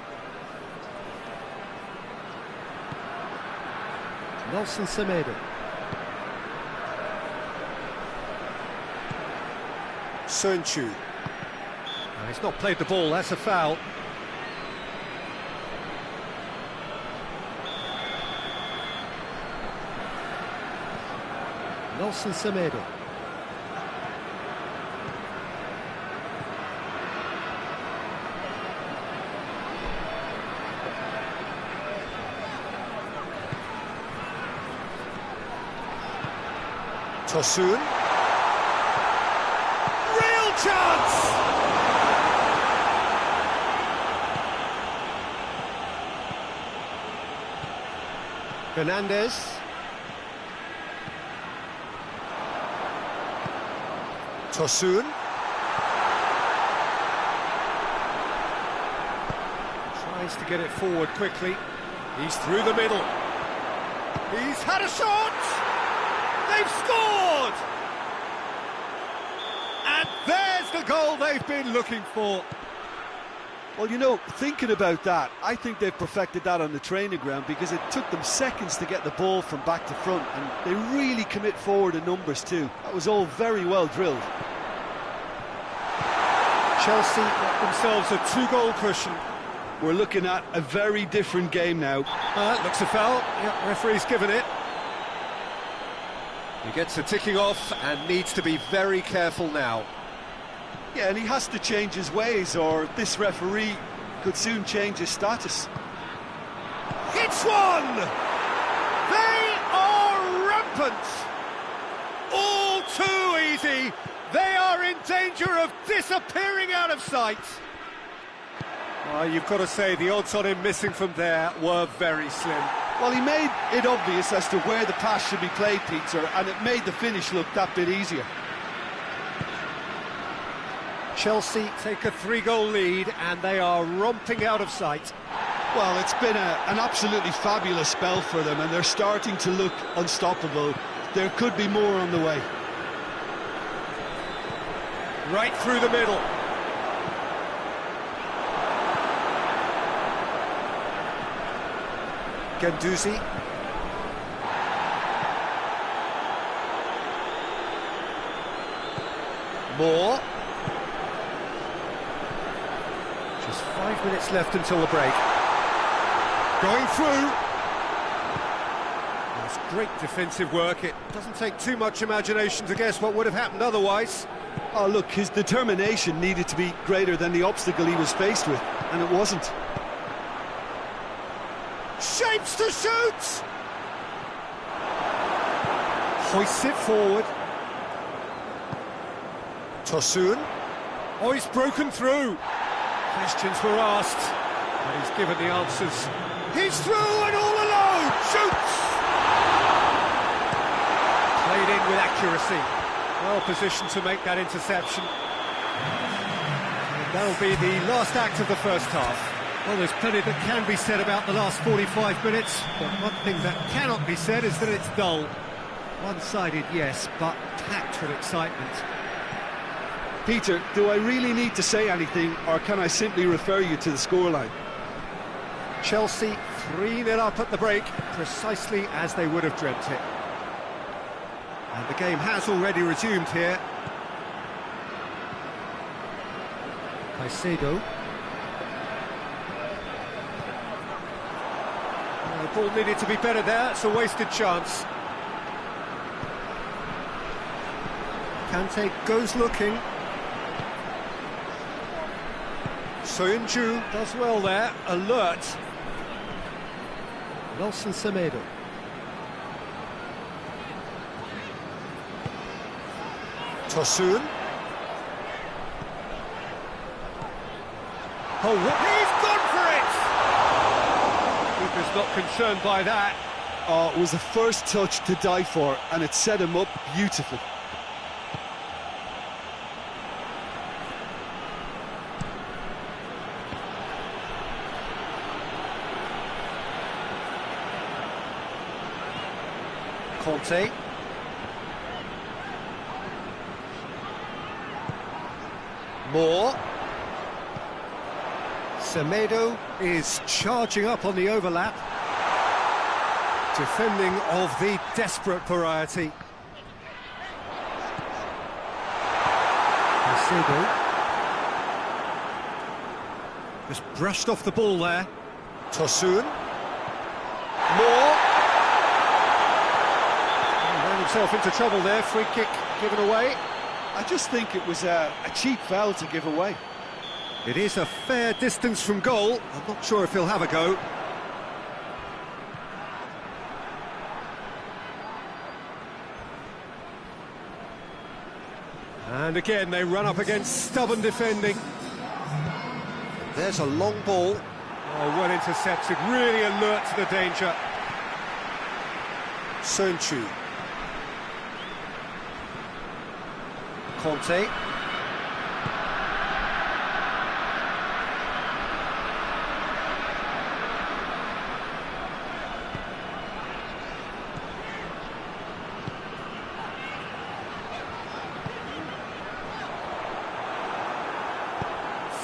Nelson Semedo. Sönchu. He's not played the ball, that's a foul. Nelson Semedo. Tosun. Real chance! Fernandez. Tosun. Tries to get it forward quickly. He's through the middle. He's had a shot! They've scored! And there's the goal they've been looking for. Well, you know, thinking about that, I think they've perfected that on the training ground because it took them seconds to get the ball from back to front, and they really commit forward in numbers too. That was all very well drilled. Chelsea got themselves a 2-goal cushion. We're looking at a very different game now. Looks a foul. Yeah, referee's given it. He gets a ticking off and needs to be very careful now. Yeah, and he has to change his ways, or this referee could soon change his status. It's one! They are rampant! All too easy! They are in danger of disappearing out of sight! Well, you've got to say the odds on him missing from there were very slim. Well, he made it obvious as to where the pass should be played, Peter, and it made the finish look that bit easier. Chelsea take a 3-goal lead and they are romping out of sight. Well, it's been an absolutely fabulous spell for them, and they're starting to look unstoppable. There could be more on the way. Right through the middle. Guendouzi. Moore. Just 5 minutes left until the break. Going through. That's great defensive work. It doesn't take too much imagination to guess what would have happened otherwise. Oh, look, his determination needed to be greater than the obstacle he was faced with, and it wasn't. Shapes to shoot! Hoists it forward. Tosun. Oh, he's broken through. Questions were asked, but he's given the answers. He's through and all alone! Shoots! Played in with accuracy. Well positioned to make that interception. And that'll be the last act of the first half. Well, there's plenty that can be said about the last 45 minutes, but one thing that cannot be said is that it's dull. One-sided, yes, but packed with excitement. Peter, do I really need to say anything, or can I simply refer you to the scoreline? Chelsea 3-0 up at the break, precisely as they would have dreamt it. And the game has already resumed here. Caicedo. The ball needed to be better there, it's a wasted chance. Kante goes looking. Soyuncu does well there, alert. Nelson Semedo. Tosun. Oh, he's gone for it! Keeper's not concerned by that. Oh, it was the first touch to die for, and it set him up beautifully. Conte. Moore. Semedo is charging up on the overlap. Defending of the desperate variety. Caicedo. Just brushed off the ball there. Tosun. Moore. Ran himself into trouble there. Free kick given away. I just think it was a cheap foul to give away. It is a fair distance from goal. I'm not sure if he'll have a go. And again, they run up against stubborn defending. There's a long ball. Oh, well intercepted, really alert to the danger. Soyuncu. Conte.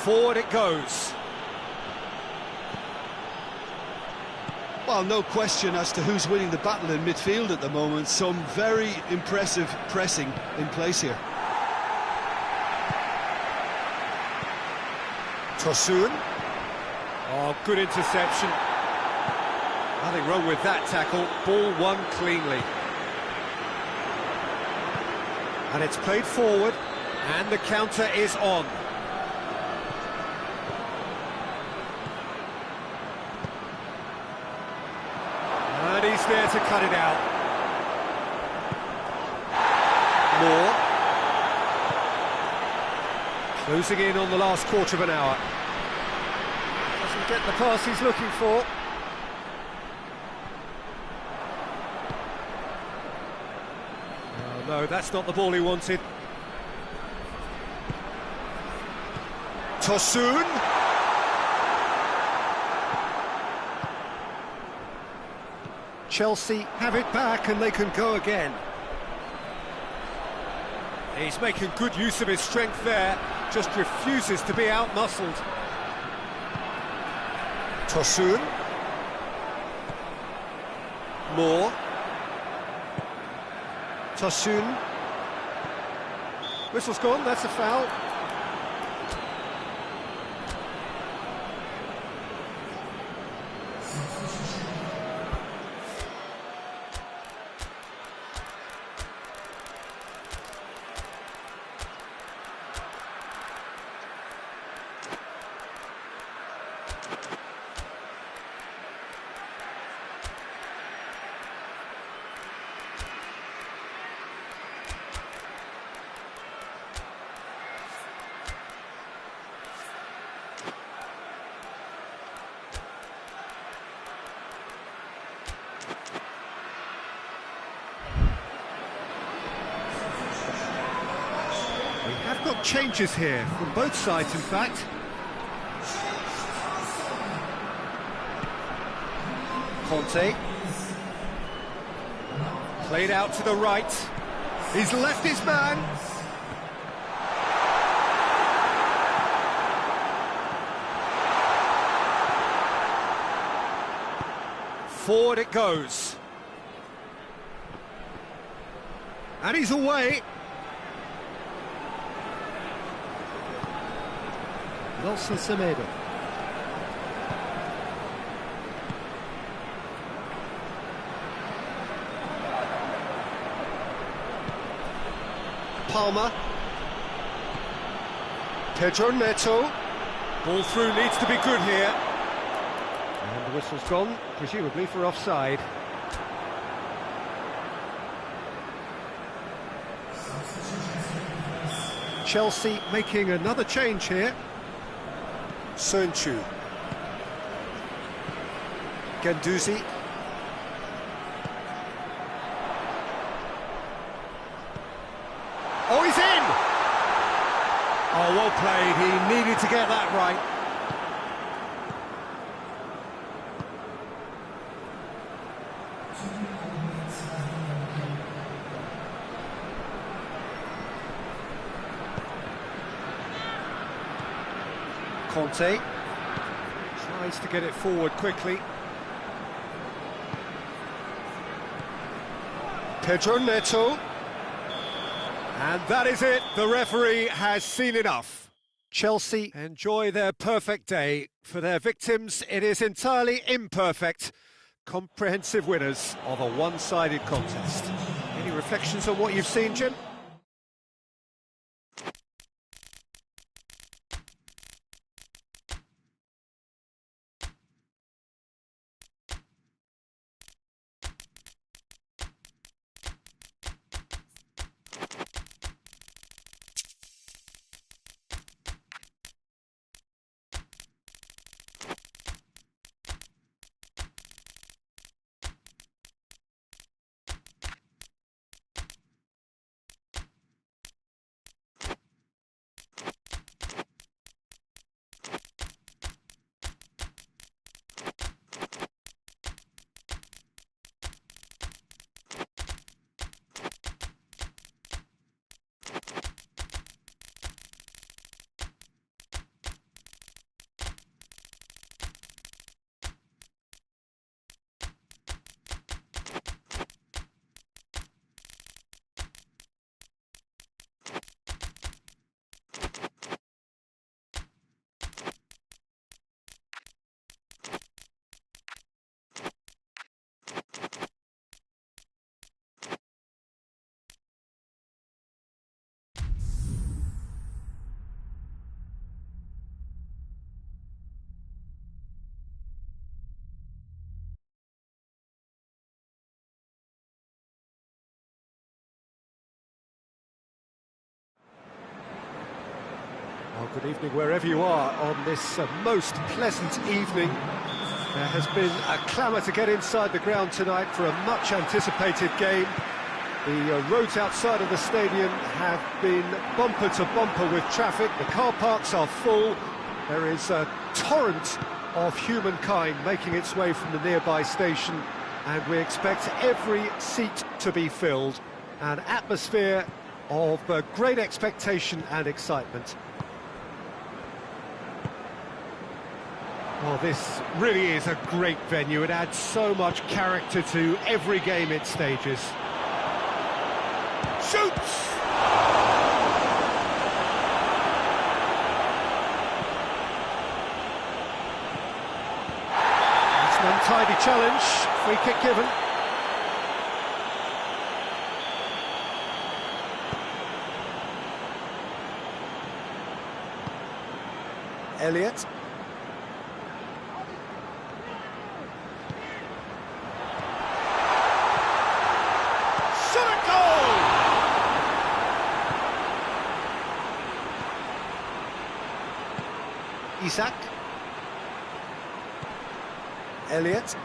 Forward it goes. Well, no question as to who's winning the battle in midfield at the moment. Some very impressive pressing in place here. Tosun. Oh, good interception. Nothing wrong with that tackle. Ball won cleanly. And it's played forward, and the counter is on. And he's there to cut it out. Moore. Closing in on the last quarter of an hour. Doesn't get the pass he's looking for. Oh, no, that's not the ball he wanted. Tosun. Chelsea have it back and they can go again. He's making good use of his strength there, just refuses to be out-muscled. Tosun. Moore. Tosun. Whistle's gone, that's a foul. We have got changes here, from both sides in fact. Conte. Played out to the right. He's left his man. Forward it goes. And he's away. Nelson Semedo. Palmer. Pedro Neto. Ball through needs to be good here. And the whistle's gone, presumably for offside. Chelsea making another change here. Sönchu. Guendouzi. Oh, he's in! Oh, well played. He needed to get that right. Conte tries to get it forward quickly. Pedro Neto. And that is it. The referee has seen enough. Chelsea enjoy their perfect day. For their victims, it is entirely imperfect. Comprehensive winners of a one-sided contest. Any reflections on what you've seen, Jim? Good evening wherever you are on this most pleasant evening. There has been a clamour to get inside the ground tonight for a much-anticipated game. The roads outside of the stadium have been bumper to bumper with traffic. The car parks are full. There is a torrent of humankind making its way from the nearby station, and we expect every seat to be filled. An atmosphere of great expectation and excitement. Well, this really is a great venue. It adds so much character to every game it stages. Shoots! It's an untidy challenge. Free kick given. Elliott. Isak. Elliott.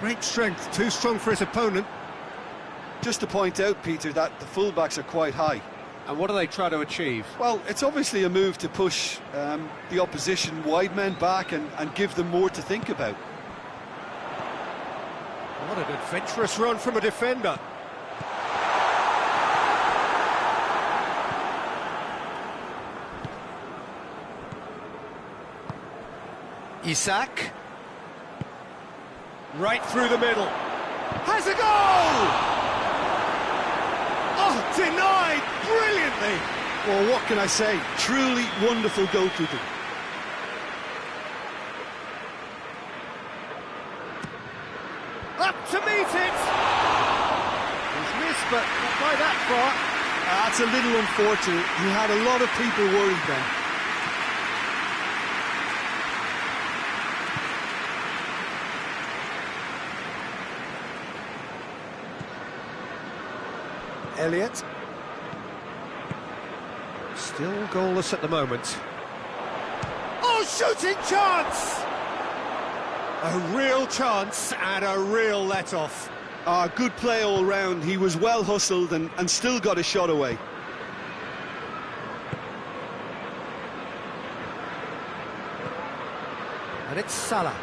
Great strength, too strong for his opponent. Just to point out, Peter, that the fullbacks are quite high. And what do they try to achieve? Well, it's obviously a move to push the opposition wide men back and give them more to think about. What an adventurous run from a defender. Isak. Right through the middle. Has a goal! Oh, denied brilliantly! Well, what can I say? Truly wonderful goalkeeping. Up to meet it! He's missed, but not by that far. That's a little unfortunate. He had a lot of people worried then. Elliott. Still goalless at the moment. Oh, shooting chance! A real chance and a real let-off. Good play all round. He was well hustled and still got a shot away. And it's Salah.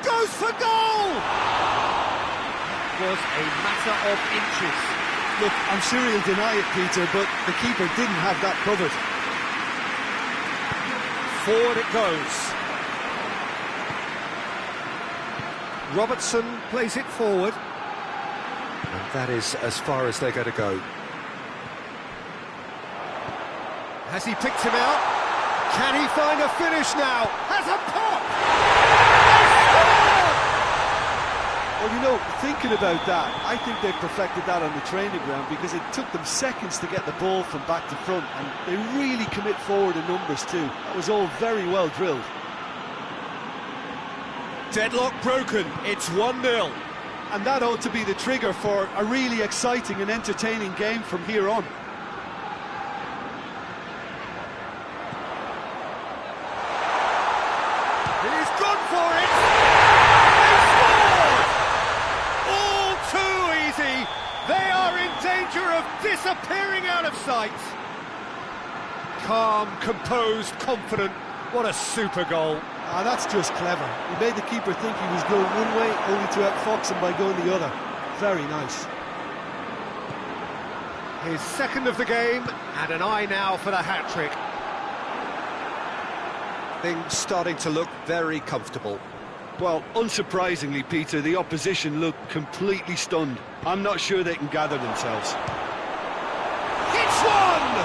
Goes for goal! Was a matter of inches. Look, I'm sure he'll deny it, Peter, but the keeper didn't have that covered. Forward it goes. Robertson plays it forward. And that is as far as they're going to go. Has he picked him out? Can he find a finish now? Has a pop! Well, you know, thinking about that, I think they perfected that on the training ground because it took them seconds to get the ball from back to front, and they really commit forward in numbers too. That was all very well drilled. Deadlock broken, it's 1-0. And that ought to be the trigger for a really exciting and entertaining game from here on. He's gone for it! They are in danger of disappearing out of sight. Calm, composed, confident. What a super goal. That's just clever. He made the keeper think he was going one way, only to outfox him by going the other. Very nice. His second of the game, and an eye now for the hat-trick. Things starting to look very comfortable. Well, unsurprisingly, Peter, the opposition look completely stunned. I'm not sure they can gather themselves. It's one!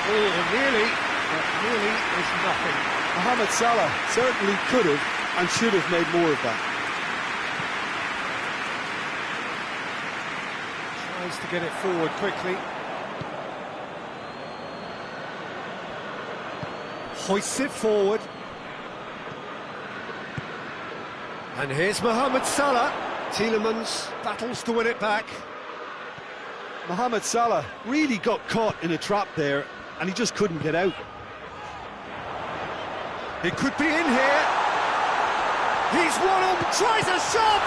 Oh, nearly, but nearly is nothing. Mohamed Salah certainly could have and should have made more of that. Tries to get it forward quickly. Hoists it forward. And here's Mohamed Salah. Tielemans battles to win it back. Mohamed Salah really got caught in a trap there, and he just couldn't get out. It could be in here. He's won him, tries a shot!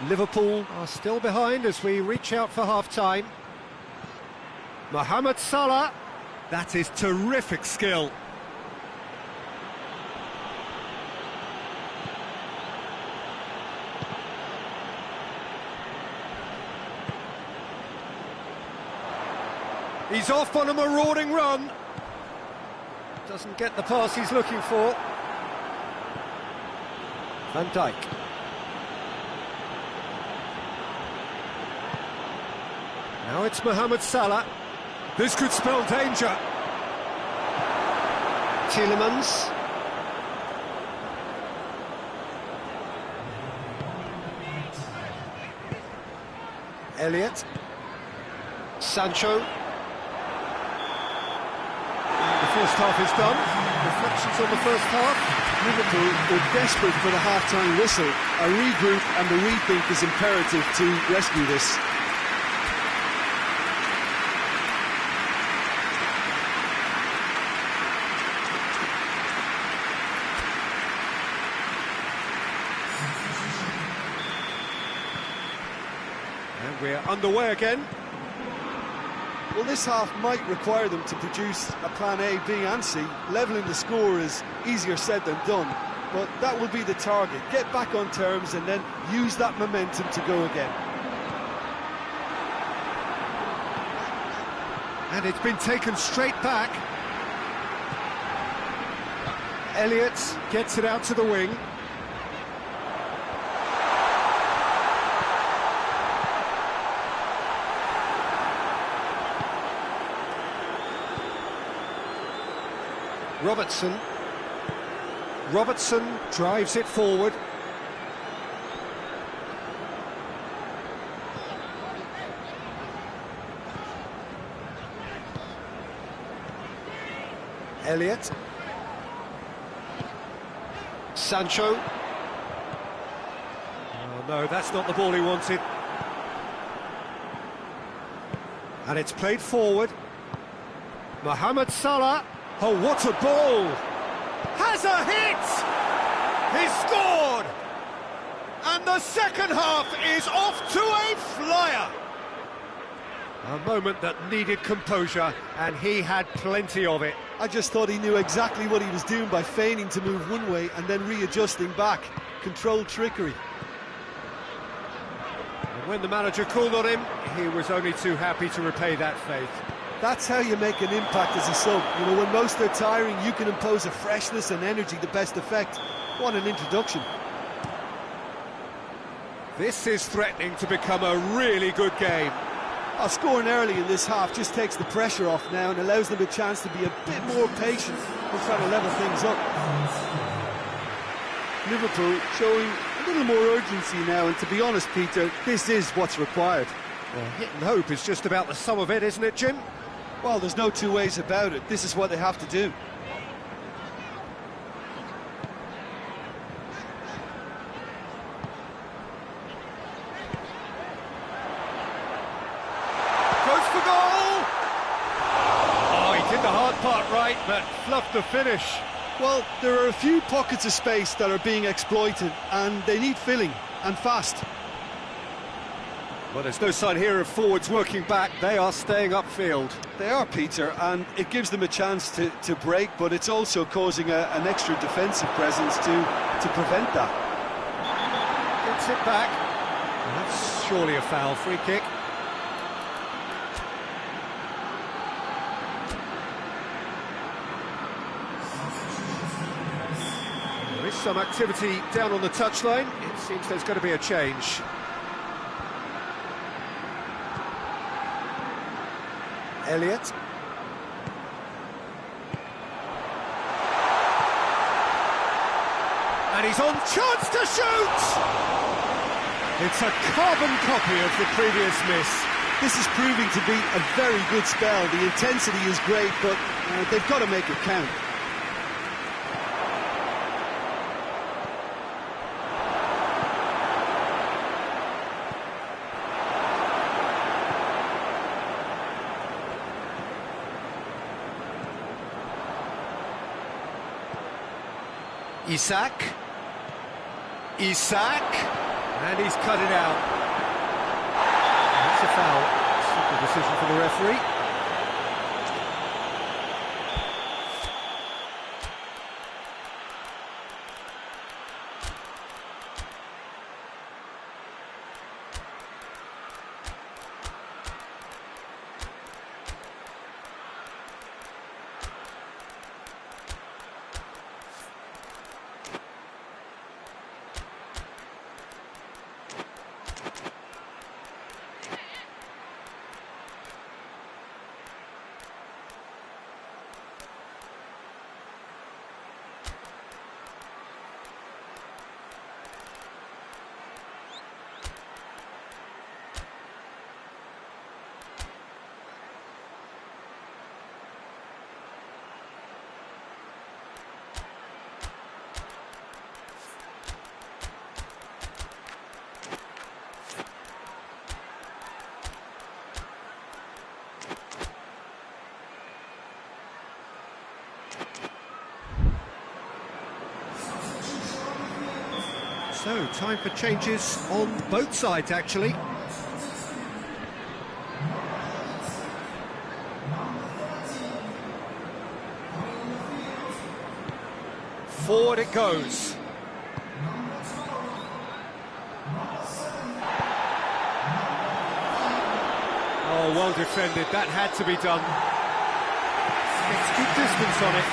Liverpool are still behind as we reach out for half-time. Mohamed Salah. That is terrific skill. He's off on a marauding run. Doesn't get the pass he's looking for. Van Dijk. Now it's Mohamed Salah. This could spell danger. Tielemans. Elliott. Sancho. The first half is done. Reflections on the first half. Liverpool were desperate for the half-time whistle. A regroup and a rethink is imperative to rescue this. And we're underway again. Well, this half might require them to produce a plan A, B and C. Levelling the score is easier said than done, but that will be the target. Get back on terms and then use that momentum to go again. And it's been taken straight back. Elliott gets it out to the wing. Robertson drives it forward. Elliott. Sancho. Oh no, that's not the ball he wanted. And it's played forward. Mohamed Salah. Oh, what a ball! Has a hit! He's scored! And the second half is off to a flyer! A moment that needed composure, and he had plenty of it. I just thought he knew exactly what he was doing by feigning to move one way and then readjusting back. Controlled trickery. And when the manager called on him, he was only too happy to repay that faith. That's how you make an impact as a sub. You know, when most are tiring, you can impose a freshness and energy to best effect. What an introduction. This is threatening to become a really good game. Scoring early in this half just takes the pressure off now and allows them a chance to be a bit more patient and try to level things up. Liverpool showing a little more urgency now, and to be honest, Peter, this is what's required. Well, hit and hope is just about the sum of it, isn't it, Jim? Well, there's no two ways about it. This is what they have to do. Goes for goal! Oh, he did the hard part right, but fluffed the finish. Well, there are a few pockets of space that are being exploited, and they need filling, and fast. Well, there's no sign here of forwards working back. They are staying upfield. They are, Peter, and it gives them a chance to break, but it's also causing an extra defensive presence to prevent that. Gets it back. Well, that's surely a foul. Free kick. There is some activity down on the touchline. It seems there's going to be a change. Elliott. And he's on, chance to shoot! It's a carbon copy of the previous miss. This is proving to be a very good spell. The intensity is great, but they've got to make it count. Isak. And he's cut it out. That's a foul. Simple decision for the referee. So, time for changes on both sides, actually. Forward it goes. Oh, well defended. That had to be done. Let's keep distance on it.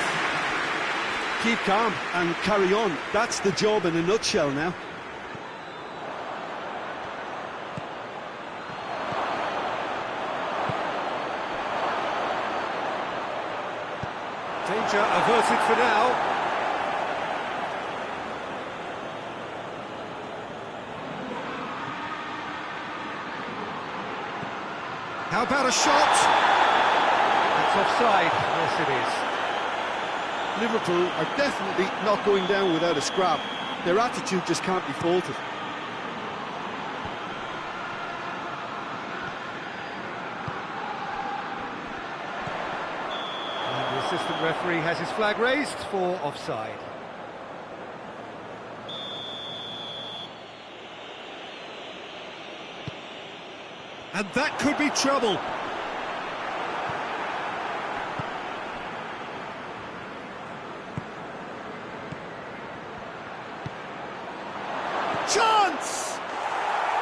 Keep calm and carry on. That's the job in a nutshell now. Danger averted for now. How about a shot? That's offside. Yes, it is. Liverpool are definitely not going down without a scrap. Their attitude just can't be faulted. And the assistant referee has his flag raised for offside. And that could be trouble. Chance!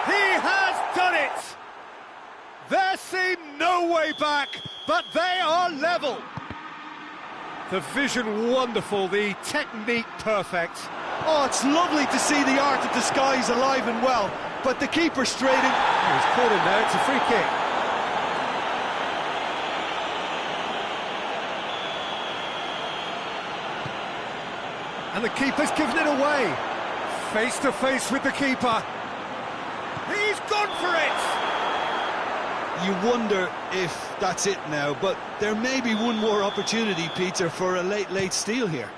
He has done it! There seemed no way back, but they are level. The vision wonderful, the technique perfect. Oh, it's lovely to see the art of the skies alive and well, but the keeper straight in. Oh, he's caught him there, it's a free kick. And the keeper's given it away. Face to face with the keeper. He's gone for it! You wonder if that's it now, but there may be one more opportunity, Peter, for a late steal here.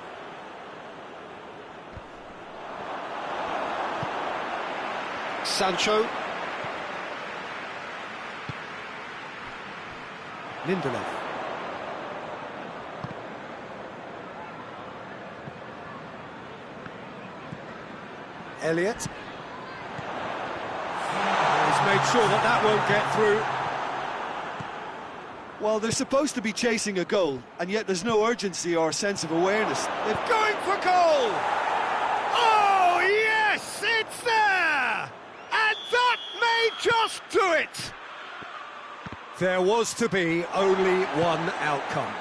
Sancho. Lindelof. Elliott. He's made sure that that won't get through. Well, they're supposed to be chasing a goal, and yet there's no urgency or sense of awareness. They're going for goal! Oh, yes, it's there! And that may just do it! There was to be only one outcome.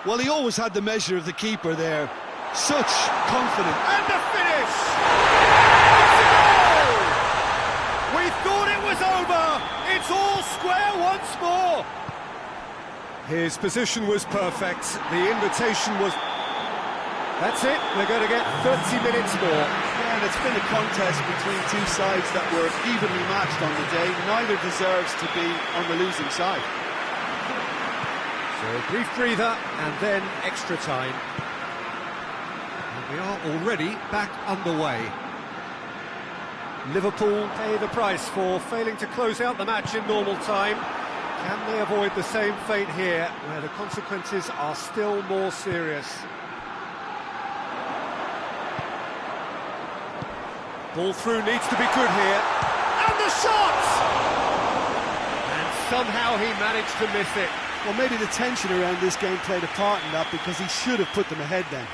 Well, he always had the measure of the keeper there. Such confidence. And the finish! It's a goal! We thought it was over! It's all square once more! His position was perfect. The invitation was... That's it, we're going to get 30 minutes more. Yeah, and it's been a contest between two sides that were evenly matched on the day. Neither deserves to be on the losing side. So a brief breather and then extra time. And we are already back underway. Liverpool pay the price for failing to close out the match in normal time. Can they avoid the same fate here, where the consequences are still more serious? Ball through needs to be good here. And the shot! And somehow he managed to miss it. Well, maybe the tension around this game played a part in that, because he should have put them ahead then.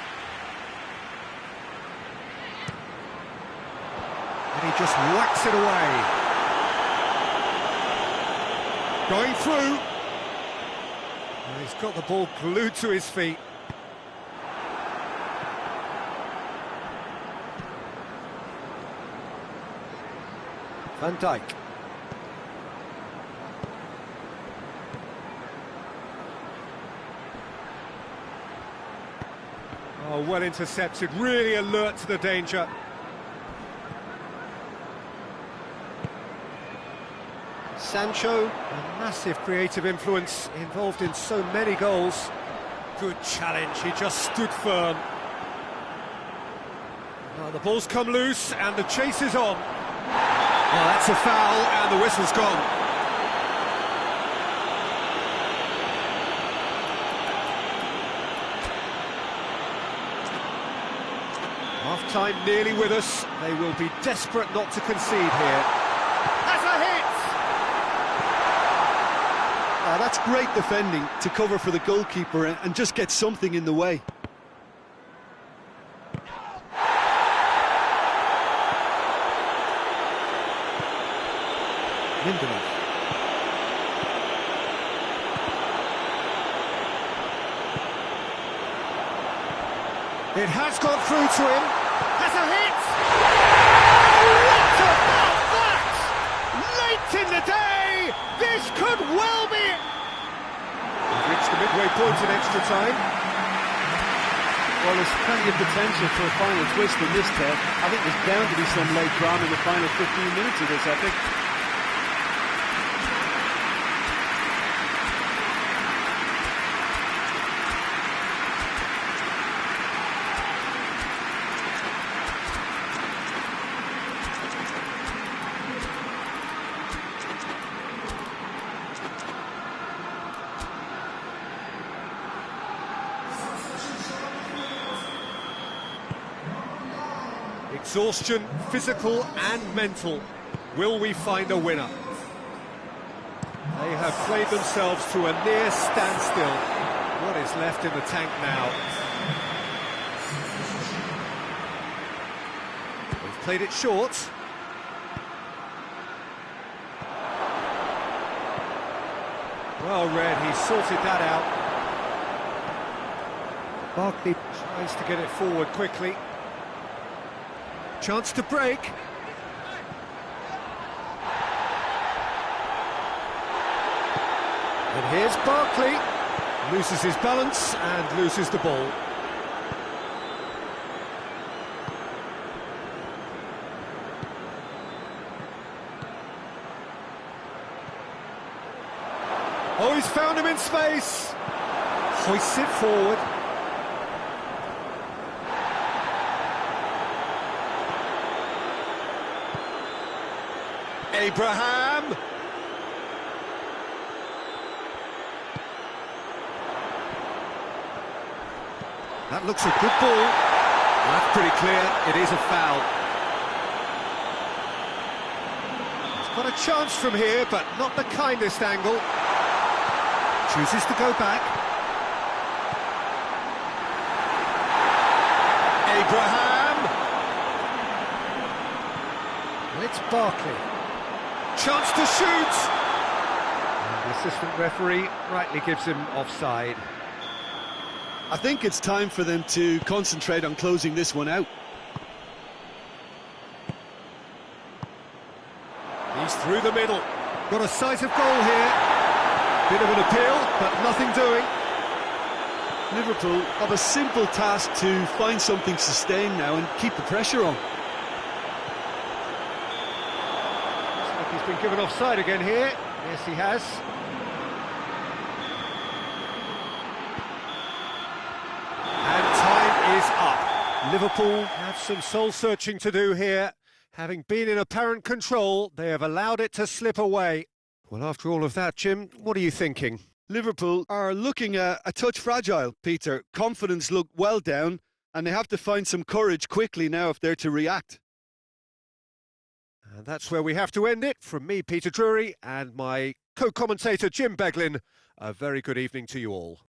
And he just whacks it away. Going through. And he's got the ball glued to his feet. Van Dijk. Oh, well intercepted, really alert to the danger. Sancho, a massive creative influence, involved in so many goals. Good challenge, he just stood firm. Now the ball's come loose and the chase is on. Oh, that's a foul and the whistle's gone. Half-time nearly with us. They will be desperate not to concede here. That's a hit! That's great defending to cover for the goalkeeper and just get something in the way. Lindelof. It has got through to him. Has a hit! What about that? Late in the day, this could well be it. We've reached the midway point in extra time. Well, there's plenty of potential for a final twist in this tale. I think there's bound to be some late drama in the final 15 minutes of this, I think. Exhaustion, physical and mental. Will we find a winner? They have played themselves to a near standstill. What is left in the tank now? They've played it short. Well read, he sorted that out. Barkley tries to get it forward quickly. Chance to break. And here's Barkley. Loses his balance and loses the ball. Oh, he's found him in space. Hoists it forward. Abraham! That looks a good ball. That's pretty clear, it is a foul. He's got a chance from here, but not the kindest angle. Chooses to go back. Abraham! It's Barkley. Chance to shoot! And the assistant referee rightly gives him offside. I think it's time for them to concentrate on closing this one out. He's through the middle. Got a sight of goal here. Bit of an appeal, but nothing doing. Liverpool have a simple task to find something sustained now and keep the pressure on. He's been given offside again here. Yes, he has. And time is up. Liverpool have some soul-searching to do here. Having been in apparent control, they have allowed it to slip away. Well, after all of that, Jim, what are you thinking? Liverpool are looking a touch fragile, Peter. Confidence looked well down, and they have to find some courage quickly now if they're to react. And that's where we have to end it. From me, Peter Drury, and my co-commentator, Jim Beglin, a very good evening to you all.